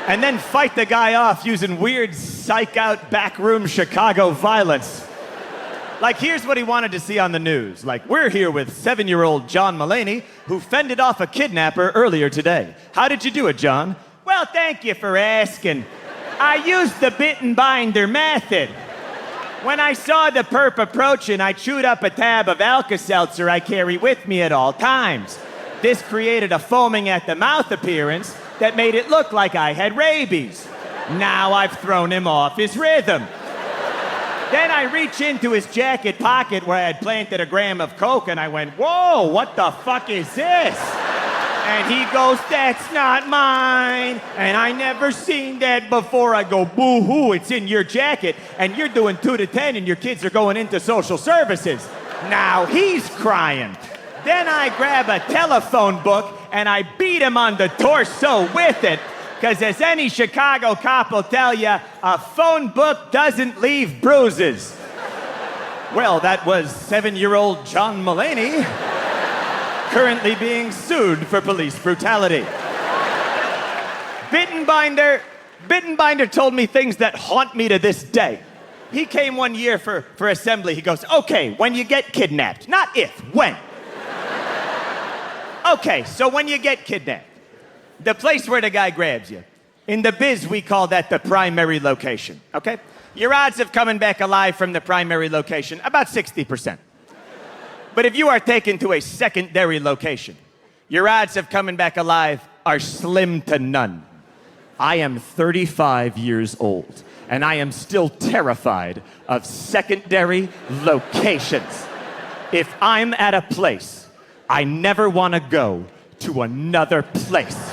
F: And then fight the guy off using weird psych-out backroom Chicago violence. Like, here's what he wanted to see on the news. Like, we're here with 7-year-old John Mulaney, who fended off a kidnapper earlier today. How did you do it, John? Well, thank you for asking. I used the Bittenbinder method. When I saw the perp approaching, I chewed up a tab of Alka-Seltzer I carry with me at all times. This created a foaming at the mouth appearance that made it look like I had rabies. Now I've thrown him off his rhythm. Then I reach into his jacket pocket where I had planted a gram of coke and I went, whoa, what the fuck is this? And he goes, that's not mine. And I never seen that before. I go, boo-hoo, it's in your jacket. And you're doing 2 to 10 and your kids are going into social services. Now he's crying. Then I grab a telephone book and I beat him on the torso with it. Because as any Chicago cop will tell you, a phone book doesn't leave bruises. Well, that was 7-year-old John Mulaney, currently being sued for police brutality. Bittenbinder told me things that haunt me to this day. He came one year for assembly. He goes, okay, when you get kidnapped, not if, when. Okay, so when you get kidnapped, the place where the guy grabs you, in the biz we call that the primary location, okay? Your odds of coming back alive from the primary location, about 60%. But if you are taken to a secondary location, your odds of coming back alive are slim to none. I am 35 years old, and I am still terrified of secondary locations. If I'm at a place, I never want to go to another place.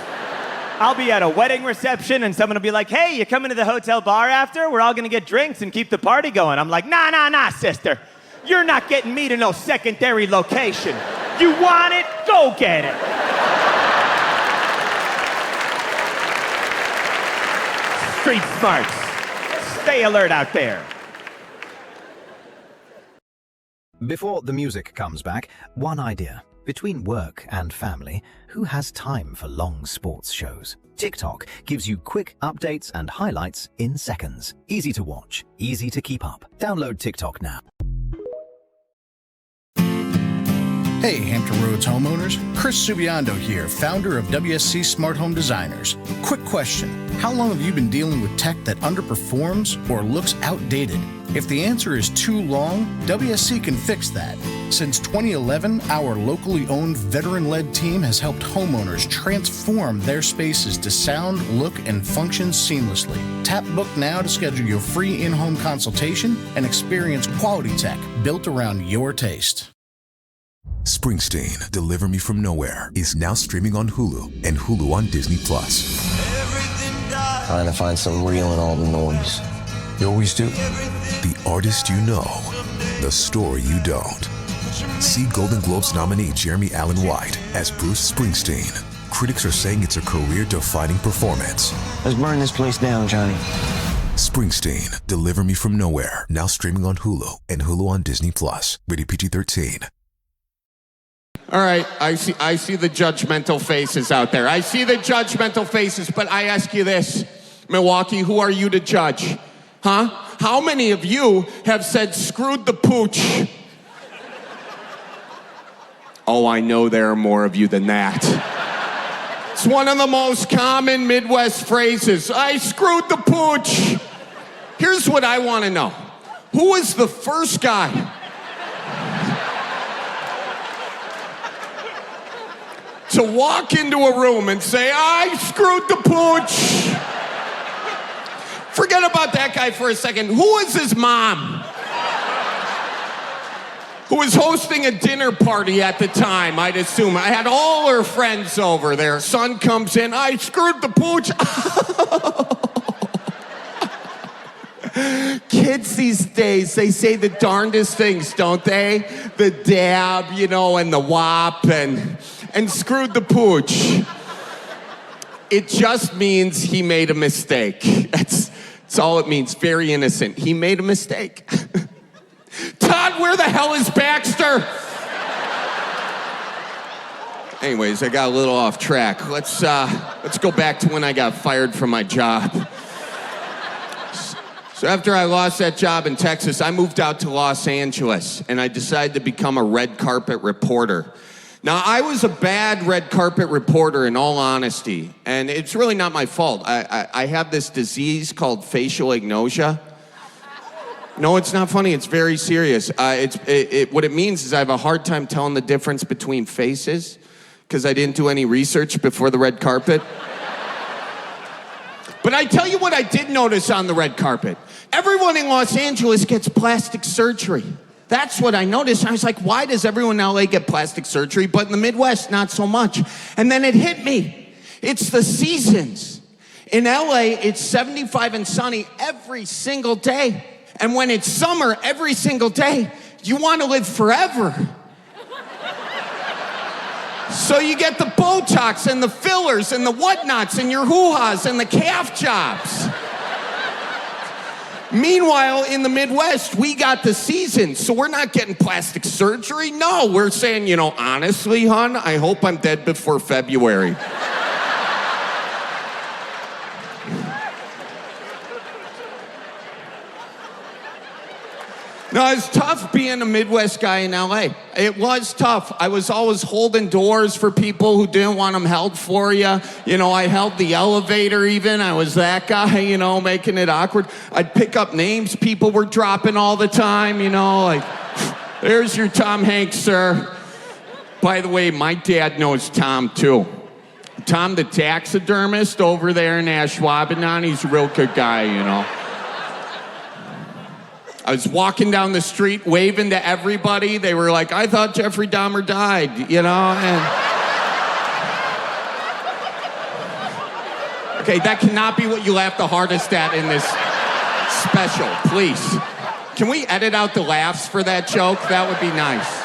F: I'll be at a wedding reception and someone will be like, hey, you coming to the hotel bar after? We're all gonna get drinks and keep the party going. I'm like, nah, sister. You're not getting me to no secondary location. You want it? Go get it. Street smarts. Stay alert out there.
G: Before the music comes back, one idea. Between work and family, who has time for long sports shows? TikTok gives you quick updates and highlights in seconds. Easy to watch, easy to keep up. Download TikTok now.
H: Hey, Hampton Roads homeowners. Chris Subiando here, founder of WSC Smart Home Designers. Quick question. How long have you been dealing with tech that underperforms or looks outdated? If the answer is too long, WSC can fix that. Since 2011, our locally owned, veteran-led team has helped homeowners transform their spaces to sound, look, and function seamlessly. Tap Book now to schedule your free in-home consultation and experience quality tech built around your taste.
A: Springsteen, Deliver Me From Nowhere, is now streaming on Hulu and Hulu on Disney+.
C: Trying to find something real in all the noise.
A: You always do. The artist you know, the story you don't. See Golden Globes nominee Jeremy Allen White as Bruce Springsteen. Critics are saying it's a career-defining performance.
C: Let's burn this place down, Johnny.
A: Springsteen, Deliver Me From Nowhere, now streaming on Hulu and Hulu on Disney+. Rated PG-13.
J: All right, I see the judgmental faces out there. I see the judgmental faces, but I ask you this, Milwaukee, who are you to judge? Huh? How many of you have said, screwed the pooch? Oh, I know there are more of you than that. It's one of the most common Midwest phrases. I screwed the pooch. Here's what I want to know. Who was the first guy to walk into a room and say, I screwed the pooch? Forget about that guy for a second. Who was his mom? Who was hosting a dinner party at the time, I'd assume. I had all her friends over there. Son comes in, I screwed the pooch. Kids these days, they say the darndest things, don't they? The dab, you know, and the wop, and screwed the pooch. It just means he made a mistake. That's all it means. Very innocent. He made a mistake. Todd, where the hell is Baxter? Anyways, I got a little off track. Let's go back to when I got fired from my job. So after I lost that job in Texas, I moved out to Los Angeles, and I decided to become a red carpet reporter. Now, I was a bad red carpet reporter, in all honesty, and it's really not my fault. I have this disease called facial agnosia. No, it's not funny. It's very serious. What it means is I have a hard time telling the difference between faces because I didn't do any research before the red carpet. But I tell you what I did notice on the red carpet. Everyone in Los Angeles gets plastic surgery. That's what I noticed. I was like, why does everyone in LA get plastic surgery, but in the Midwest, not so much? And then it hit me. It's the seasons. In LA, it's 75 and sunny every single day. And when it's summer every single day, you want to live forever. So you get the Botox and the fillers and the whatnots and your hoo-has and the calf jobs. Meanwhile, in the Midwest, we got the seasons, so we're not getting plastic surgery. No, we're saying, you know, honestly, hon, I hope I'm dead before February. No, it's tough being a Midwest guy in LA. It was tough. I was always holding doors for people who didn't want them held for you. You know, I held the elevator even. I was that guy, you know, making it awkward. I'd pick up names people were dropping all the time, you know, like, there's your Tom Hanks, sir. By the way, my dad knows Tom, too. Tom the taxidermist over there in Ashwaubenon, he's a real good guy, you know. I was walking down the street, waving to everybody. They were like, I thought Jeffrey Dahmer died, you know? And okay, that cannot be what you laugh the hardest at in this special, please. Can we edit out the laughs for that joke? That would be nice.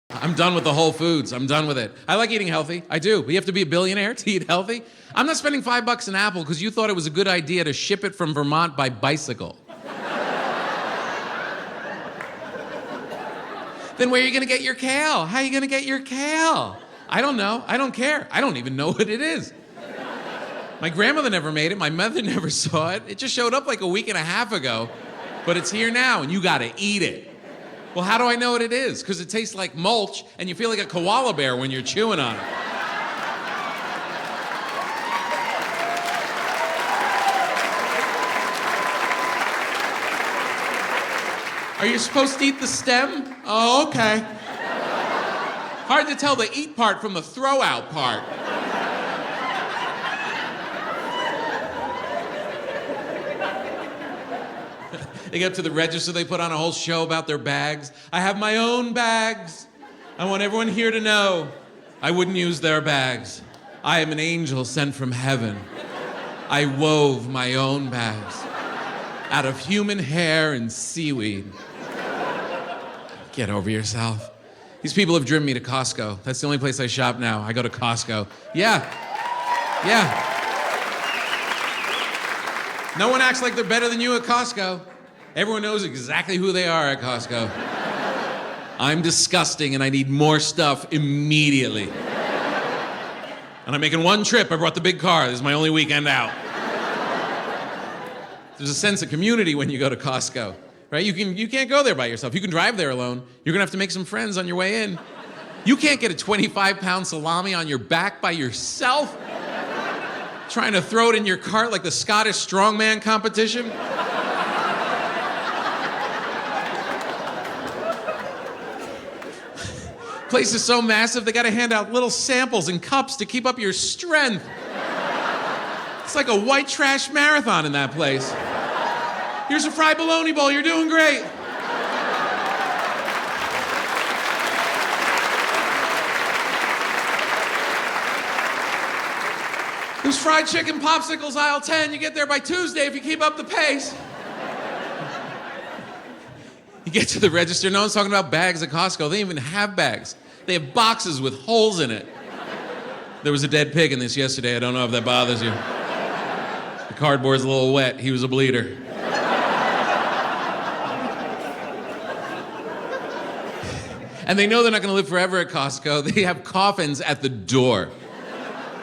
E: I'm done with the Whole Foods. I'm done with it. I like eating healthy. I do. But you have to be a billionaire to eat healthy. I'm not spending $5 an apple because you thought it was a good idea to ship it from Vermont by bicycle. Then where are you going to get your kale? How are you going to get your kale? I don't know. I don't care. I don't even know what it is. My grandmother never made it. My mother never saw it. It just showed up like a week and a half ago. But it's here now, and you got to eat it. Well, how do I know what it is? Because it tastes like mulch, and you feel like a koala bear when you're chewing on it. Are you supposed to eat the stem? Oh, okay. Hard to tell the eat part from the throw out part. They get up to the register, they put on a whole show about their bags. I have my own bags. I want everyone here to know I wouldn't use their bags. I am an angel sent from heaven. I wove my own bags out of human hair and seaweed. Get over yourself. These people have driven me to Costco. That's the only place I shop now. I go to Costco. Yeah. No one acts like they're better than you at Costco. Everyone knows exactly who they are at Costco. I'm disgusting and I need more stuff immediately. And I'm making one trip. I brought the big car. This is my only weekend out. There's a sense of community when you go to Costco. right? You can't go there by yourself. You can drive there alone. You're gonna have to make some friends on your way in. You can't get a 25-pound salami on your back by yourself, trying to throw it in your cart like the Scottish strongman competition. Place is so massive, they gotta hand out little samples and cups to keep up your strength. It's like a white trash marathon in that place. Here's a fried bologna bowl, you're doing great. There's fried chicken popsicles, aisle 10. You get there by Tuesday if you keep up the pace. You get to the register, no one's talking about bags at Costco. They don't even have bags. They have boxes with holes in it. There was a dead pig in this yesterday. I don't know if that bothers you. The cardboard's a little wet. He was a bleeder. And they know they're not gonna live forever at Costco. They have coffins at the door.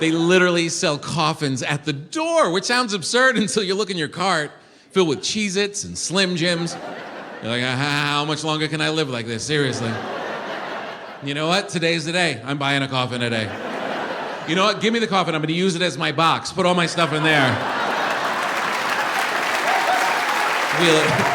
E: They literally sell coffins at the door, which sounds absurd until you look in your cart, filled with Cheez-Its and Slim Jims. You're like, how much longer can I live like this? Seriously. You know what? Today's the day. I'm buying a coffin today. You know what? Give me the coffin. I'm gonna use it as my box. Put all my stuff in there. Wheel it.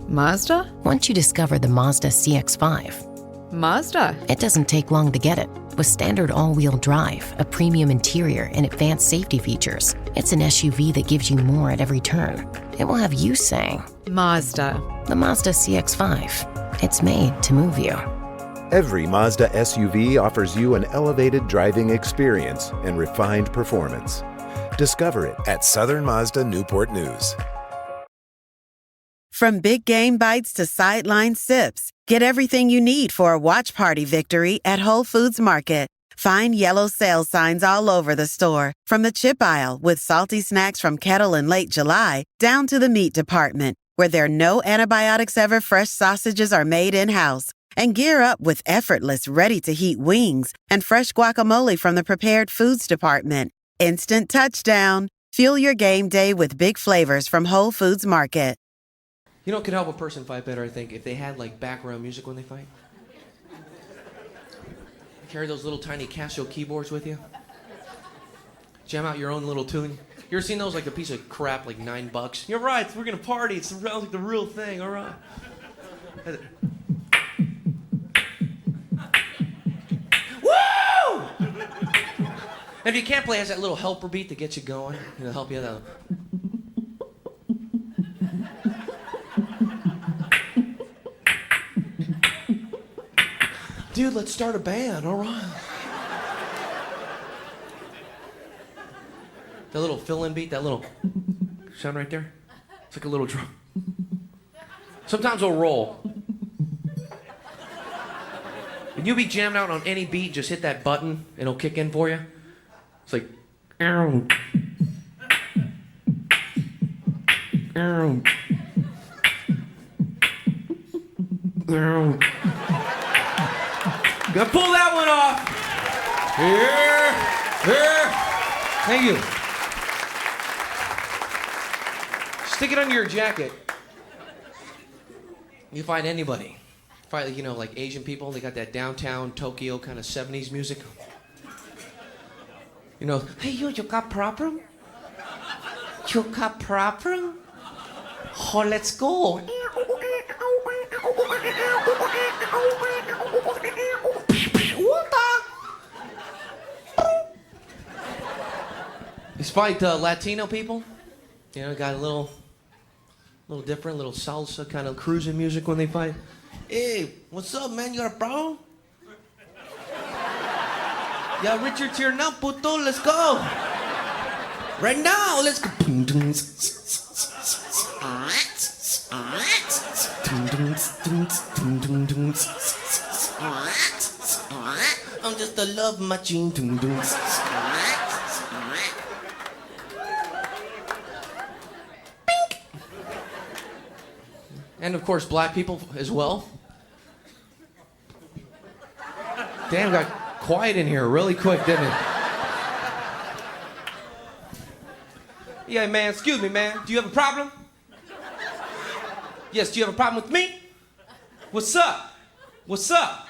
K: Mazda?
Q: Once you discover the Mazda CX-5,
K: Mazda?
Q: it doesn't take long to get it. With standard all-wheel drive, a premium interior, and advanced safety features, it's an SUV that gives you more at every turn. It will have you saying,
K: Mazda.
Q: The Mazda CX-5. It's made to move you.
R: Every Mazda SUV offers you an elevated driving experience and refined performance. Discover it at Southern Mazda Newport News.
D: From big game bites to sideline sips, get everything you need for a watch party victory at Whole Foods Market. Find yellow sale signs all over the store, from the chip aisle with salty snacks from Kettle in late July down to the meat department, where their no antibiotics ever fresh sausages are made in-house. And gear up with effortless, ready-to-heat wings and fresh guacamole from the prepared foods department. Instant touchdown. Fuel your game day with big flavors from Whole Foods Market.
N: You know what could help a person fight better, I think, if they had like background music when they fight? Carry those little tiny Casio keyboards with you. Jam out your own little tune. You ever seen those, like a piece of crap, like $9? You're right, we're gonna party, it's like the real thing, all right. Woo! And if you can't play, it has that little helper beat that gets you going. It'll help you out. Dude, let's start a band, all right. That little fill-in beat, that little sound right there, it's like a little drum. Sometimes it'll roll. When you be jammed out on any beat, just hit that button and it'll kick in for you. It's like, ow. Ow. Ow. Gonna pull that one off. Here. Thank you. Stick it under your jacket. You find anybody. Probably, you know, like Asian people, they got that downtown Tokyo kind of 70s music. You know, hey, you got problem? You got problem? Oh, let's go. Despite Latino people, you know, got a little different, little salsa kind of cruising music when they fight. Hey, what's up, man? You got a problem? Yeah, Richard's here now, puto. Let's go. Right now, let's go. I'm just a love machine. And of course, black people as well. Damn, got quiet in here really quick, didn't it? Yeah, man, excuse me, man. Do you have a problem? Yes, do you have a problem with me? What's up? What's up?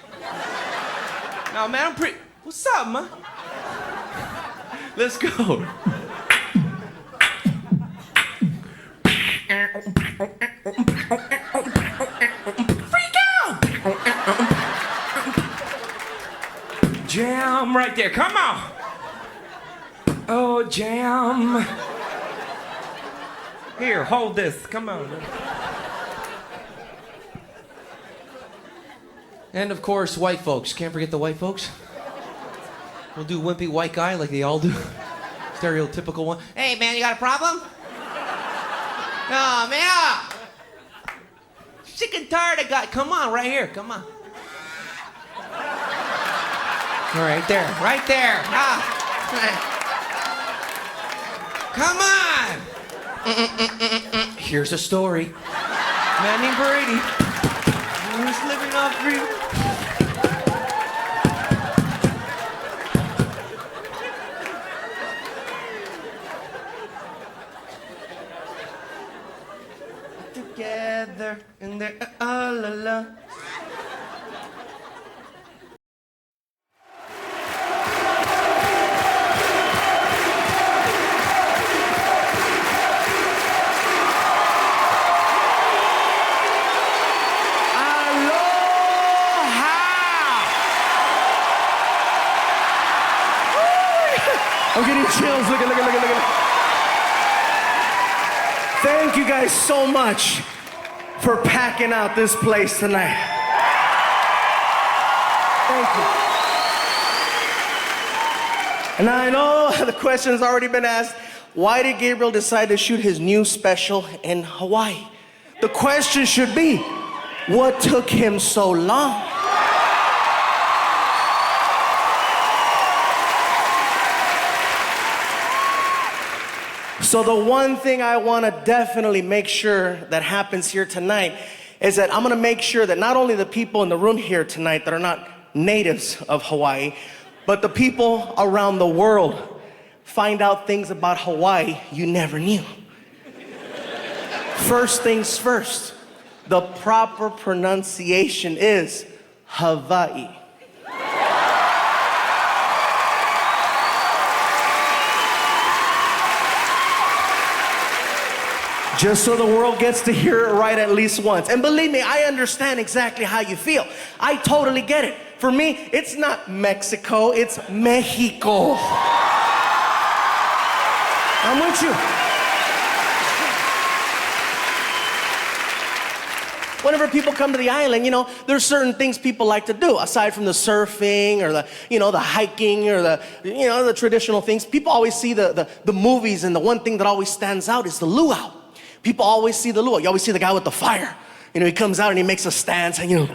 N: No, man, I'm pretty... What's up, man? Let's go. Freak out! Jam right there, come on! Oh, jam. Here, hold this, come on. And of course, white folks. Can't forget the white folks. We'll do wimpy white guy like they all do. Stereotypical one. Hey, man, you got a problem? No, man. Sick and tired of guy. Come on, right here. Come on. All right there. Right there. Ah. Come on. Here's a story. Man named Brady. He was living off free. Together in there, la la.
I: I'm getting chills. Look at. Thank you guys so much for packing out this place tonight. Thank you. And I know the question's already been asked. Why did Gabriel decide to shoot his new special in Hawaii? The question should be, what took him so long? So the one thing I want to definitely make sure that happens here tonight is that I'm going to make sure that not only the people in the room here tonight that are not natives of Hawaii, but the people around the world find out things about Hawaii you never knew. First things first, the proper pronunciation is Hawaii. Just so the world gets to hear it right at least once. And believe me, I understand exactly how you feel. I totally get it. For me, it's not Mexico, it's Mexico. I'm with you. Whenever people come to the island, you know, there's certain things people like to do aside from the surfing or the, you know, the hiking or the, you know, the traditional things. People always see the movies, and the one thing that always stands out is the luau. People always see the luau. You always see the guy with the fire. You know, he comes out and he makes a stance and, you know.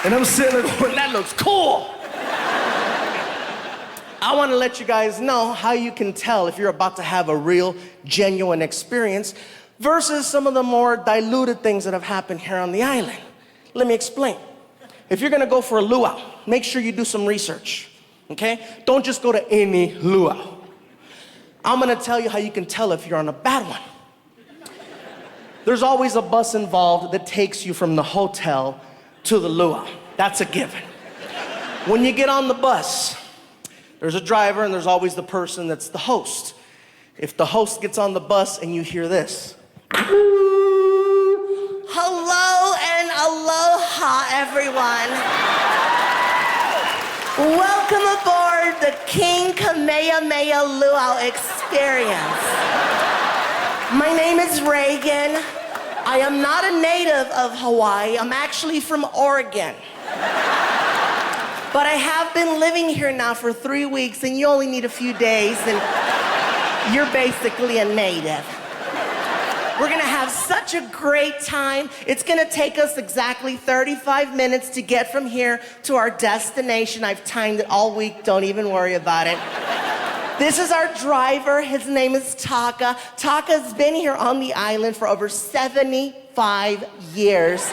I: And I'm sitting there going, that looks cool. I want to let you guys know how you can tell if you're about to have a real, genuine experience versus some of the more diluted things that have happened here on the island. Let me explain. If you're going to go for a luau, make sure you do some research, okay? Don't just go to any luau. I'm going to tell you how you can tell if you're on a bad one. There's always a bus involved that takes you from the hotel to the luau. That's a given. When you get on the bus, there's a driver and there's always the person that's the host. If the host gets on the bus and you hear this.
M: Hello and aloha, everyone. Welcome aboard the King Kamehameha Luau experience. My name is Reagan. I am not a native of Hawaii. I'm actually from Oregon. But I have been living here now for 3 weeks, and you only need a few days, and you're basically a native.
I: We're gonna have such a great time. It's gonna take us exactly 35 minutes to get from here to our destination. I've timed it all week, don't even worry about it. This is our driver, his name is Taka. Taka's been here on the island for over 75 years.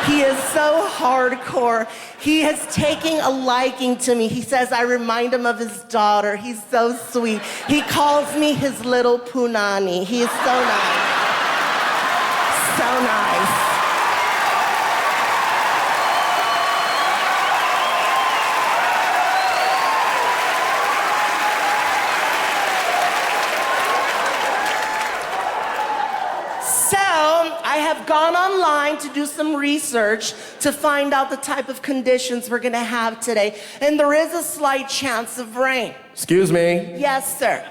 I: He is so hardcore. He has taken a liking to me. He says I remind him of his daughter. He's so sweet. He calls me his little punani. He is so nice. So nice. I have gone online to do some research to find out the type of conditions we're gonna have today, and there is a slight chance of rain. Excuse me? Yes, sir.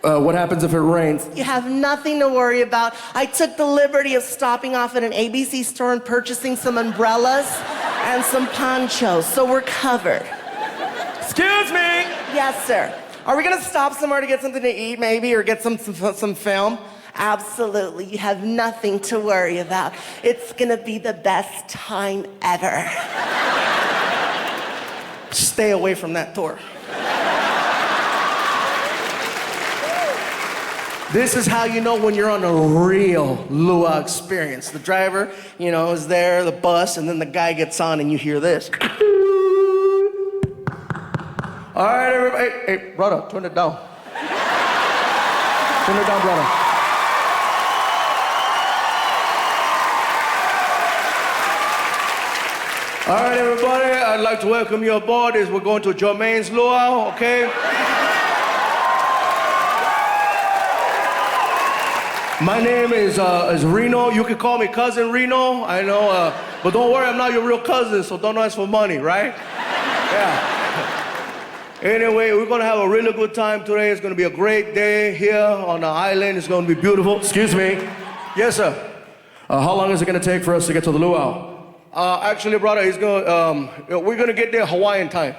L: What happens if it rains?
I: You have nothing to worry about. I took the liberty of stopping off at an ABC store and purchasing some umbrellas and some ponchos, so we're covered.
L: Excuse me?
I: Yes, sir. Are we gonna stop somewhere to get something to eat, maybe, or get some film? Absolutely, you have nothing to worry about. It's gonna be the best time ever. Stay away from that door. This is how you know when you're on a real luau experience. The driver, is there, the bus, and then the guy gets on and you hear this. All right, everybody. Hey, brother, turn it down. Turn it down, brother. All right, everybody, I'd like to welcome you aboard as we're going to Jermaine's Luau, okay? My name is Reno. You can call me Cousin Reno, I know, but don't worry, I'm not your real cousin, so don't ask for money, right? Yeah. Anyway, we're gonna have a really good time today. It's gonna be a great day here on the island. It's gonna be beautiful. Excuse me. Yes, sir. How long is it gonna take for us to get to the luau? Actually, brother, we're gonna get there Hawaiian time.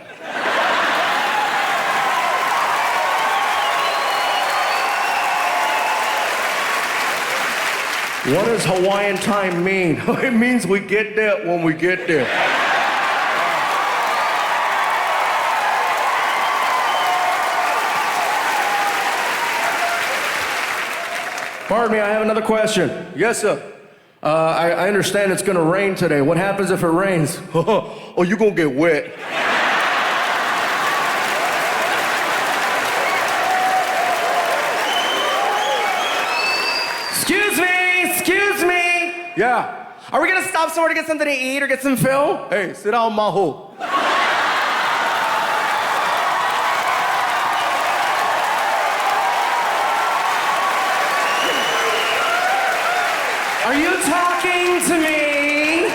I: What does Hawaiian time mean? It means we get there when we get there. Pardon me, I have another question. Yes, sir. I understand it's gonna rain today. What happens if it rains? Oh, you're gonna get wet. Excuse me. Yeah. Are we gonna stop somewhere to get something to eat or get some film? Hey, sit down, Maho. Are you talking to me?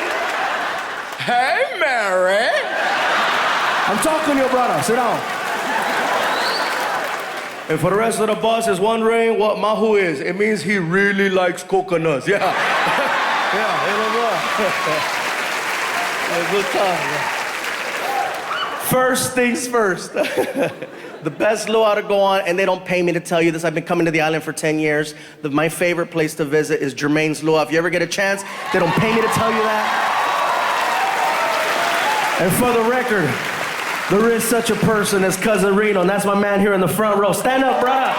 I: Hey, Mary. I'm talking to your brother. Sit down. And for the rest of the bus is wondering what Mahu is. It means he really likes coconuts. Yeah. Yeah, it was a good time. First things first. The best luau to go on, and they don't pay me to tell you this. I've been coming to the island for 10 years. My favorite place to visit is Jermaine's Luau. If you ever get a chance, they don't pay me to tell you that. And for the record, there is such a person as Cousin Reno, and that's my man here in the front row. Stand up, brother.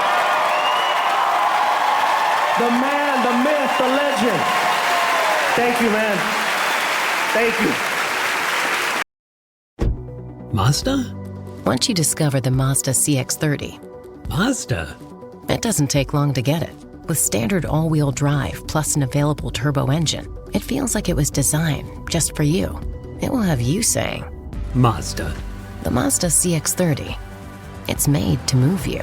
I: The man, the myth, the legend. Thank you, man. Thank you.
Q: Mazda? Once you discover the Mazda CX-30,
S: Mazda?
Q: It doesn't take long to get it. With standard all-wheel drive plus an available turbo engine, it feels like it was designed just for you. It will have you saying,
S: Mazda.
Q: The Mazda CX-30. It's made to move you.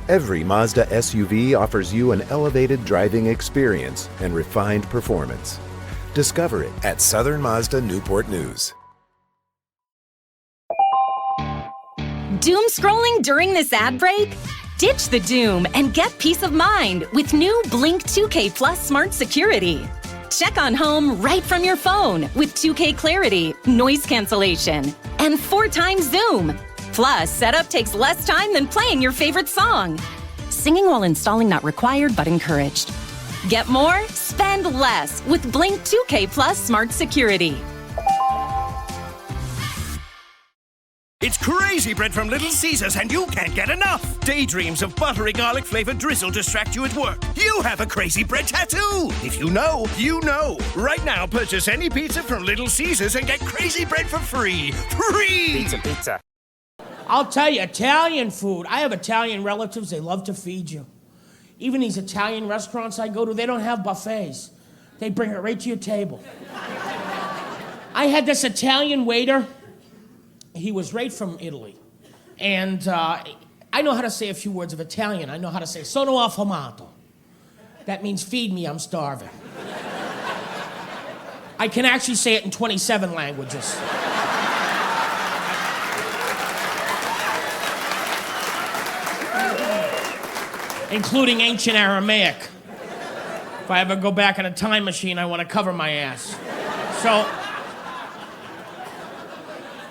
R: Every Mazda SUV offers you an elevated driving experience and refined performance. Discover it at Southern Mazda Newport News.
U: Doom scrolling during this ad break? Ditch the doom and get peace of mind with new Blink 2K Plus Smart Security. Check on home right from your phone with 2K clarity, noise cancellation, and 4x zoom. Plus, setup takes less time than playing your favorite song. Singing while installing not required but encouraged. Get more, spend less with Blink 2K Plus Smart Security.
B: It's Crazy Bread from Little Caesars, and you can't get enough. Daydreams of buttery garlic-flavored drizzle distract you at work. You have a Crazy Bread tattoo. If you know, you know. Right now, purchase any pizza from Little Caesars and get Crazy Bread for free. Free!
O: Pizza. I'll tell you, Italian food. I have Italian relatives. They love to feed you. Even these Italian restaurants I go to, they don't have buffets. They bring it right to your table. I had this Italian waiter. He was right from Italy. And I know how to say a few words of Italian. I know how to say, sono affamato. That means feed me, I'm starving. I can actually say it in 27 languages. Including ancient Aramaic. If I ever go back in a time machine, I want to cover my ass. So,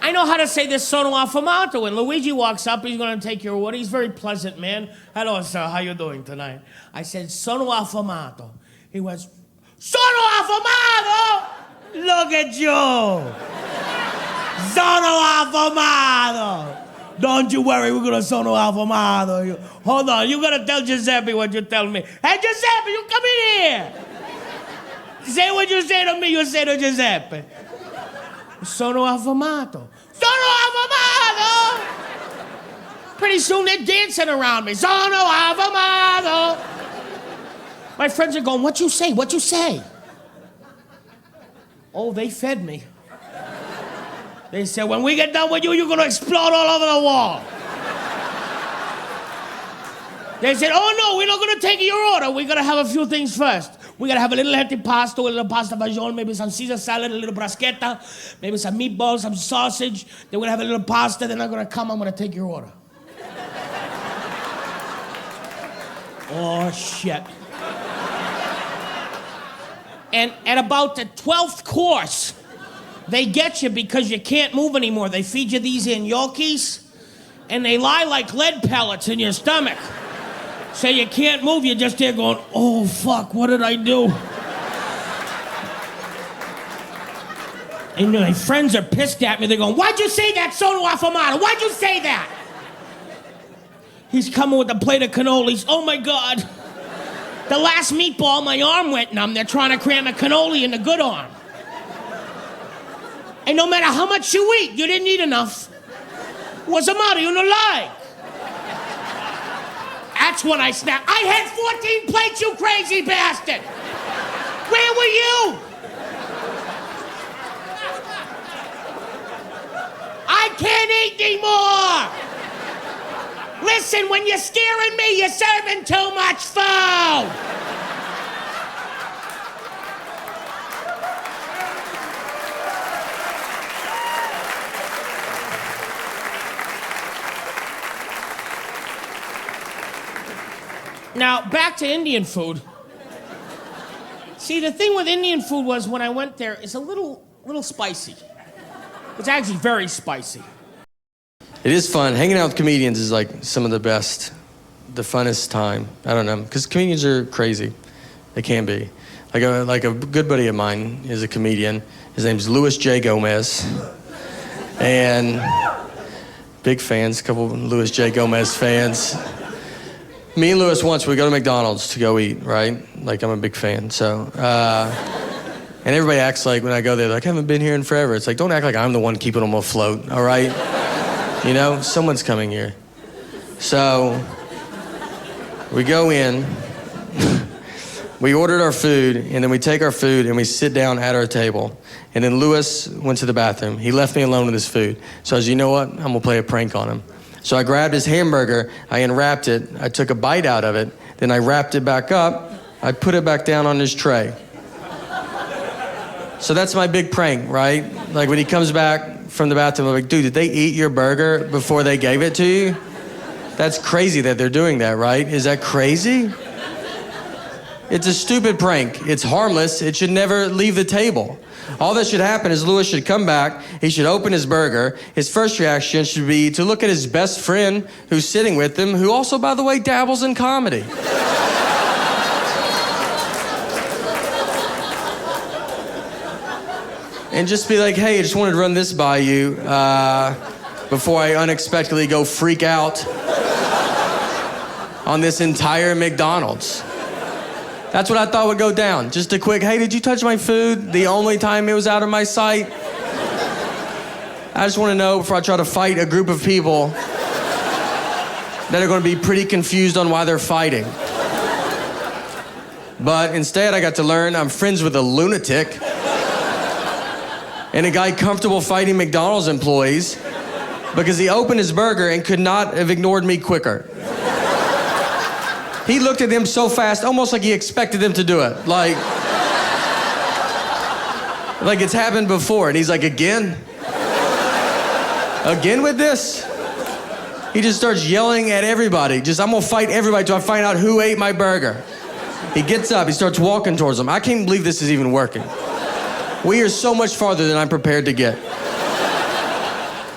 O: I know how to say this sono affamato. When Luigi walks up, he's going to take your order. He's a very pleasant man. Hello, sir, how you doing tonight? I said, sono affamato. He went, sono affamato? Look at you. Sono affamato. Don't you worry, we're gonna sono affamato. Hold on, you gotta tell Giuseppe what you tell me. Hey, Giuseppe, you come in here. Say what you say to me, you say to Giuseppe. Sono affamato. Sono affamato! Pretty soon they're dancing around me. Sono affamato! My friends are going, what you say, what you say? Oh, they fed me. They said, when we get done with you, you're gonna explode all over the wall. They said, oh no, we're not gonna take your order. We're gonna have a few things first. We're gonna have a little antipasto, a little pasta fagioli, maybe some Caesar salad, a little bruschetta, maybe some meatballs, some sausage. Then we're gonna have a little pasta, then I'm gonna come, I'm gonna take your order. Oh, shit. And at about the 12th course, they get you because you can't move anymore. They feed you these gnocchis, and they lie like lead pellets in your stomach. So you can't move, you're just there going, oh, fuck, what did I do? And my friends are pissed at me. They're going, why'd you say that, sono affamato? Why'd you say that? He's coming with a plate of cannolis. Oh, my God. The last meatball, my arm went numb. They're trying to cram a cannoli in the good arm. And no matter how much you eat, you didn't eat enough. What's the matter? You don't like? That's when I snapped. I had 14 plates, you crazy bastard! Where were you? I can't eat anymore! Listen, when you're scaring me, you're serving too much food! Now, back to Indian food. See, the thing with Indian food was when I went there, it's a little spicy. It's actually very spicy.
P: It is fun. Hanging out with comedians is like some of the best, the funnest time. I don't know, because comedians are crazy. They can be. Like a good buddy of mine is a comedian. His name's Louis J. Gomez. And big fans, a couple of Louis J. Gomez fans. Me and Louis once, we go to McDonald's to go eat, right? Like, I'm a big fan, so. And everybody acts like, when I go there, like, I haven't been here in forever. It's like, don't act like I'm the one keeping them afloat, all right? You know, someone's coming here. So, we go in, we ordered our food, and then we take our food and we sit down at our table. And then Louis went to the bathroom. He left me alone with his food. So I was, you know what? I'm gonna play a prank on him. So I grabbed his hamburger, I unwrapped it, I took a bite out of it, then I wrapped it back up, I put it back down on his tray. So that's my big prank, right? Like when he comes back from the bathroom, I'm like, dude, did they eat your burger before they gave it to you? That's crazy that they're doing that, right? Is that crazy? It's a stupid prank. It's harmless. It should never leave the table. All that should happen is Louis should come back, he should open his burger, his first reaction should be to look at his best friend who's sitting with him, who also, by the way, dabbles in comedy. and just be like, hey, I just wanted to run this by you before I unexpectedly go freak out on this entire McDonald's. That's what I thought would go down. Just a quick, hey, did you touch my food? The only time it was out of my sight. I just want to know before I try to fight a group of people that are going to be pretty confused on why they're fighting. But instead, I got to learn I'm friends with a lunatic and a guy comfortable fighting McDonald's employees because he opened his burger and could not have ignored me quicker. He looked at them so fast, almost like he expected them to do it. Like it's happened before. And he's like, again? Again with this? He just starts yelling at everybody. I'm gonna fight everybody till I find out who ate my burger. He gets up, he starts walking towards them. I can't believe this is even working. We are so much farther than I'm prepared to get.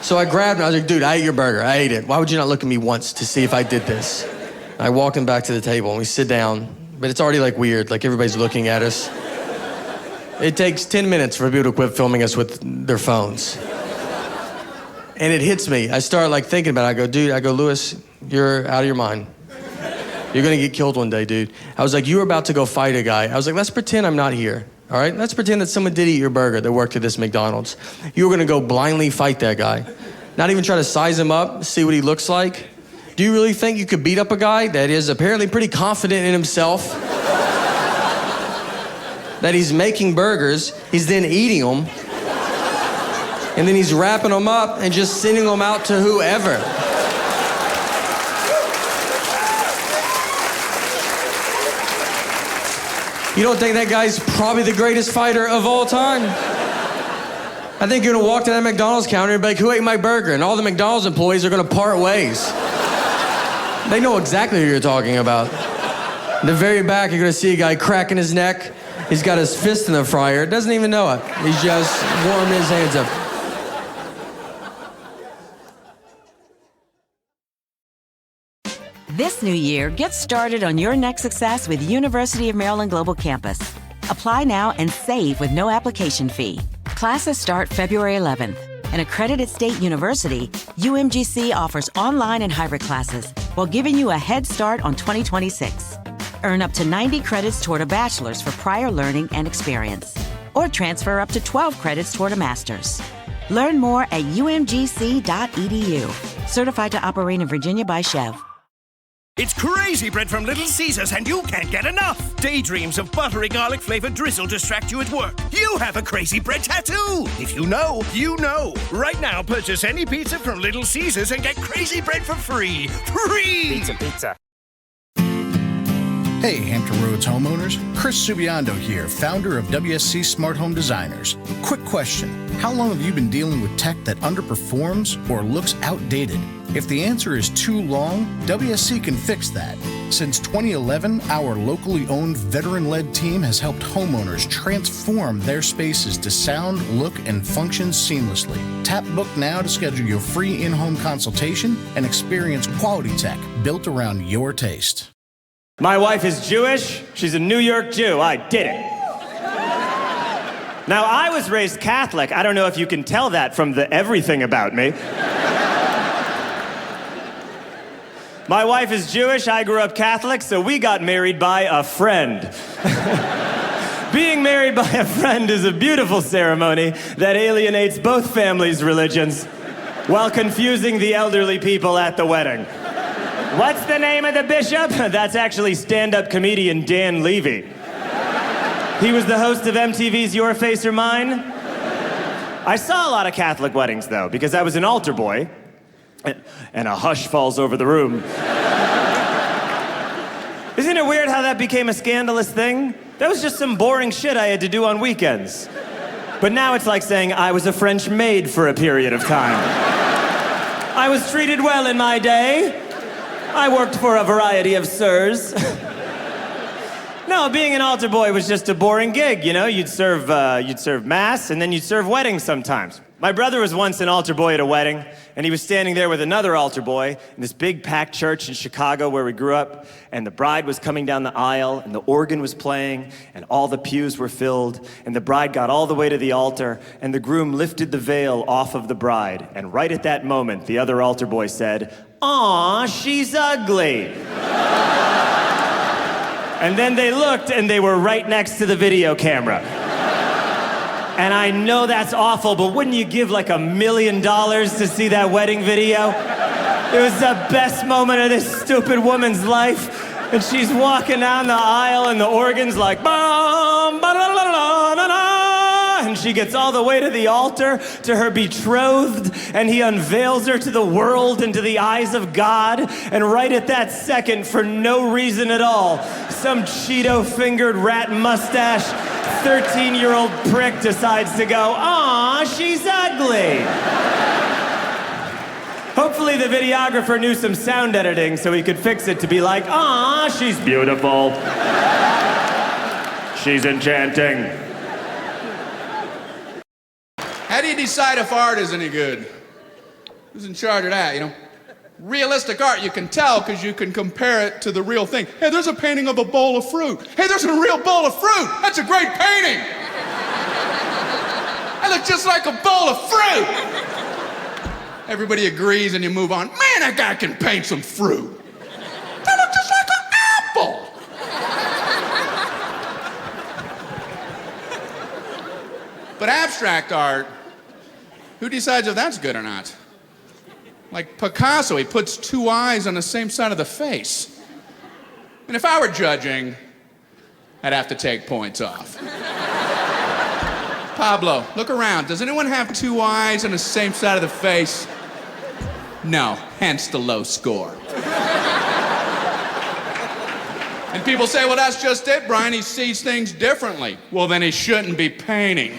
P: So I grabbed him, I was like, dude, I ate your burger, I ate it. Why would you not look at me once to see if I did this? I walk him back to the table and we sit down, but it's already like weird, like everybody's looking at us. It takes 10 minutes for people to quit filming us with their phones. And it hits me. I start like thinking about it. I go, Lewis, you're out of your mind. You're gonna get killed one day, dude. I was like, you were about to go fight a guy. I was like, let's pretend I'm not here, all right? Let's pretend that someone did eat your burger that worked at this McDonald's. You were gonna go blindly fight that guy. Not even try to size him up, see what he looks like. Do you really think you could beat up a guy that is apparently pretty confident in himself? That he's making burgers, he's then eating them, and then he's wrapping them up and just sending them out to whoever. You don't think that guy's probably the greatest fighter of all time? I think you're gonna walk to that McDonald's counter and be like, who ate my burger? And all the McDonald's employees are gonna part ways. They know exactly who you're talking about. In the very back, you're gonna see a guy cracking his neck. He's got his fist in the fryer, doesn't even know it. He's just warming his hands up.
T: This new year, get started on your next success with University of Maryland Global Campus. Apply now and save with no application fee. Classes start February 11th. An accredited state university, UMGC offers online and hybrid classes while giving you a head start on 2026. Earn up to 90 credits toward a bachelor's for prior learning and experience, or transfer up to 12 credits toward a master's. Learn more at umgc.edu. Certified to operate in Virginia by Chev.
B: It's Crazy Bread from Little Caesars, and you can't get enough. Daydreams of buttery garlic-flavored drizzle distract you at work. You have a Crazy Bread tattoo. If you know, you know. Right now, purchase any pizza from Little Caesars and get Crazy Bread for free. Free!
H: Pizza. Hey, Hampton Roads homeowners. Chris Subiando here, founder of WSC Smart Home Designers. Quick question. How long have you been dealing with tech that underperforms or looks outdated? If the answer is too long, WSC can fix that. Since 2011, our locally owned veteran-led team has helped homeowners transform their spaces to sound, look, and function seamlessly. Tap Book now to schedule your free in-home consultation and experience quality tech built around your taste.
F: My wife is Jewish. She's a New York Jew. I did it. Now, I was raised Catholic. I don't know if you can tell that from the everything about me. My wife is Jewish. I grew up Catholic, so we got married by a friend. Being married by a friend is a beautiful ceremony that alienates both families' religions while confusing the elderly people at the wedding. What's the name of the bishop? That's actually stand-up comedian Dan Levy. He was the host of MTV's Your Face or Mine. I saw a lot of Catholic weddings, though, because I was an altar boy, and a hush falls over the room. Isn't it weird how that became a scandalous thing? That was just some boring shit I had to do on weekends. But now it's like saying I was a French maid for a period of time. I was treated well in my day. I worked for a variety of sirs. No, being an altar boy was just a boring gig, you know? You'd serve mass, and then you'd serve weddings sometimes. My brother was once an altar boy at a wedding, and he was standing there with another altar boy in this big packed church in Chicago where we grew up, and the bride was coming down the aisle, and the organ was playing, and all the pews were filled, and the bride got all the way to the altar, and the groom lifted the veil off of the bride, and right at that moment, the other altar boy said, "Aw, she's ugly." And then they looked, and they were right next to the video camera. And I know that's awful, but wouldn't you give like $1 million to see that wedding video? It was the best moment of this stupid woman's life. And she's walking down the aisle, and the organ's like, bum, ba, da, da, da, da, da. And she gets all the way to the altar, to her betrothed, and he unveils her to the world and to the eyes of God. And right at that second, for no reason at all, some Cheeto-fingered rat mustache 13-year-old prick decides to go, "Aw, she's ugly." Hopefully the videographer knew some sound editing so he could fix it to be like, "Aw, she's beautiful. She's enchanting."
G: How do you decide if art is any good? Who's in charge of that, you know? Realistic art, you can tell because you can compare it to the real thing. Hey, there's a painting of a bowl of fruit. Hey, there's a real bowl of fruit. That's a great painting. That looks just like a bowl of fruit. Everybody agrees and you move on. Man, that guy can paint some fruit. That looks just like an apple. But abstract art, who decides if that's good or not? Like Picasso, he puts two eyes on the same side of the face. And if I were judging, I'd have to take points off. Pablo, look around. Does anyone have two eyes on the same side of the face? No, hence the low score. And people say, well, that's just it, Brian. He sees things differently. Well, then he shouldn't be painting.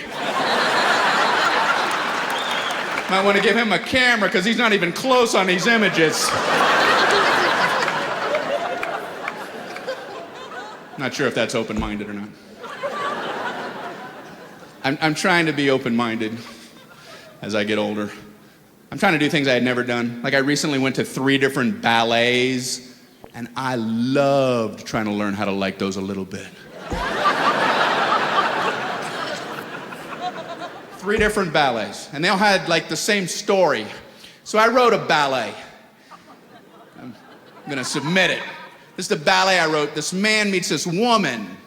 G: Might want to give him a camera because he's not even close on these images. Not sure if that's open-minded or not. I'm trying to be open-minded as I get older. I'm trying to do things I had never done. Like I recently went to 3 different ballets, and I loved trying to learn how to like those a little bit. 3 different ballets, and they all had like the same story. So I wrote a ballet. I'm gonna submit it. This is the ballet I wrote. This man meets this woman,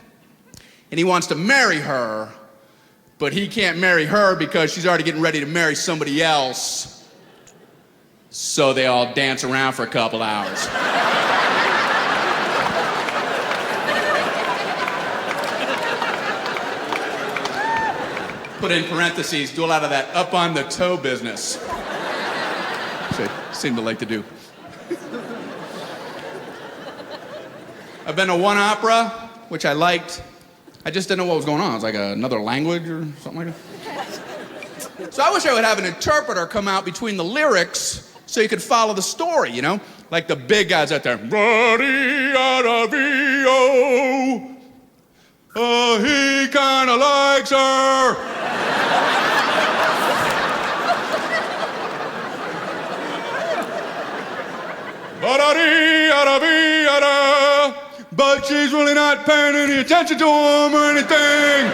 G: and he wants to marry her, but he can't marry her because she's already getting ready to marry somebody else. So they all dance around for a couple hours. Put in parentheses, do a lot of that up on the toe business. Which I seem to like to do. I've been to one opera, which I liked. I just didn't know what was going on. It was like another language or something like that. So I wish I would have an interpreter come out between the lyrics so you could follow the story, you know? Like the big guys out there. He kinda likes her. But she's really not paying any attention to him or anything.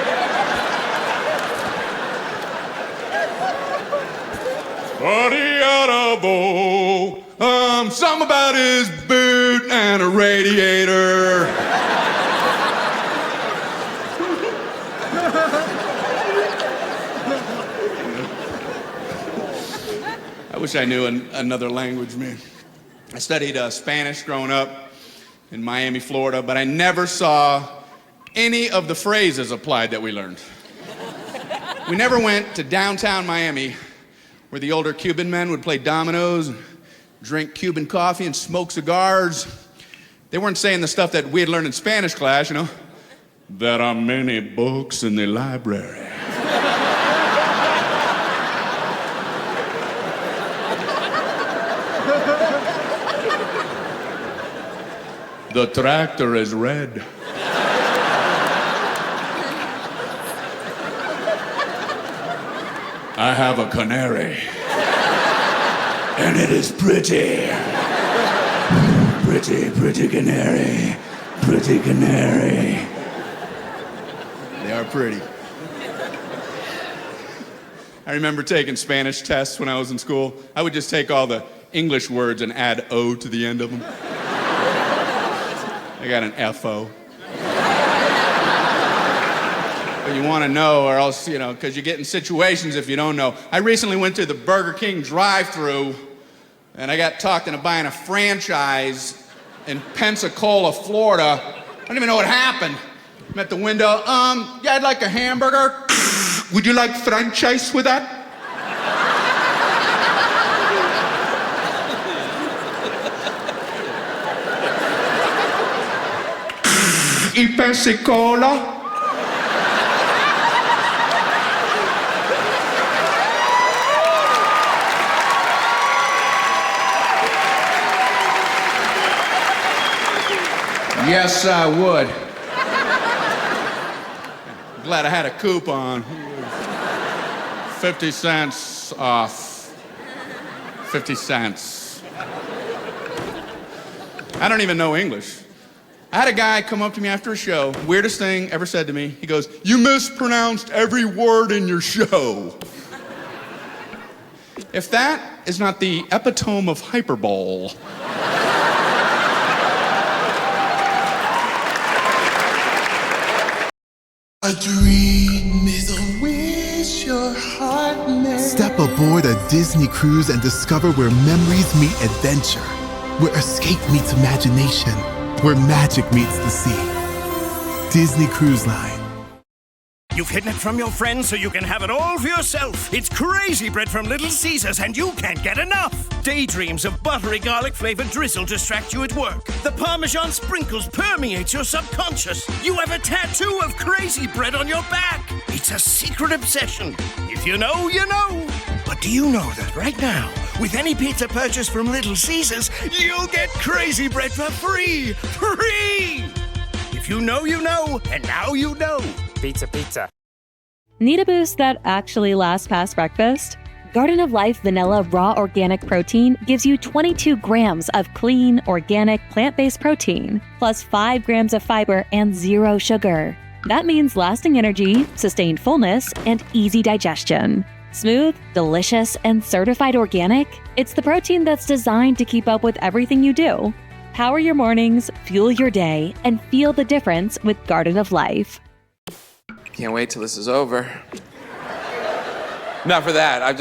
G: Something about his boot and a radiator. I wish I knew another language, man. I studied Spanish growing up in Miami, Florida, but I never saw any of the phrases applied that we learned. We never went to downtown Miami where the older Cuban men would play dominoes, drink Cuban coffee, and smoke cigars. They weren't saying the stuff that we had learned in Spanish class, you know. There are many books in the library. The tractor is red. I have a canary. And it is pretty. Pretty, pretty canary. Pretty canary. They are pretty. I remember taking Spanish tests when I was in school. I would just take all the English words and add O to the end of them. I got an FO. But you want to know, or else, you know, because you get in situations if you don't know. I recently went to the Burger King drive-thru, and I got talked into buying a franchise in Pensacola, Florida. I don't even know what happened. I'm at the window. Yeah, I'd like a hamburger. Would you like franchise with that? Y Pensacola? Yes, I would. I'm glad I had a coupon. 50 cents off. 50 cents. I don't even know English. I had a guy come up to me after a show, weirdest thing ever said to me. He goes, "You mispronounced every word in your show." If that is not the epitome of hyperbole.
C: A dream is a wish your heart made. Step aboard a Disney cruise and discover where memories meet adventure, where escape meets imagination, where magic meets the sea. Disney Cruise Line.
B: You've hidden it from your friends so you can have it all for yourself. It's Crazy Bread from Little Caesars, and you can't get enough. Daydreams of buttery garlic-flavored drizzle distract you at work. The Parmesan sprinkles permeate your subconscious. You have a tattoo of Crazy Bread on your back. It's a secret obsession. If you know, you know. But do you know that right now, with any pizza purchase from Little Caesars, you'll get Crazy Bread for free? Free! If you know, you know, and now you know.
V: Pizza, pizza.
W: Need a boost that actually lasts past breakfast? Garden of Life Vanilla Raw Organic Protein gives you 22 grams of clean, organic, plant-based protein, plus 5 grams of fiber and 0 sugar. That means lasting energy, sustained fullness, and easy digestion. Smooth, delicious, and certified organic, it's the protein that's designed to keep up with everything you do. Power your mornings, fuel your day, and feel the difference with Garden of Life.
E: Can't wait till this is over. Not for that. I've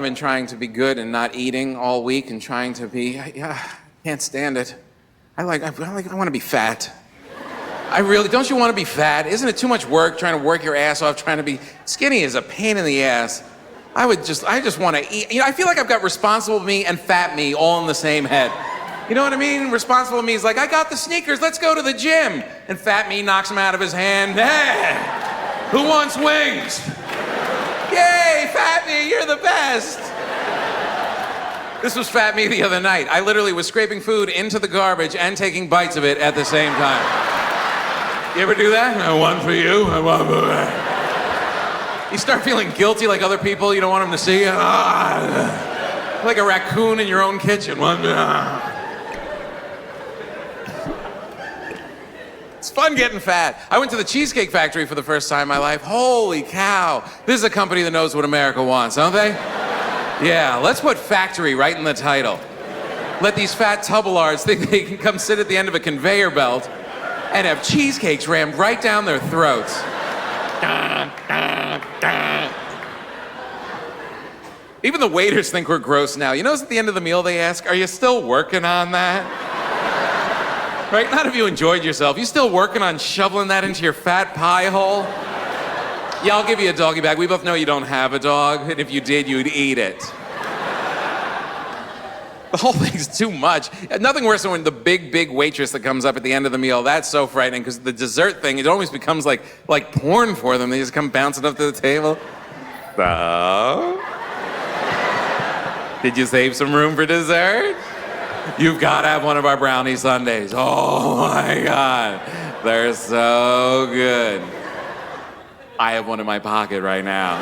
E: been trying to be good and not eating all week and trying to be. I can't stand it. I want to be fat. I really don't. You want to be fat? Isn't it too much work trying to work your ass off trying to be skinny? Is a pain in the ass. I just want to eat. You know, I feel like I've got responsible me and fat me all in the same head. You know what I mean? Responsible me is like, I got the sneakers, let's go to the gym. And fat me knocks them out of his hand. Hey! Who wants wings? Yay, Fat Me, you're the best. This was Fat Me the other night. I literally was scraping food into the garbage and taking bites of it at the same time. You ever do that? I want for you, I want for that. You start feeling guilty like other people you don't want them to see. Like a raccoon in your own kitchen. It's fun getting fat. I went to the Cheesecake Factory for the first time in my life. Holy cow. This is a company that knows what America wants, don't they? Yeah, let's put factory right in the title. Let these fat tubelards think they can come sit at the end of a conveyor belt and have cheesecakes rammed right down their throats. Even the waiters think we're gross now. You notice at the end of the meal they ask, "Are you still working on that?" Right? Not if you enjoyed yourself. You still working on shoveling that into your fat pie hole? Yeah, I'll give you a doggy bag. We both know you don't have a dog, and if you did, you'd eat it. The whole thing's too much. Nothing worse than when the big waitress that comes up at the end of the meal. That's so frightening, because the dessert thing, it always becomes like porn for them. They just come bouncing up to the table. So? Did you save some room for dessert? You've got to have one of our brownie sundaes. Oh my God. They're so good. I have one in my pocket right now.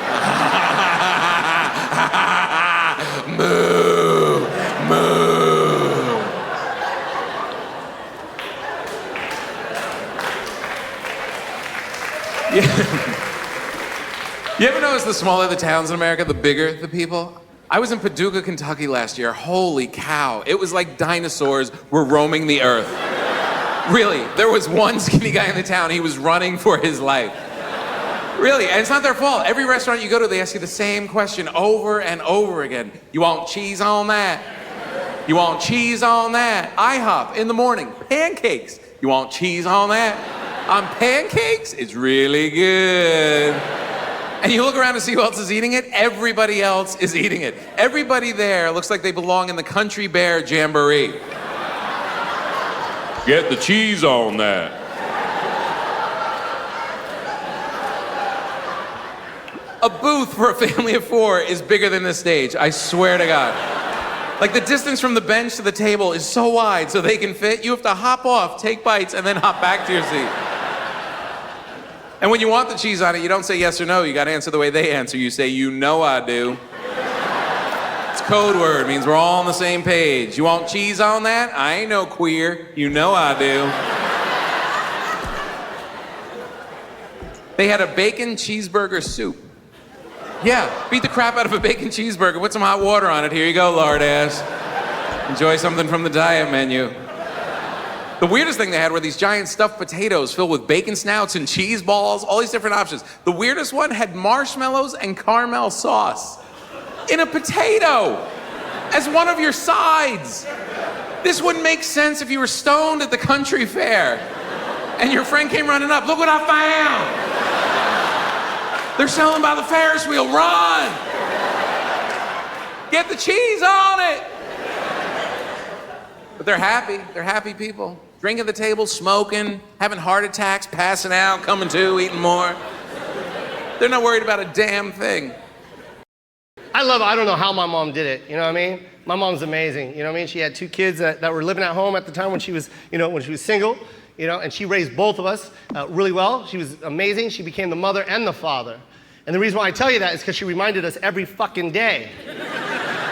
E: Moo, moo. You ever notice the smaller the towns in America, the bigger the people? I was in Paducah, Kentucky last year. Holy cow. It was like dinosaurs were roaming the earth. Really, there was one skinny guy in the town. He was running for his life. Really, and it's not their fault. Every restaurant you go to, they ask you the same question over and over again. You want cheese on that? You want cheese on that? IHOP in the morning, pancakes. You want cheese on that? On pancakes? It's really good. And you look around to see who else is eating it, everybody else is eating it. Everybody there looks like they belong in the Country Bear Jamboree. Get the cheese on that. A booth for a family of 4 is bigger than this stage, I swear to God. Like the distance from the bench to the table is so wide so they can fit, you have to hop off, take bites, and then hop back to your seat. And when you want the cheese on it, you don't say yes or no, you gotta answer the way they answer. You say, you know I do. It's code word, means we're all on the same page. You want cheese on that? I ain't no queer, you know I do. They had a bacon cheeseburger soup. Yeah, beat the crap out of a bacon cheeseburger, put some hot water on it. Here you go, lard ass. Enjoy something from the diet menu. The weirdest thing they had were these giant stuffed potatoes filled with bacon snouts and cheese balls, all these different options. The weirdest one had marshmallows and caramel sauce in a potato as one of your sides. This wouldn't make sense if you were stoned at the country fair and your friend came running up. Look what I found. They're selling by the Ferris wheel, run! Get the cheese on it! But they're happy people. Drinking at the table, smoking, having heart attacks, passing out, coming to, eating more. They're not worried about a damn thing.
I: I don't know how my mom did it, you know what I mean? My mom's amazing, you know what I mean? She had 2 kids that were living at home at the time when she was single. And she raised both of us really well. She was amazing. She became the mother and the father. And the reason why I tell you that is because she reminded us every fucking day.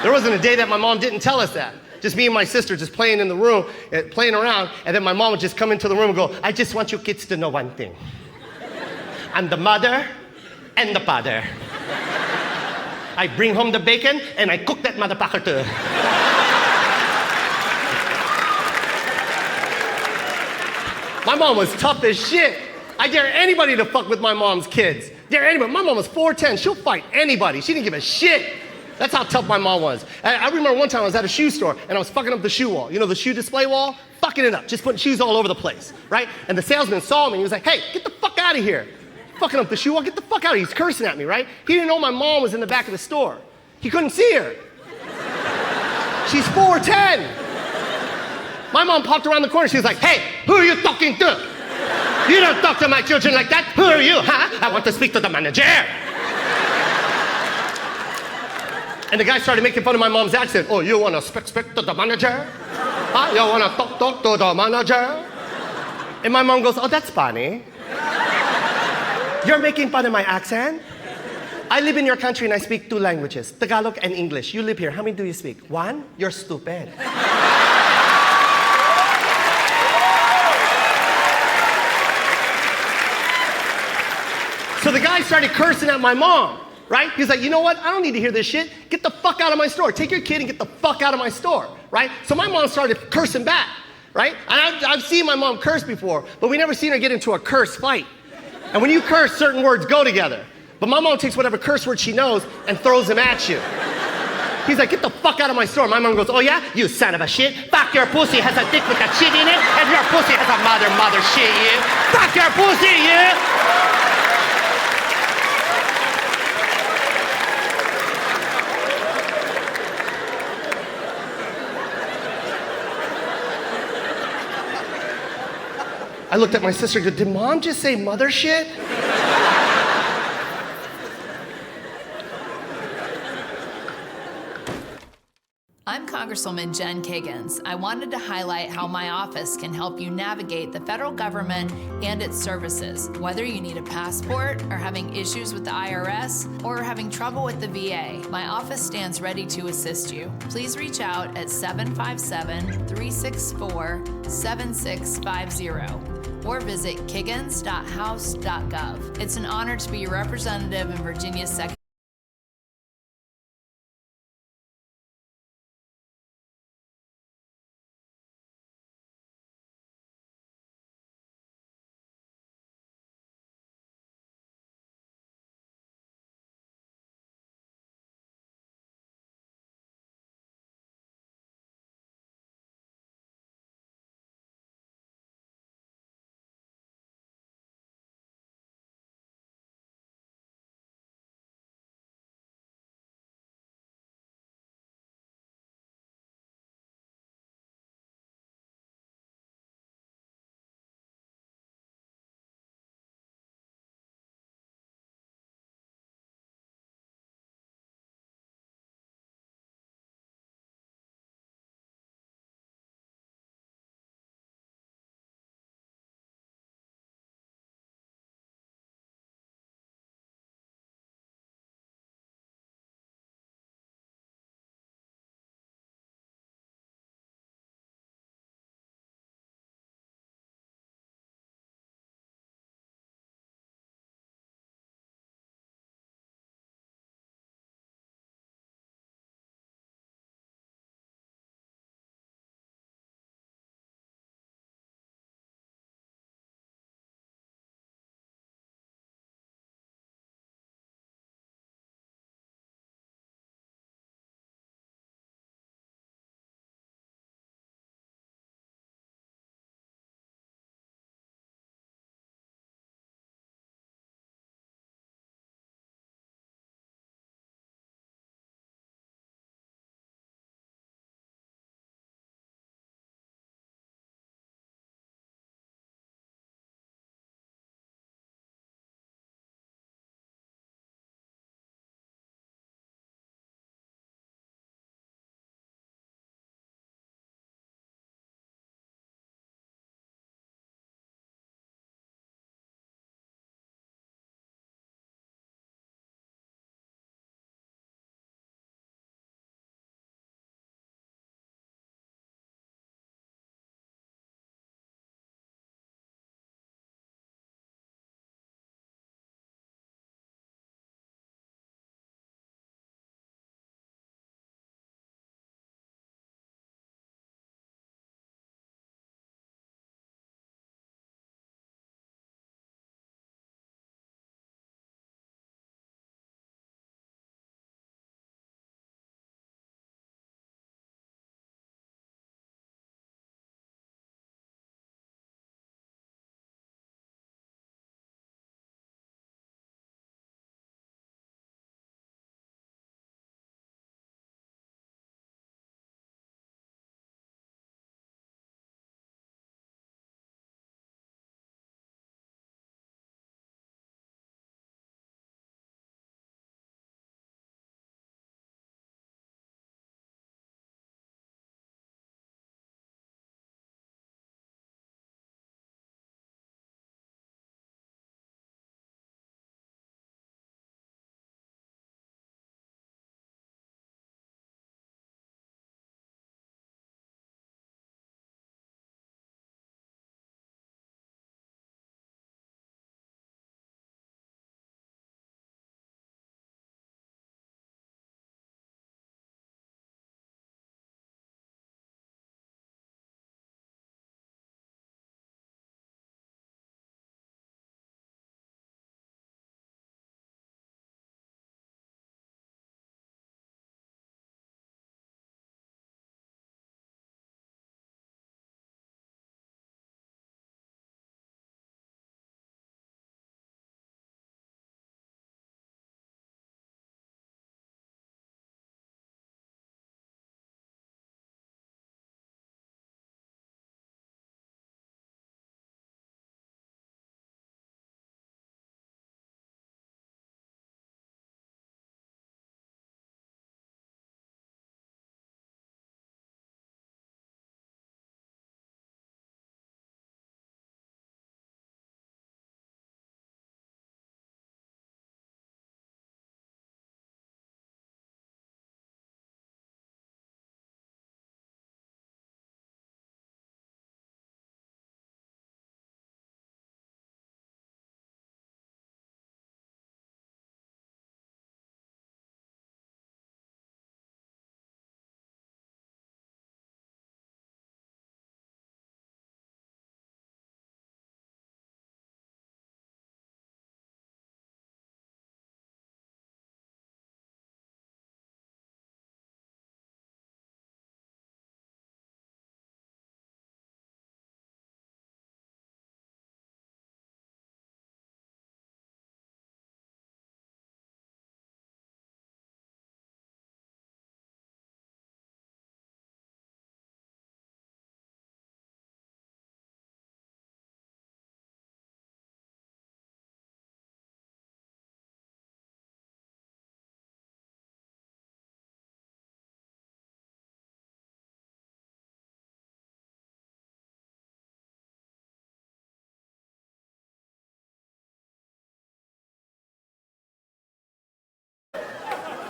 I: There wasn't a day that my mom didn't tell us that. Just me and my sister just playing in the room, playing around, and then my mom would just come into the room and go, I just want you kids to know one thing. I'm the mother and the father. I bring home the bacon and I cook that motherfucker too. My mom was tough as shit. I dare anybody to fuck with my mom's kids. Dare anybody. My mom was 4'10". She'll fight anybody. She didn't give a shit. That's how tough my mom was. I remember one time I was at a shoe store and I was fucking up the shoe wall. You know the shoe display wall? Fucking it up. Just putting shoes all over the place, right? And the salesman saw me and he was like, hey, get the fuck out of here. Fucking up the shoe wall, get the fuck out of here. He's cursing at me, right? He didn't know my mom was in the back of the store. He couldn't see her. She's 4'10". My mom popped around the corner. She was like, hey, who are you talking to? You don't talk to my children like that. Who are you, huh? I want to speak to the manager. And the guy started making fun of my mom's accent. Oh, you want to speak to the manager? Huh? You want to talk to the manager? And my mom goes, oh, that's funny. You're making fun of my accent? I live in your country and I speak 2 languages, Tagalog and English. You live here. How many do you speak? 1? You're stupid. So the guy started cursing at my mom, right? He's like, you know what? I don't need to hear this shit. Get the fuck out of my store. Take your kid and get the fuck out of my store, right? So my mom started cursing back, right? And I've seen my mom curse before, but we never seen her get into a curse fight. And when you curse, certain words go together. But my mom takes whatever curse word she knows and throws them at you. He's like, get the fuck out of my store. My mom goes, oh yeah? You son of a shit. Fuck, your pussy has a dick with a shit in it, and your pussy has a mother shit, you. Fuck your pussy, you. I looked at my sister and go, did mom just say mother shit?
A: I'm Congresswoman Jen Kiggins. I wanted to highlight how my office can help you navigate the federal government and its services. Whether you need a passport, or having issues with the IRS, or having trouble with the VA, my office stands ready to assist you. Please reach out at 757-364-7650 or visit kiggins.house.gov. It's an honor to be your representative in Virginia's 2nd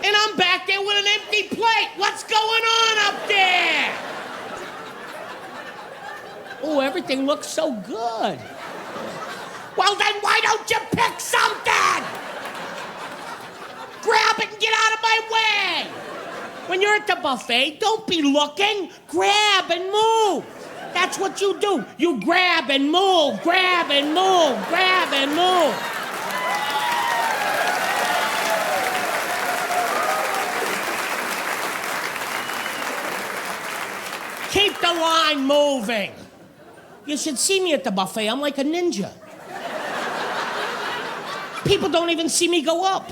O: And I'm back there with an empty plate. What's going on up there? Oh, everything looks so good. Well, then why don't you pick something? Grab it and get out of my way. When you're at the buffet, don't be looking. Grab and move. That's what you do. You grab and move, grab and move, grab and move. Keep the line moving. You should see me at the buffet. I'm like a ninja. People don't even see me go up.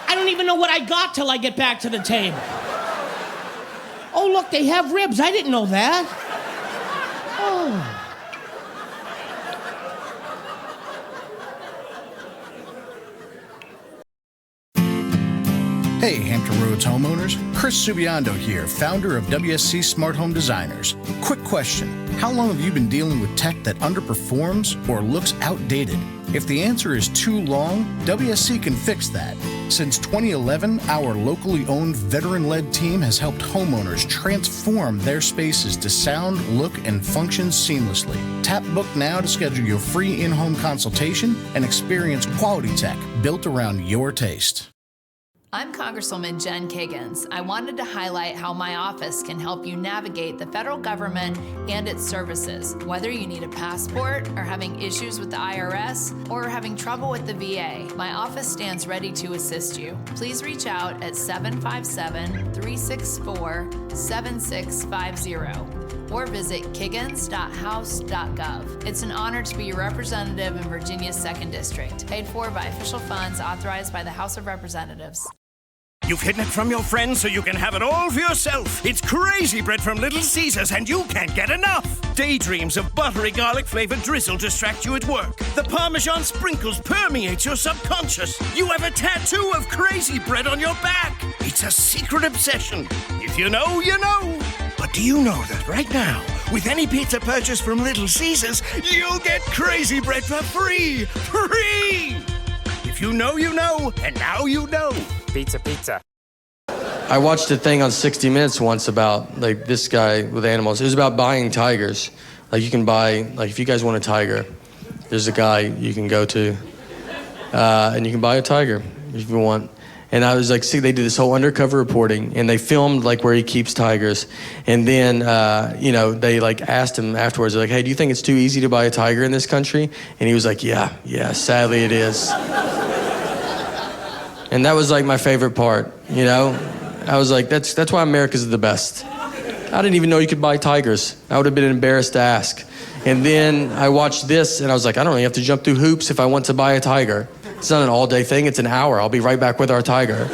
O: I don't even know what I got till I get back to the table. Oh, look, they have ribs. I didn't know that. Oh.
H: Hey, Hampton Roads homeowners. Chris Subiando here, founder of WSC Smart Home Designers. Quick question. How long have you been dealing with tech that underperforms or looks outdated? If the answer is too long, WSC can fix that. Since 2011, our locally owned, veteran-led team has helped homeowners transform their spaces to sound, look, and function seamlessly. Tap Book now to schedule your free in-home consultation and experience quality tech built around your taste.
A: I'm Congresswoman Jen Kiggins. I wanted to highlight how my office can help you navigate the federal government and its services. Whether you need a passport, or having issues with the IRS, or having trouble with the VA, my office stands ready to assist you. Please reach out at 757-364-7650 or visit kiggins.house.gov. It's an honor to be your representative in Virginia's 2nd District, paid for by official funds authorized by the House of Representatives.
B: You've hidden it from your friends so you can have it all for yourself. It's Crazy Bread from Little Caesars, and you can't get enough. Daydreams of buttery garlic-flavored drizzle distract you at work. The Parmesan sprinkles permeate your subconscious. You have a tattoo of Crazy Bread on your back. It's a secret obsession. If you know, you know. But do you know that right now, with any pizza purchase from Little Caesars, you'll get Crazy Bread for free? Free! If you know, you know, and now you know.
J: Pizza, pizza.
P: I watched a thing on 60 Minutes once about like this guy with animals. It was about buying tigers. Like you can buy, like if you guys want a tiger, there's a guy you can go to, and you can buy a tiger if you want. And I was like, see, they did this whole undercover reporting, and they filmed like where he keeps tigers. And then, you know, they like asked him afterwards, they're like, hey, do you think it's too easy to buy a tiger in this country? And he was like, yeah, sadly it is. And that was like my favorite part, you know? I was like, that's why America's the best. I didn't even know you could buy tigers. I would have been embarrassed to ask. And then I watched this, and I was like, I don't really have to jump through hoops if I want to buy a tiger. It's not an all-day thing, it's an hour. I'll be right back with our tiger.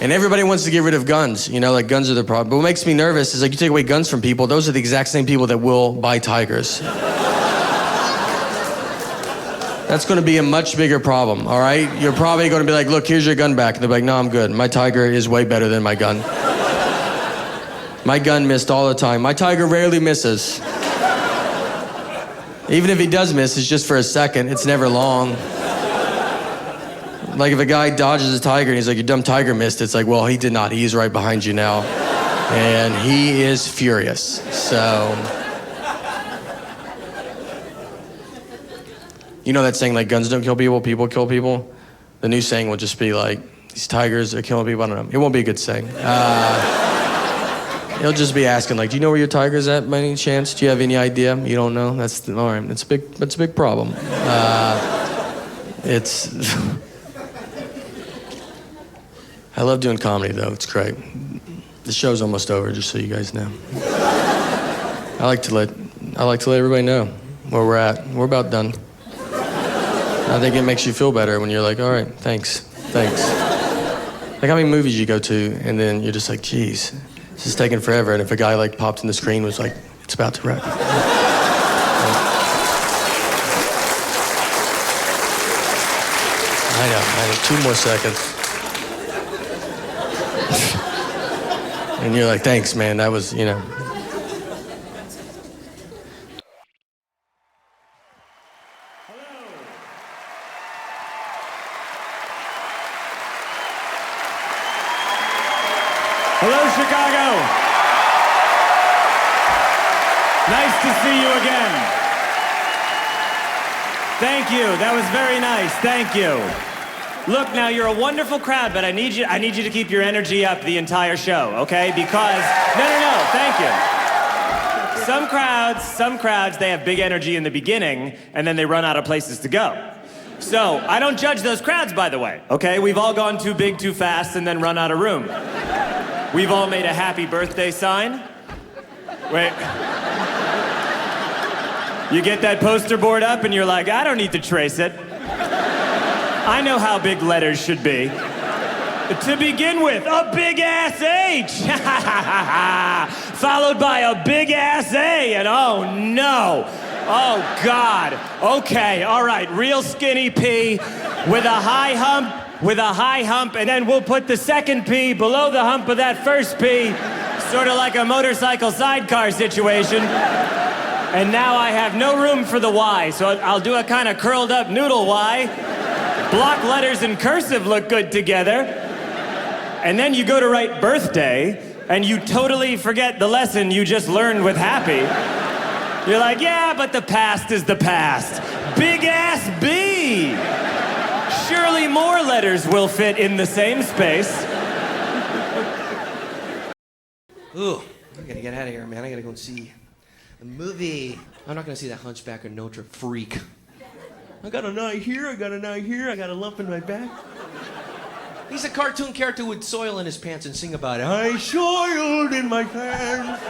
P: And everybody wants to get rid of guns, you know, like guns are the problem. But what makes me nervous is like you take away guns from people, those are the exact same people that will buy tigers. That's gonna be a much bigger problem, all right? You're probably gonna be like, look, here's your gun back. And they're like, no, I'm good. My tiger is way better than my gun. My gun missed all the time. My tiger rarely misses. Even if he does miss, it's just for a second. It's never long. Like if a guy dodges a tiger and he's like, your dumb tiger missed, it's like, well, he did not. He is right behind you now. And he is furious, so. You know that saying, like, guns don't kill people, people kill people? The new saying will just be like, these tigers are killing people. I don't know. It won't be a good saying. He'll just be asking, like, do you know where your tiger's at by any chance? Do you have any idea? You don't know? That's all right. That's a big problem. It's... I love doing comedy, though. It's great. The show's almost over, just so you guys know. I like to let everybody know where we're at. We're about done. I think it makes you feel better when you're like, all right, thanks. Like how many movies you go to and then you're just like, geez, this is taking forever. And if a guy like popped in the screen and was like, it's about to wrap. I know, 2 more seconds. And you're like, thanks, man, that was, you know.
F: Hello, Chicago. Nice to see you again. Thank you. That was very nice. Thank you. Look, now you're a wonderful crowd, but I need you to keep your energy up the entire show, okay? Because no, thank you. Some crowds, they have big energy in the beginning, and then they run out of places to go. So, I don't judge those crowds, by the way, okay? We've all gone too big too fast and then run out of room. We've all made a happy birthday sign. Wait. You get that poster board up and you're like, I don't need to trace it. I know how big letters should be. To begin with, a big ass H, followed by a big ass A, and oh no, oh God. Okay, all right, real skinny P with a high hump, and then we'll put the second P below the hump of that first P, sort of like a motorcycle sidecar situation. And now I have no room for the Y, so I'll do a kind of curled up noodle Y. Block letters in cursive look good together. And then you go to write birthday, and you totally forget the lesson you just learned with happy. You're like, yeah, but the past is the past. Big ass B. Surely more letters will fit in the same space.
N: Ooh, I gotta get out of here, man. I gotta go and see a movie. I'm not gonna see that Hunchback of Notre freak. I got an eye here, I got an eye here, I got a lump in my back. He's a cartoon character with soil in his pants and sing about it. I soiled in my pants.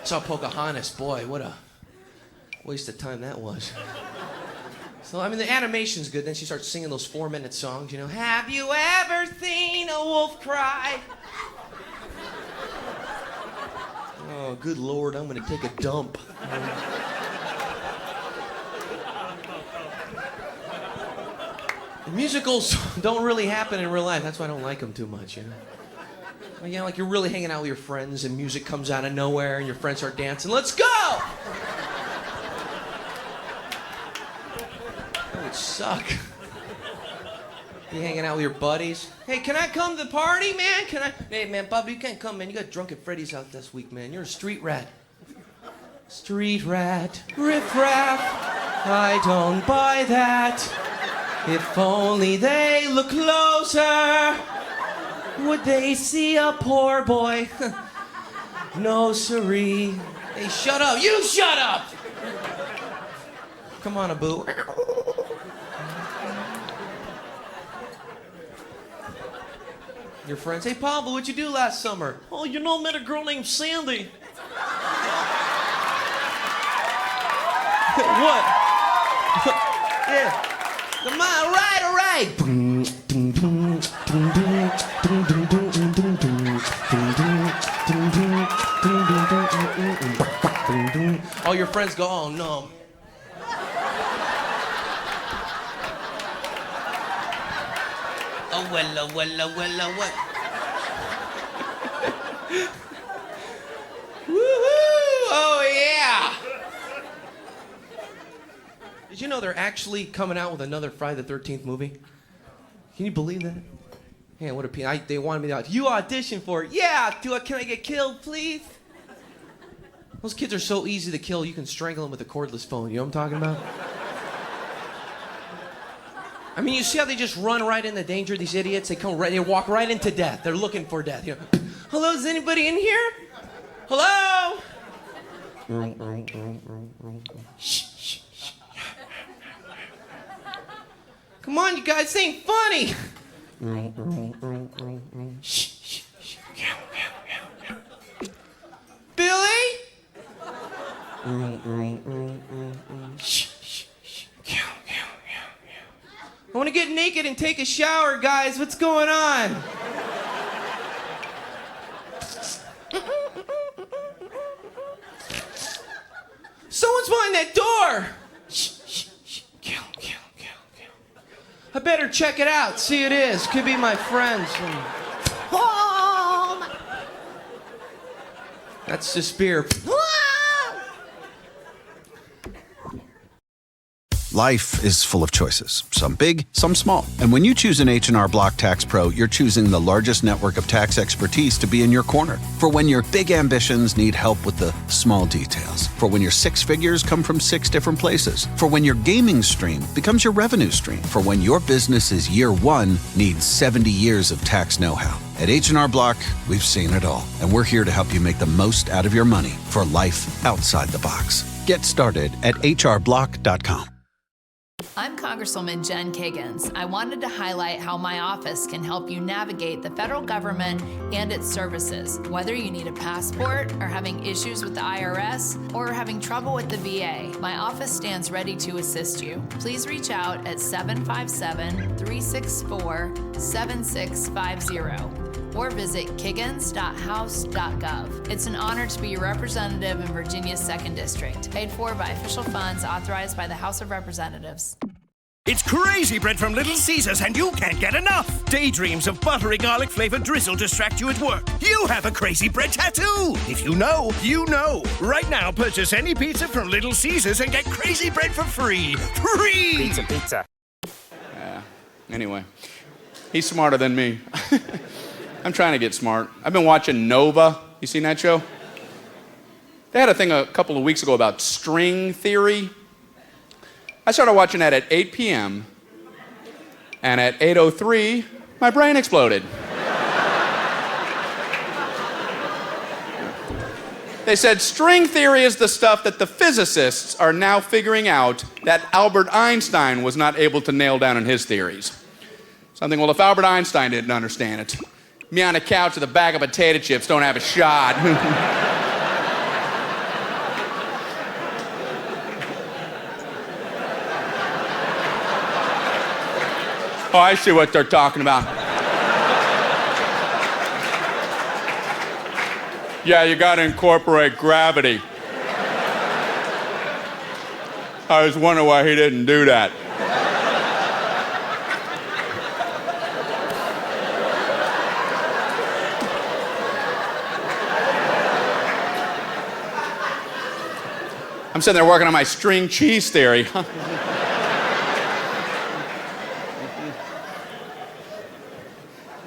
N: Saw Pocahontas, boy, what a waste of time that was. So, I mean, the animation's good. Then she starts singing those 4-minute songs, you know. Have you ever seen a wolf cry? Oh, good Lord, I'm gonna take a dump. Musicals don't really happen in real life. That's why I don't like them too much, you know. Like, you know, like you're really hanging out with your friends and music comes out of nowhere and your friends start dancing. Let's go! That would suck. You hanging out with your buddies. Hey, can I come to the party, man? Hey, man, Bob, you can't come, man. You got drunk at Freddy's out this week, man. You're a street rat. Street rat, riff-raff. I don't buy that. If only they look closer, would they see a poor boy? No, siree. Hey, shut up. You shut up! Come on, Abu. Your friends, hey, Pablo, what'd you do last summer? Oh, you know, I met a girl named Sandy. What? Yeah. Come on, all right. All your friends go, oh no. Oh, well, what? Woo-hoo! Oh, yeah! Did you know they're actually coming out with another Friday the 13th movie? Can you believe that? Man, what a pain. They wanted me to you audition for it. Yeah, can I get killed, please? Those kids are so easy to kill, you can strangle them with a cordless phone. You know what I'm talking about? I mean, you see how they just run right into danger, these idiots? They walk right into death. They're looking for death. You know, hello, is anybody in here? Hello? Shh. Come on, you guys, this ain't funny. Shh. Billy? Shh. I want to get naked and take a shower, guys. What's going on? Someone's behind that door. Shh. Kill. I better check it out. See who it is. Could be my friends. Home. That's the spear.
J: Life is full of choices, some big, some small. And when you choose an H&R Block Tax Pro, you're choosing the largest network of tax expertise to be in your corner. For when your big ambitions need help with the small details. For when your six figures come from 6 different places. For when your gaming stream becomes your revenue stream. For when your business's year one needs 70 years of tax know-how. At H&R Block, we've seen it all. And we're here to help you make the most out of your money for life outside the box. Get started at hrblock.com.
A: I'm Congresswoman Jen Kiggins. I wanted to highlight how my office can help you navigate the federal government and its services, whether you need a passport, or having issues with the IRS, or having trouble with the VA. My office stands ready to assist you. Please reach out at 757-364-7650 or visit kiggins.house.gov. It's an honor to be your representative in Virginia's 2nd District, paid for by official funds authorized by the House of Representatives.
B: It's Crazy Bread from Little Caesars, and you can't get enough. Daydreams of buttery garlic-flavored drizzle distract you at work. You have a Crazy Bread tattoo. If you know, you know. Right now, purchase any pizza from Little Caesars and get Crazy Bread for free. Free!
G: Pizza. Yeah. Anyway, he's smarter than me. I'm trying to get smart. I've been watching Nova. You seen that show? They had a thing a couple of weeks ago about string theory. I started watching that at 8 p.m. and at 8:03, my brain exploded. They said string theory is the stuff that the physicists are now figuring out that Albert Einstein was not able to nail down in his theories. So I'm thinking, well, if Albert Einstein didn't understand it, me on a couch with a bag of potato chips don't have a shot. Oh, I see what they're talking about. Yeah, you gotta incorporate gravity. I was wondering why he didn't do that. I'm sitting there working on my string cheese theory.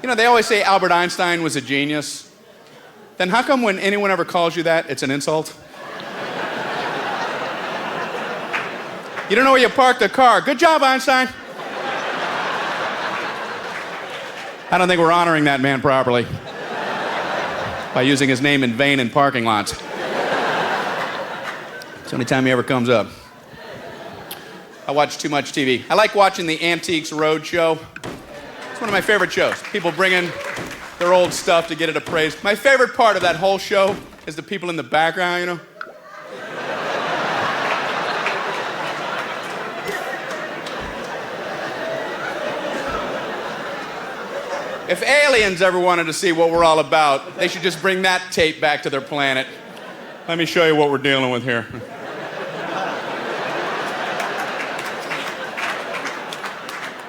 G: You know, they always say Albert Einstein was a genius. Then how come when anyone ever calls you that, it's an insult? You don't know where you parked the car. Good job, Einstein. I don't think we're honoring that man properly by using his name in vain in parking lots. It's the only time he ever comes up. I watch too much TV. I like watching the Antiques Roadshow. It's one of my favorite shows. People bring in their old stuff to get it appraised. My favorite part of that whole show is the people in the background, you know? If aliens ever wanted to see what we're all about, they should just bring that tape back to their planet. Let me show you what we're dealing with here.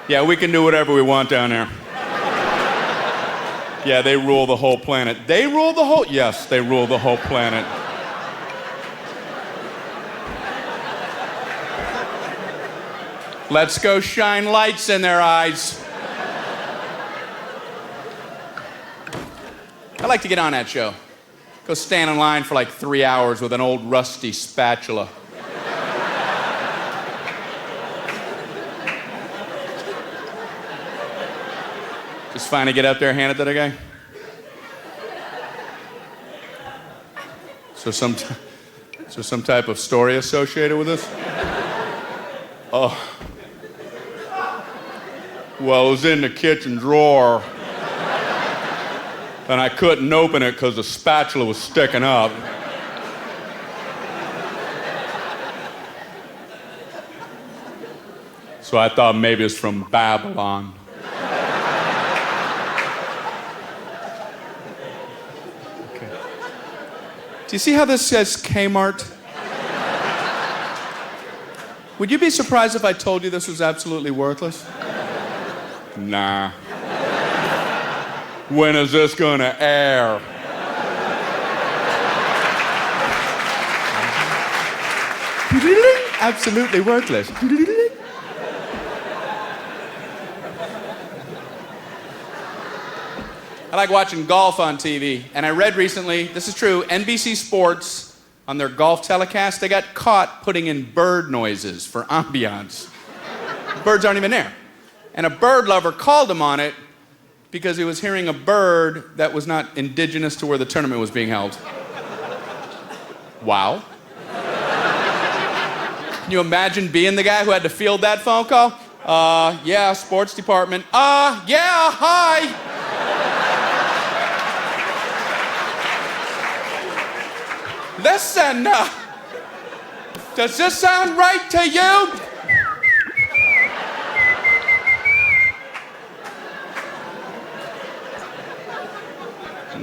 G: Yeah, we can do whatever we want down there. Yeah, they rule the whole planet. They rule the whole... Yes, they rule the whole planet. Let's go shine lights in their eyes. I like to get on that show. Go stand in line for like 3 hours with an old rusty spatula. Just finally get up there, hand it to the guy. So some type of story associated with this? Oh. Well, it was in the kitchen drawer. And I couldn't open it because the spatula was sticking up. So I thought maybe it's from Babylon. Okay. Do you see how this says Kmart? Would you be surprised if I told you this was absolutely worthless? Nah. When is this gonna air? Absolutely worthless. I like watching golf on TV. And I read recently, this is true, NBC Sports, on their golf telecast, they got caught putting in bird noises for ambiance. Birds aren't even there. And a bird lover called him on it because he was hearing a bird that was not indigenous to where the tournament was being held. Wow. Can you imagine being the guy who had to field that phone call? Yeah, sports department. Yeah, hi. Listen, does this sound right to you?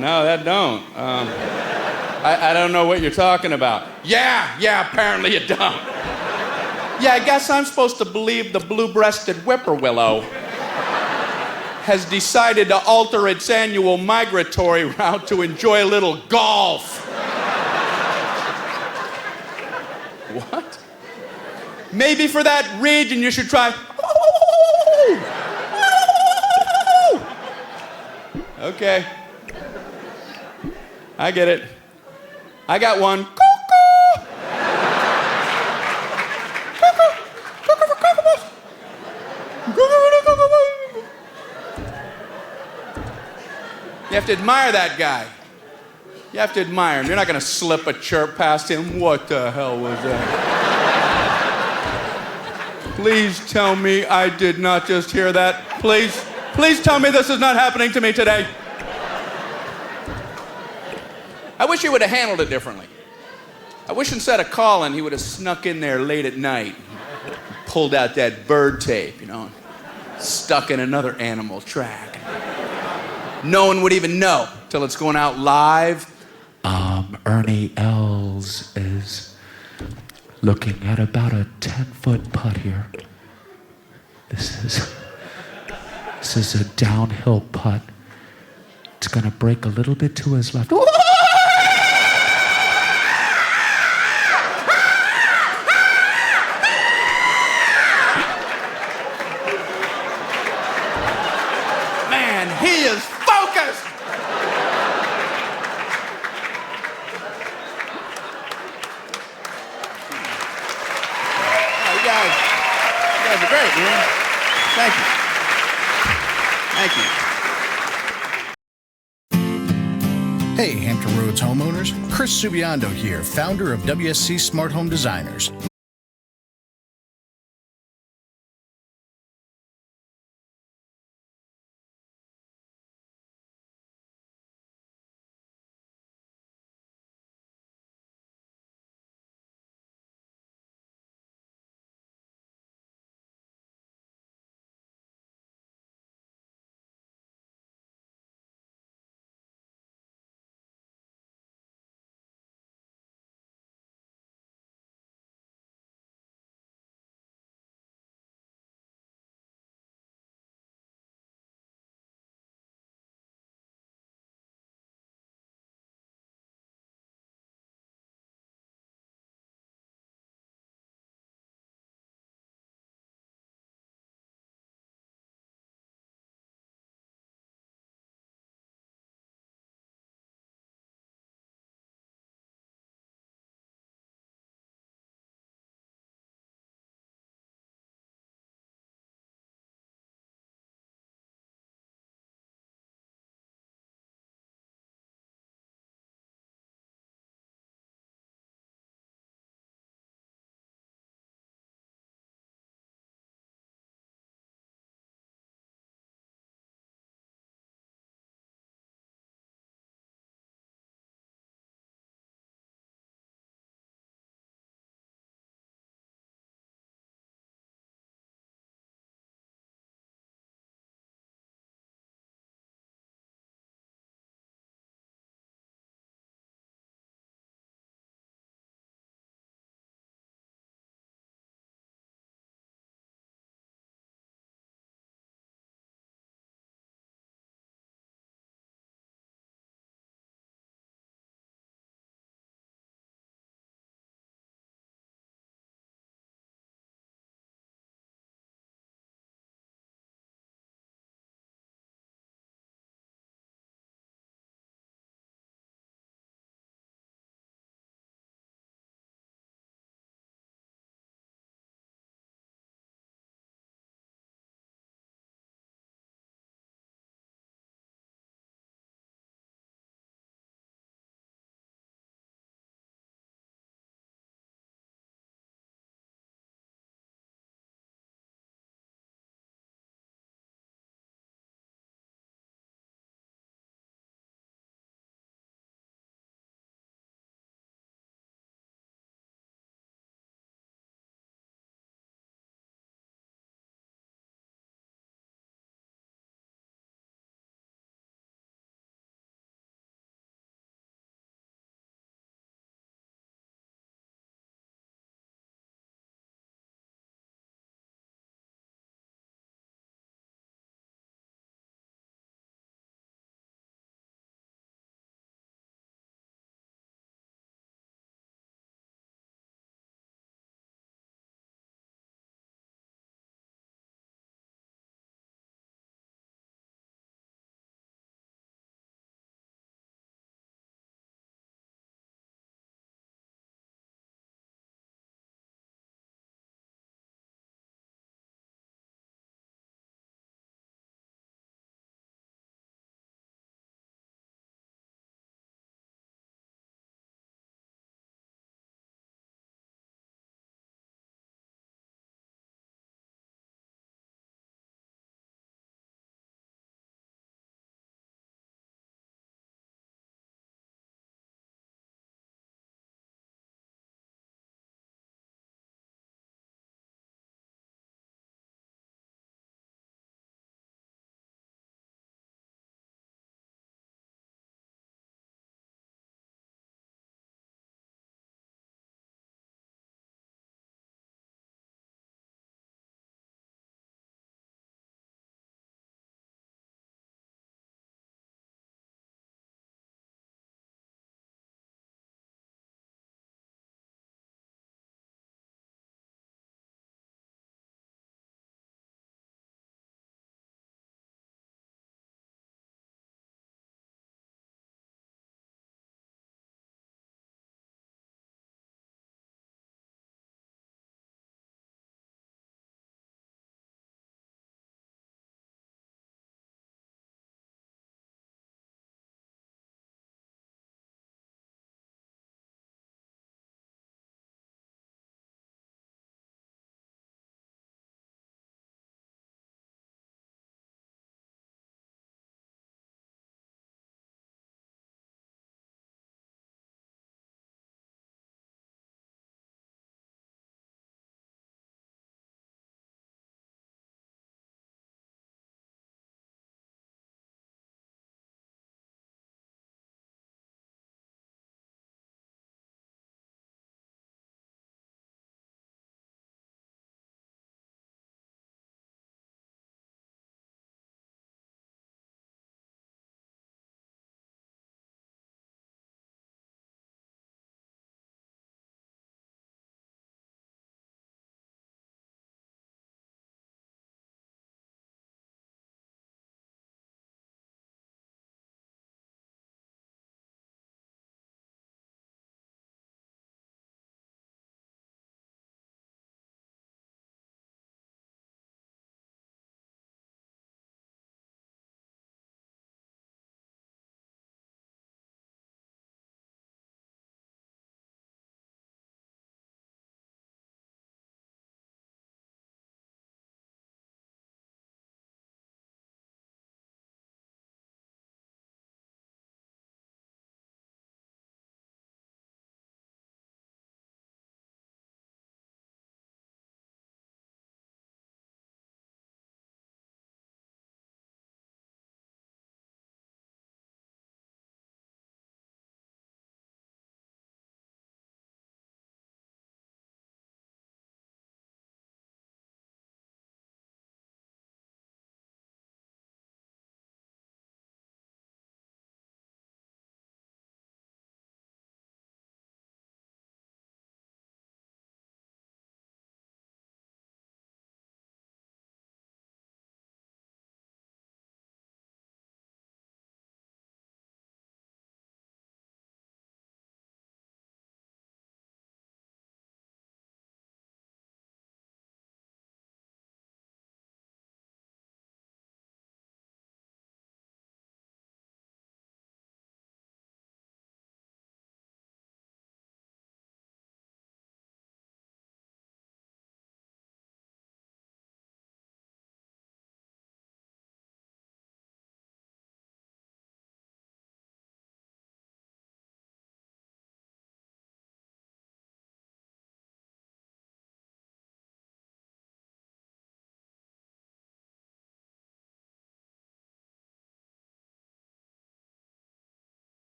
G: No, that don't. I don't know what you're talking about. Yeah, apparently you don't. Yeah, I guess I'm supposed to believe the blue-breasted whippoorwillow has decided to alter its annual migratory route to enjoy a little golf. What? Maybe for that region you should try. Okay. I get it. I got one. You have to admire that guy. You have to admire him. You're not going to slip a chirp past him. What the hell was that? Please tell me I did not just hear that. Please tell me this is not happening to me today. I wish he would have handled it differently. I wish instead of calling, he would have snuck in there late at night, pulled out that bird tape, stuck in another animal track. No one would even know till it's going out live.
D: Ernie Els is looking at about a 10-foot putt here. This is a downhill putt. It's gonna break a little bit to his left.
G: Man, he is focused. You guys are great, man. Thank you.
H: Hey, Hampton Roads homeowners. Chris Subiando here, founder of WSC Smart Home Designers.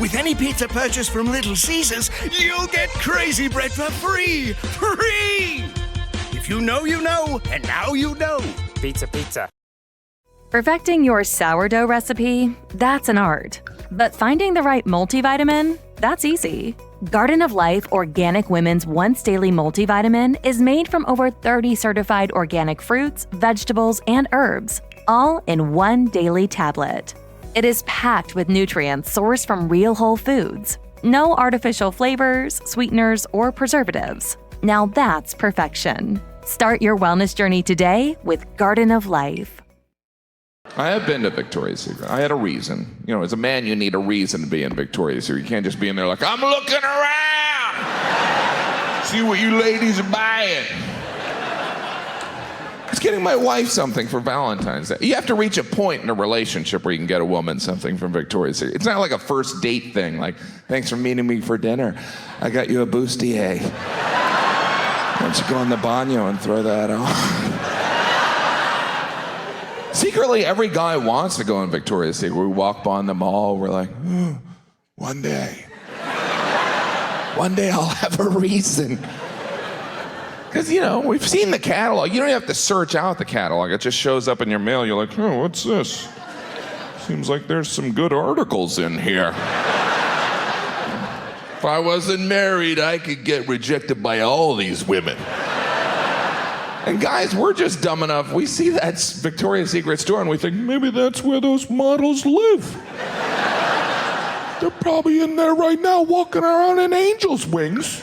B: With any pizza purchase from Little Caesars, you'll get Crazy Bread for free! Free! If you know, you know, and now you know.
K: Pizza.
W: Perfecting your sourdough recipe, that's an art. But finding the right multivitamin, that's easy. Garden of Life Organic Women's Once Daily Multivitamin is made from over 30 certified organic fruits, vegetables, and herbs, all in one daily tablet. It is packed with nutrients sourced from real whole foods. No artificial flavors, sweeteners, or preservatives. Now that's perfection. Start your wellness journey today with Garden of Life.
M: I have been to Victoria's Secret. I had a reason. You know, as a man, you need a reason to be in Victoria's Secret. You can't just be in there like, I'm looking around! See what you ladies are buying. I was getting my wife something for Valentine's Day. You have to reach a point in a relationship where you can get a woman something from Victoria's Secret. It's not like a first date thing, like, thanks for meeting me for dinner. I got you a bustier. Why don't you go in the baño and throw that on? Secretly, every guy wants to go in Victoria's Secret. We walk by in the mall, we're like, one day I'll have a reason. Because, you know, we've seen the catalog. You don't have to search out the catalog. It just shows up in your mail. You're like, oh, what's this? Seems like there's some good articles in here. If I wasn't married, I could get rejected by all these women. And guys, we're just dumb enough. We see that Victoria's Secret store and we think, maybe that's where those models live. They're probably in there right now walking around in angel's wings.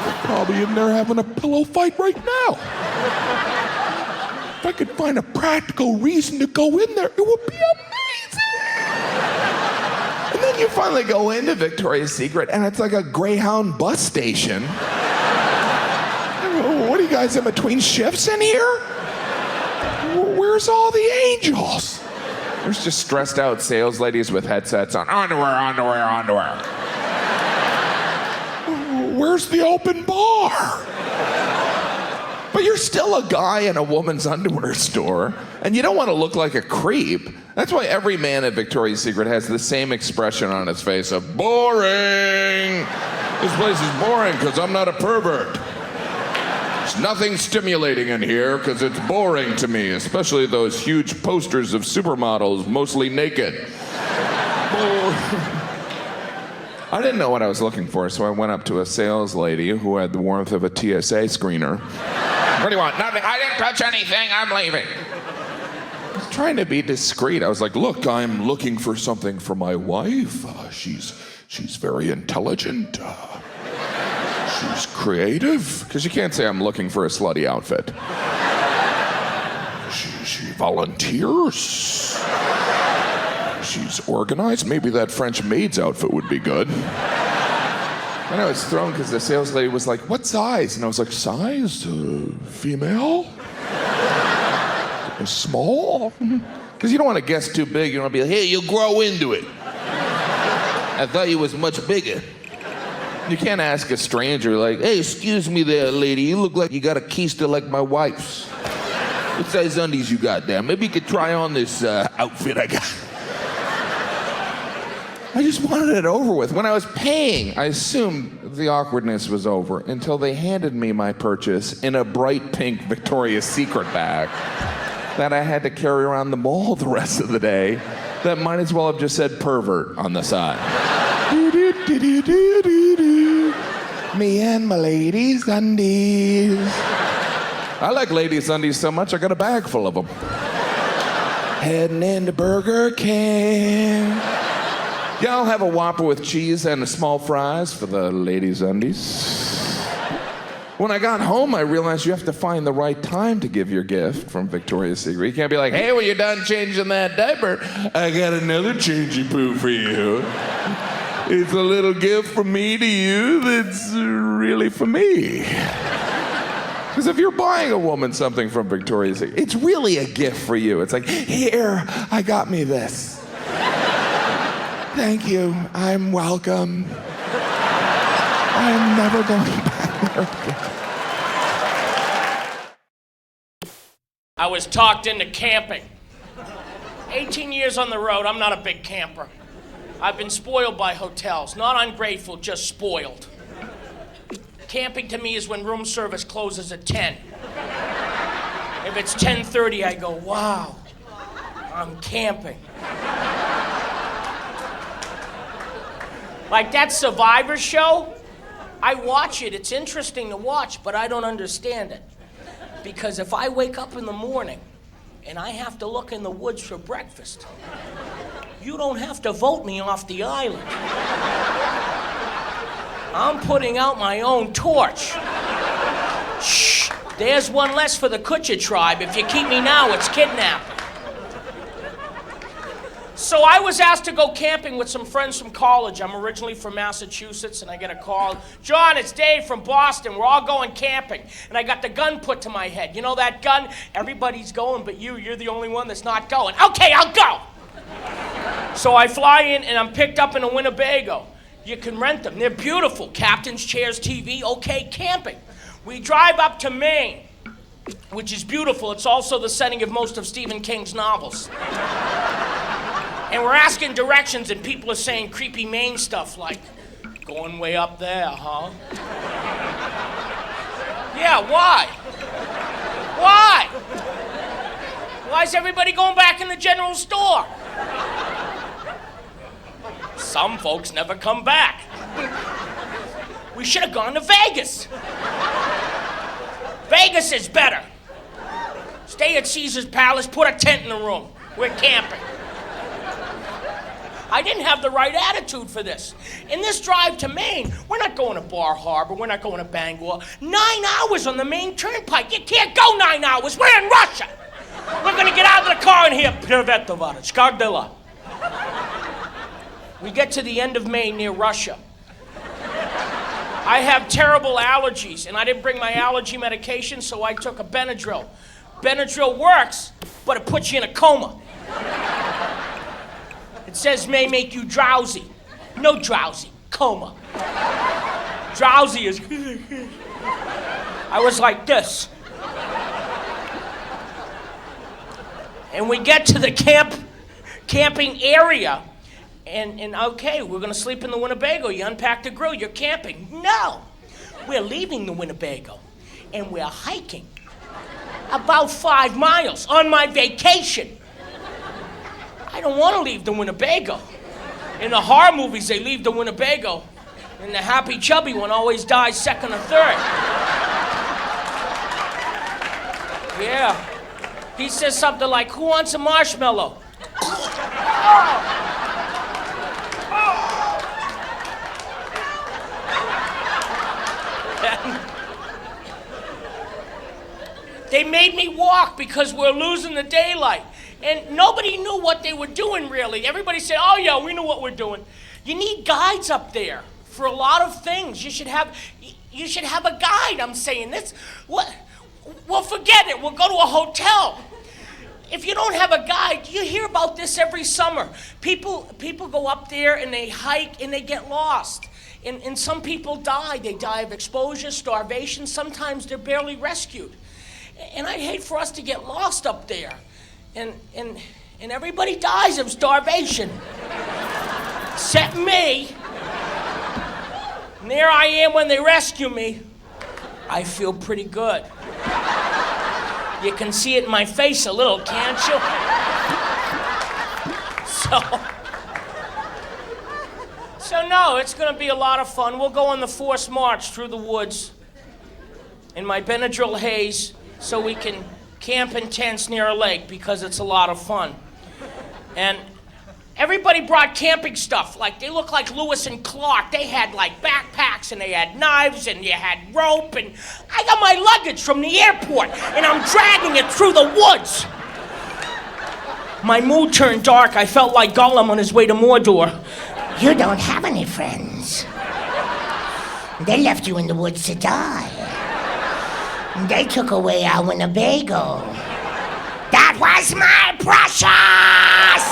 M: They're probably in there having a pillow fight right now. If I could find a practical reason to go in there, it would be amazing. And then you finally go into Victoria's Secret and it's like a Greyhound bus station. What are you guys in between shifts in here? Where's all the angels? There's just stressed out sales ladies with headsets on. Underwear. Where's the open bar? But you're still a guy in a woman's underwear store, and you don't want to look like a creep. That's why every man at Victoria's Secret has the same expression on his face of boring. This place is boring because I'm not a pervert. There's nothing stimulating in here because it's boring to me, especially those huge posters of supermodels, mostly naked. I didn't know what I was looking for, so I went up to a sales lady who had the warmth of a TSA screener. What do you want? Nothing. I didn't touch anything. I'm leaving. I was trying to be discreet. I was like, look, I'm looking for something for my wife. She's very intelligent. She's creative, because you can't say I'm looking for a slutty outfit. She volunteers. She's organized. Maybe that French maid's outfit would be good. And I was thrown because the sales lady was like, what size? And I was like, size? Female? Small? Because you don't want to guess too big. You don't want to be like, hey, you'll grow into it. I thought you was much bigger. You can't ask a stranger like, hey, excuse me there, lady, you look like you got a keister like my wife's. What size undies you got there? Maybe you could try on this outfit I got. I just wanted it over with. When I was paying, I assumed the awkwardness was over until they handed me my purchase in a bright pink Victoria's Secret bag that I had to carry around the mall the rest of the day that might as well have just said pervert on the side. Me and my ladies' undies. I like ladies' undies so much I got a bag full of them. Heading into Burger King. Yeah, I'll have a Whopper with cheese and a small fries for the ladies' undies. When I got home, I realized you have to find the right time to give your gift from Victoria's Secret. You can't be like, hey, when you're done changing that diaper, I got another changey poo for you. It's a little gift from me to you that's really for me. Because if you're buying a woman something from Victoria's Secret, it's really a gift for you. It's like, here, I got me this. Thank you. I'm welcome. I'm never going back there again.
O: I was talked into camping. 18 years on the road, I'm not a big camper. I've been spoiled by hotels. Not ungrateful, just spoiled. Camping to me is when room service closes at 10. If it's 10:30, I go, wow, I'm camping. Like that Survivor show, I watch it. It's interesting to watch, but I don't understand it. Because if I wake up in the morning and I have to look in the woods for breakfast, you don't have to vote me off the island. I'm putting out my own torch. Shh, there's one less for the Kutcher tribe. If you keep me now, it's kidnapping. So I was asked to go camping with some friends from college. I'm originally from Massachusetts, and I get a call. John, it's Dave from Boston. We're all going camping. And I got the gun put to my head. You know that gun? Everybody's going, but you're the only one that's not going. Okay, I'll go. So I fly in, and I'm picked up in a Winnebago. You can rent them. They're beautiful. Captain's chairs, TV, okay, camping. We drive up to Maine, which is beautiful. It's also the setting of most of Stephen King's novels. And we're asking directions, and people are saying creepy Maine stuff like, going way up there, huh? Yeah, why? Why? Why is everybody going back in the general store? Some folks never come back. We should have gone to Vegas. Vegas is better. Stay at Caesar's Palace, put a tent in the room. We're camping. I didn't have the right attitude for this. In this drive to Maine, we're not going to Bar Harbor, we're not going to Bangor. 9 hours on the Maine Turnpike. You can't go 9 hours. We're in Russia. We're going to get out of the car and hear Privetovara, Skardila. We get to the end of Maine near Russia. I have terrible allergies, and I didn't bring my allergy medication, so I took a Benadryl. Benadryl works, but it puts you in a coma. It says may make you drowsy. No drowsy, coma. Drowsy is... I was like this. And we get to the camping area, and okay, we're gonna sleep in the Winnebago. You unpack the grill, you're camping. No, we're leaving the Winnebago, and we're hiking about 5 miles on my vacation. I don't want to leave the Winnebago. In the horror movies, they leave the Winnebago, and the happy chubby one always dies second or third. Yeah. He says something like, who wants a marshmallow? They made me walk because we're losing the daylight. And nobody knew what they were doing, really. Everybody said, oh, yeah, we know what we're doing. You need guides up there for a lot of things. You should have a guide, I'm saying. Well, forget it. We'll go to a hotel. If you don't have a guide, you hear about this every summer. People go up there and they hike and they get lost. And some people die. They die of exposure, starvation. Sometimes they're barely rescued. And I'd hate for us to get lost up there. And everybody dies of starvation. Except me. And there I am when they rescue me. I feel pretty good. You can see it in my face a little, can't you? So no, it's gonna be a lot of fun. We'll go on the forced march through the woods in my Benadryl haze so we can camp in tents near a lake because it's a lot of fun. And everybody brought camping stuff. Like, they look like Lewis and Clark. They had like backpacks and they had knives and you had rope, and I got my luggage from the airport and I'm dragging it through the woods. My mood turned dark. I felt like Gollum on his way to Mordor.
K: You don't have any friends. They left you in the woods to die. They took away our Winnebago. That was my precious!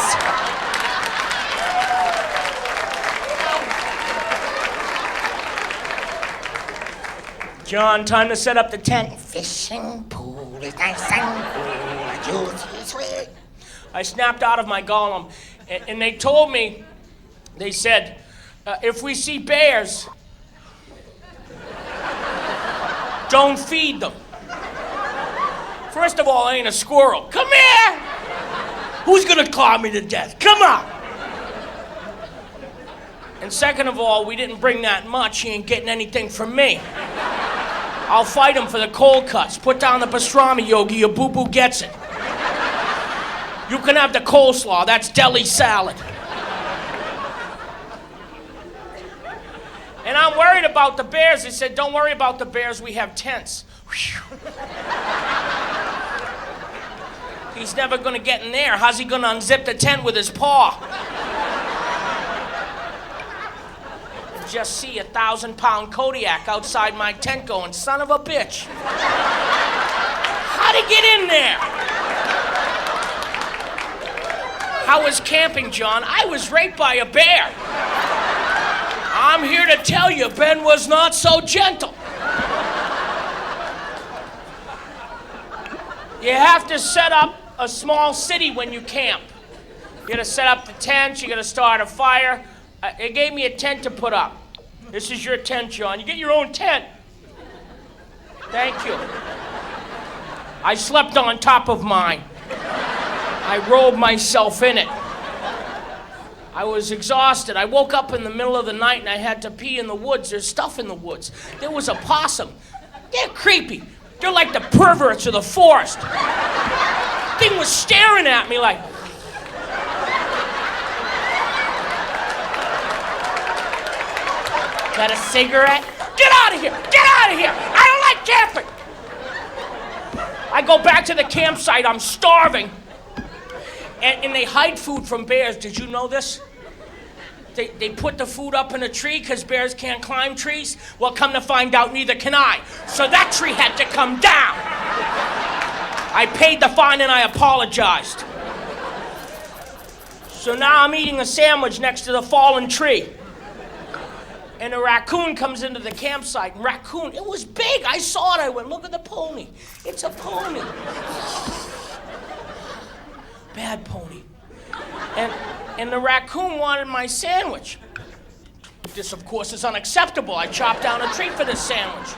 O: John, time to set up the tent.
K: Fishing pool is nice and cool, juicy, sweet.
O: I snapped out of my Gollum, and they told me They said, if we see bears, don't feed them. First of all, I ain't a squirrel. Come here! Who's gonna claw me to death? Come on! And second of all, we didn't bring that much. He ain't getting anything from me. I'll fight him for the cold cuts. Put down the pastrami, Yogi. Your boo-boo gets it. You can have the coleslaw. That's deli salad. And I'm worried about the bears. They said, don't worry about the bears. We have tents. He's never gonna get in there. How's he gonna unzip the tent with his paw? Just see a 1,000-pound Kodiak outside my tent going, son of a bitch. How'd he get in there? How was camping, John? I was raped by a bear. I'm here to tell you, Ben was not so gentle. You have to set up a small city when you camp. You gotta set up the tent, you gotta start a fire. They gave me a tent to put up. This is your tent, John. You get your own tent. Thank you. I slept on top of mine. I rolled myself in it. I was exhausted. I woke up in the middle of the night and I had to pee in the woods. There's stuff in the woods. There was a possum. They're creepy. They're like the perverts of the forest. Thing was staring at me like, got a cigarette? Get out of here! Get out of here! I don't like camping! I go back to the campsite, I'm starving. And they hide food from bears. Did you know this? They put the food up in a tree because bears can't climb trees. Well, come to find out, neither can I. So that tree had to come down. I paid the fine and I apologized. So now I'm eating a sandwich next to the fallen tree. And a raccoon comes into the campsite. And raccoon, it was big. I saw it. I went, look at the pony. It's a pony. Bad pony. And the raccoon wanted my sandwich. This, of course, is unacceptable. I chopped down a tree for this sandwich.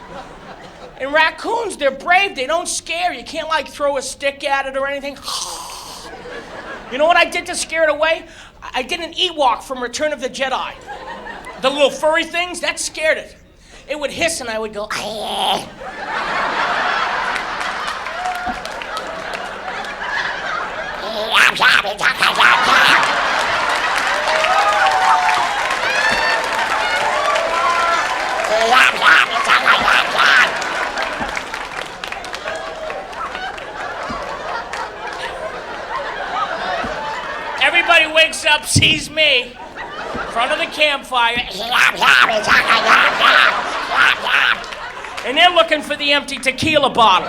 O: And raccoons, they're brave. They don't scare. You can't, like, throw a stick at it or anything. You know what I did to scare it away? I did an Ewok from Return of the Jedi. The little furry things, that scared it. It would hiss and I would go, Everybody wakes up, sees me, in front of the campfire, and they're looking for the empty tequila bottle.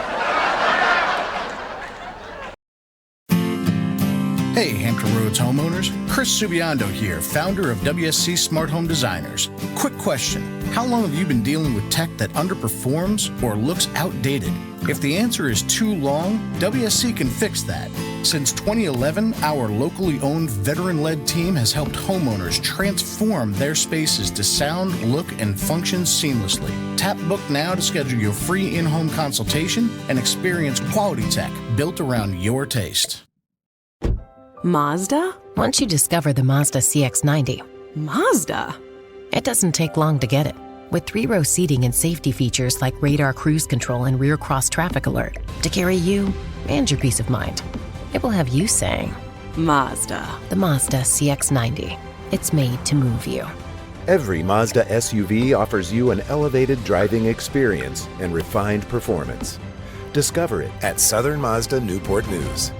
H: Hey, Hampton Roads homeowners. Chris Subiando here, founder of WSC Smart Home Designers. Quick question. How long have you been dealing with tech that underperforms or looks outdated? If the answer is too long, WSC can fix that. Since 2011, our locally owned veteran-led team has helped homeowners transform their spaces to sound, look, and function seamlessly. Tap Book now to schedule your free in-home consultation and experience quality tech built around your taste.
Q: Mazda? Once you discover the Mazda CX-90,
T: Mazda?
Q: It doesn't take long to get it. With 3-row seating and safety features like radar cruise control and rear cross traffic alert to carry you and your peace of mind. It will have you saying,
T: Mazda.
Q: The Mazda CX-90. It's made to move you.
R: Every Mazda SUV offers you an elevated driving experience and refined performance. Discover it at Southern Mazda Newport News.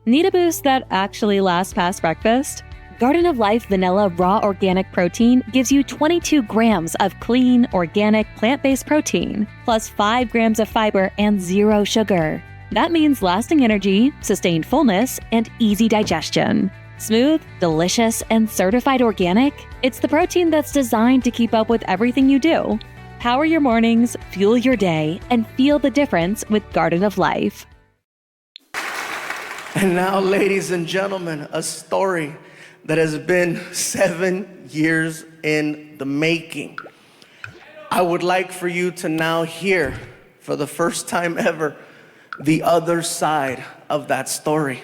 W: Need a boost that actually lasts past breakfast? Garden of Life Vanilla Raw Organic Protein gives you 22 grams of clean, organic, plant-based protein, plus 5 grams of fiber and 0 sugar. That means lasting energy, sustained fullness, and easy digestion. Smooth, delicious, and certified organic, it's the protein that's designed to keep up with everything you do. Power your mornings, fuel your day, and feel the difference with Garden of Life.
I: And now, ladies and gentlemen, a story that has been 7 years in the making. I would like for you to now hear, for the first time ever, the other side of that story.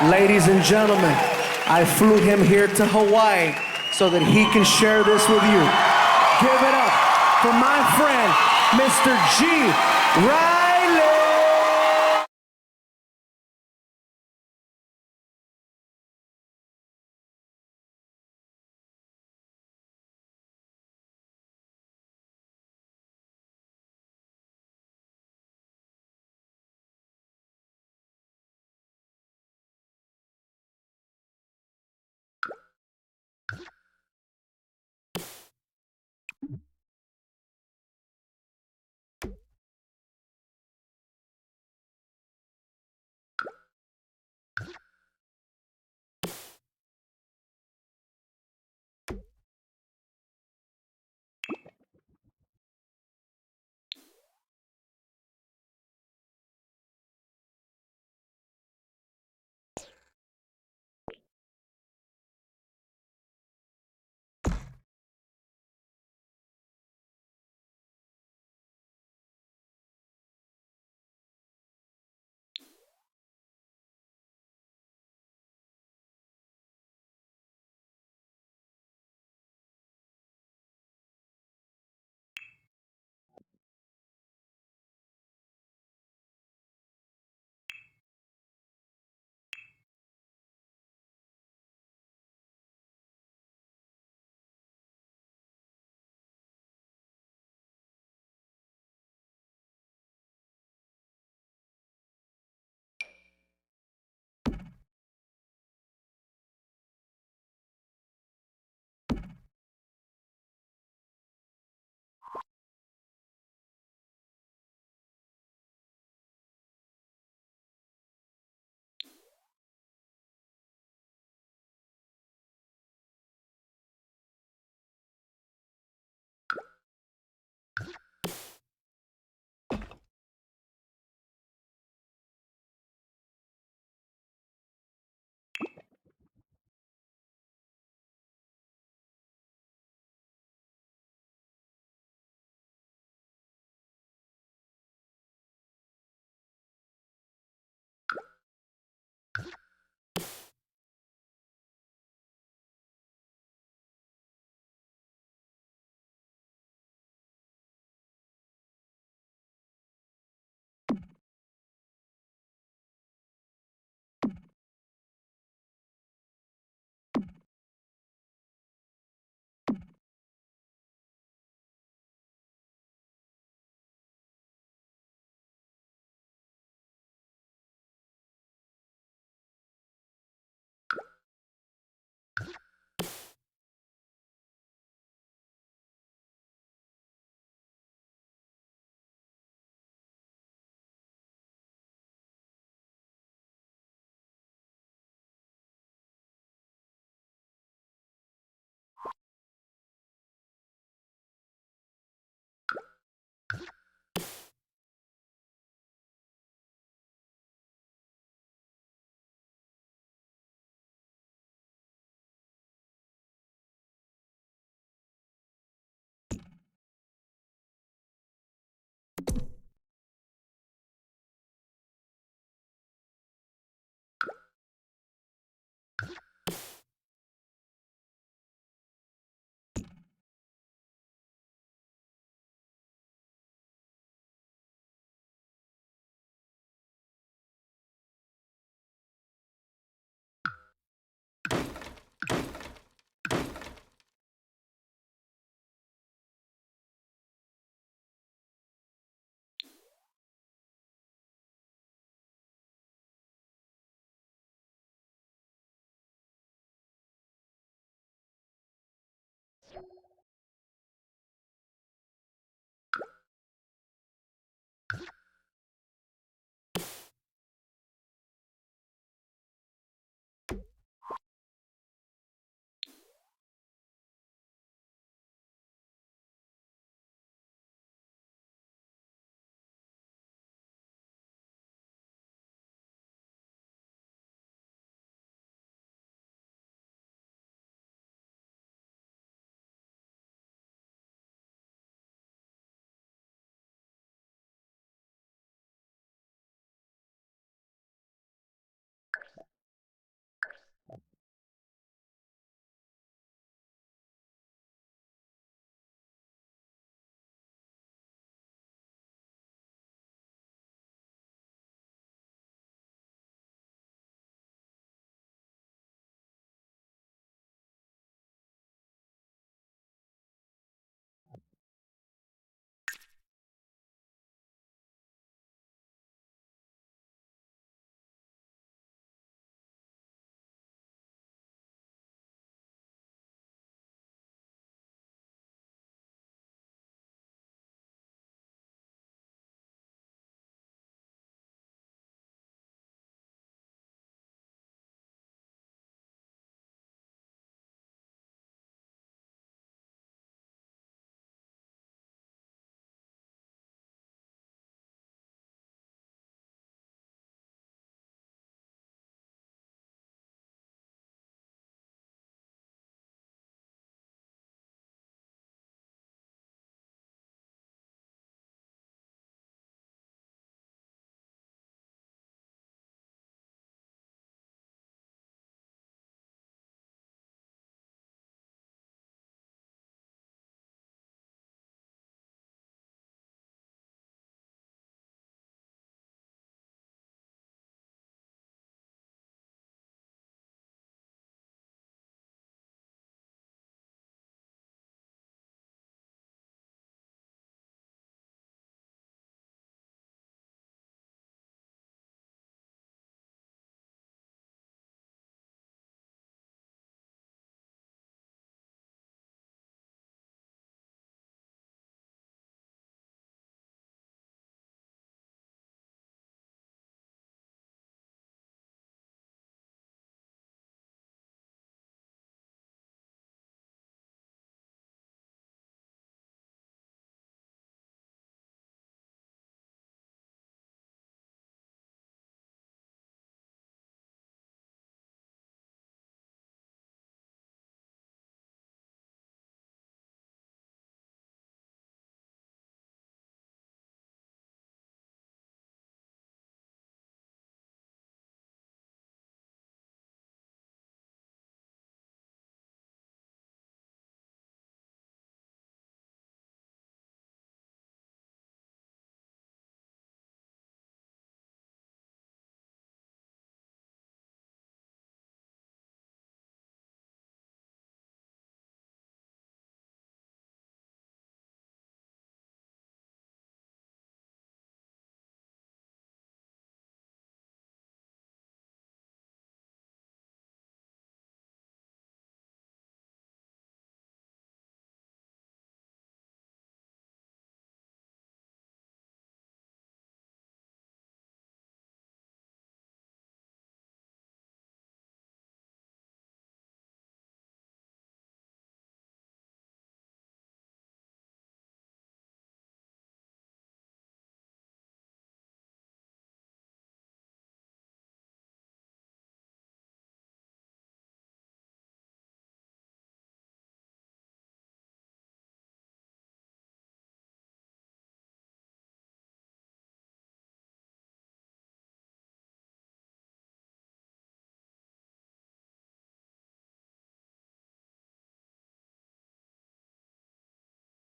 I: Ladies and gentlemen, I flew him here to Hawaii so that he can share this with you. Give it up for my friend, Mr. G. Ride.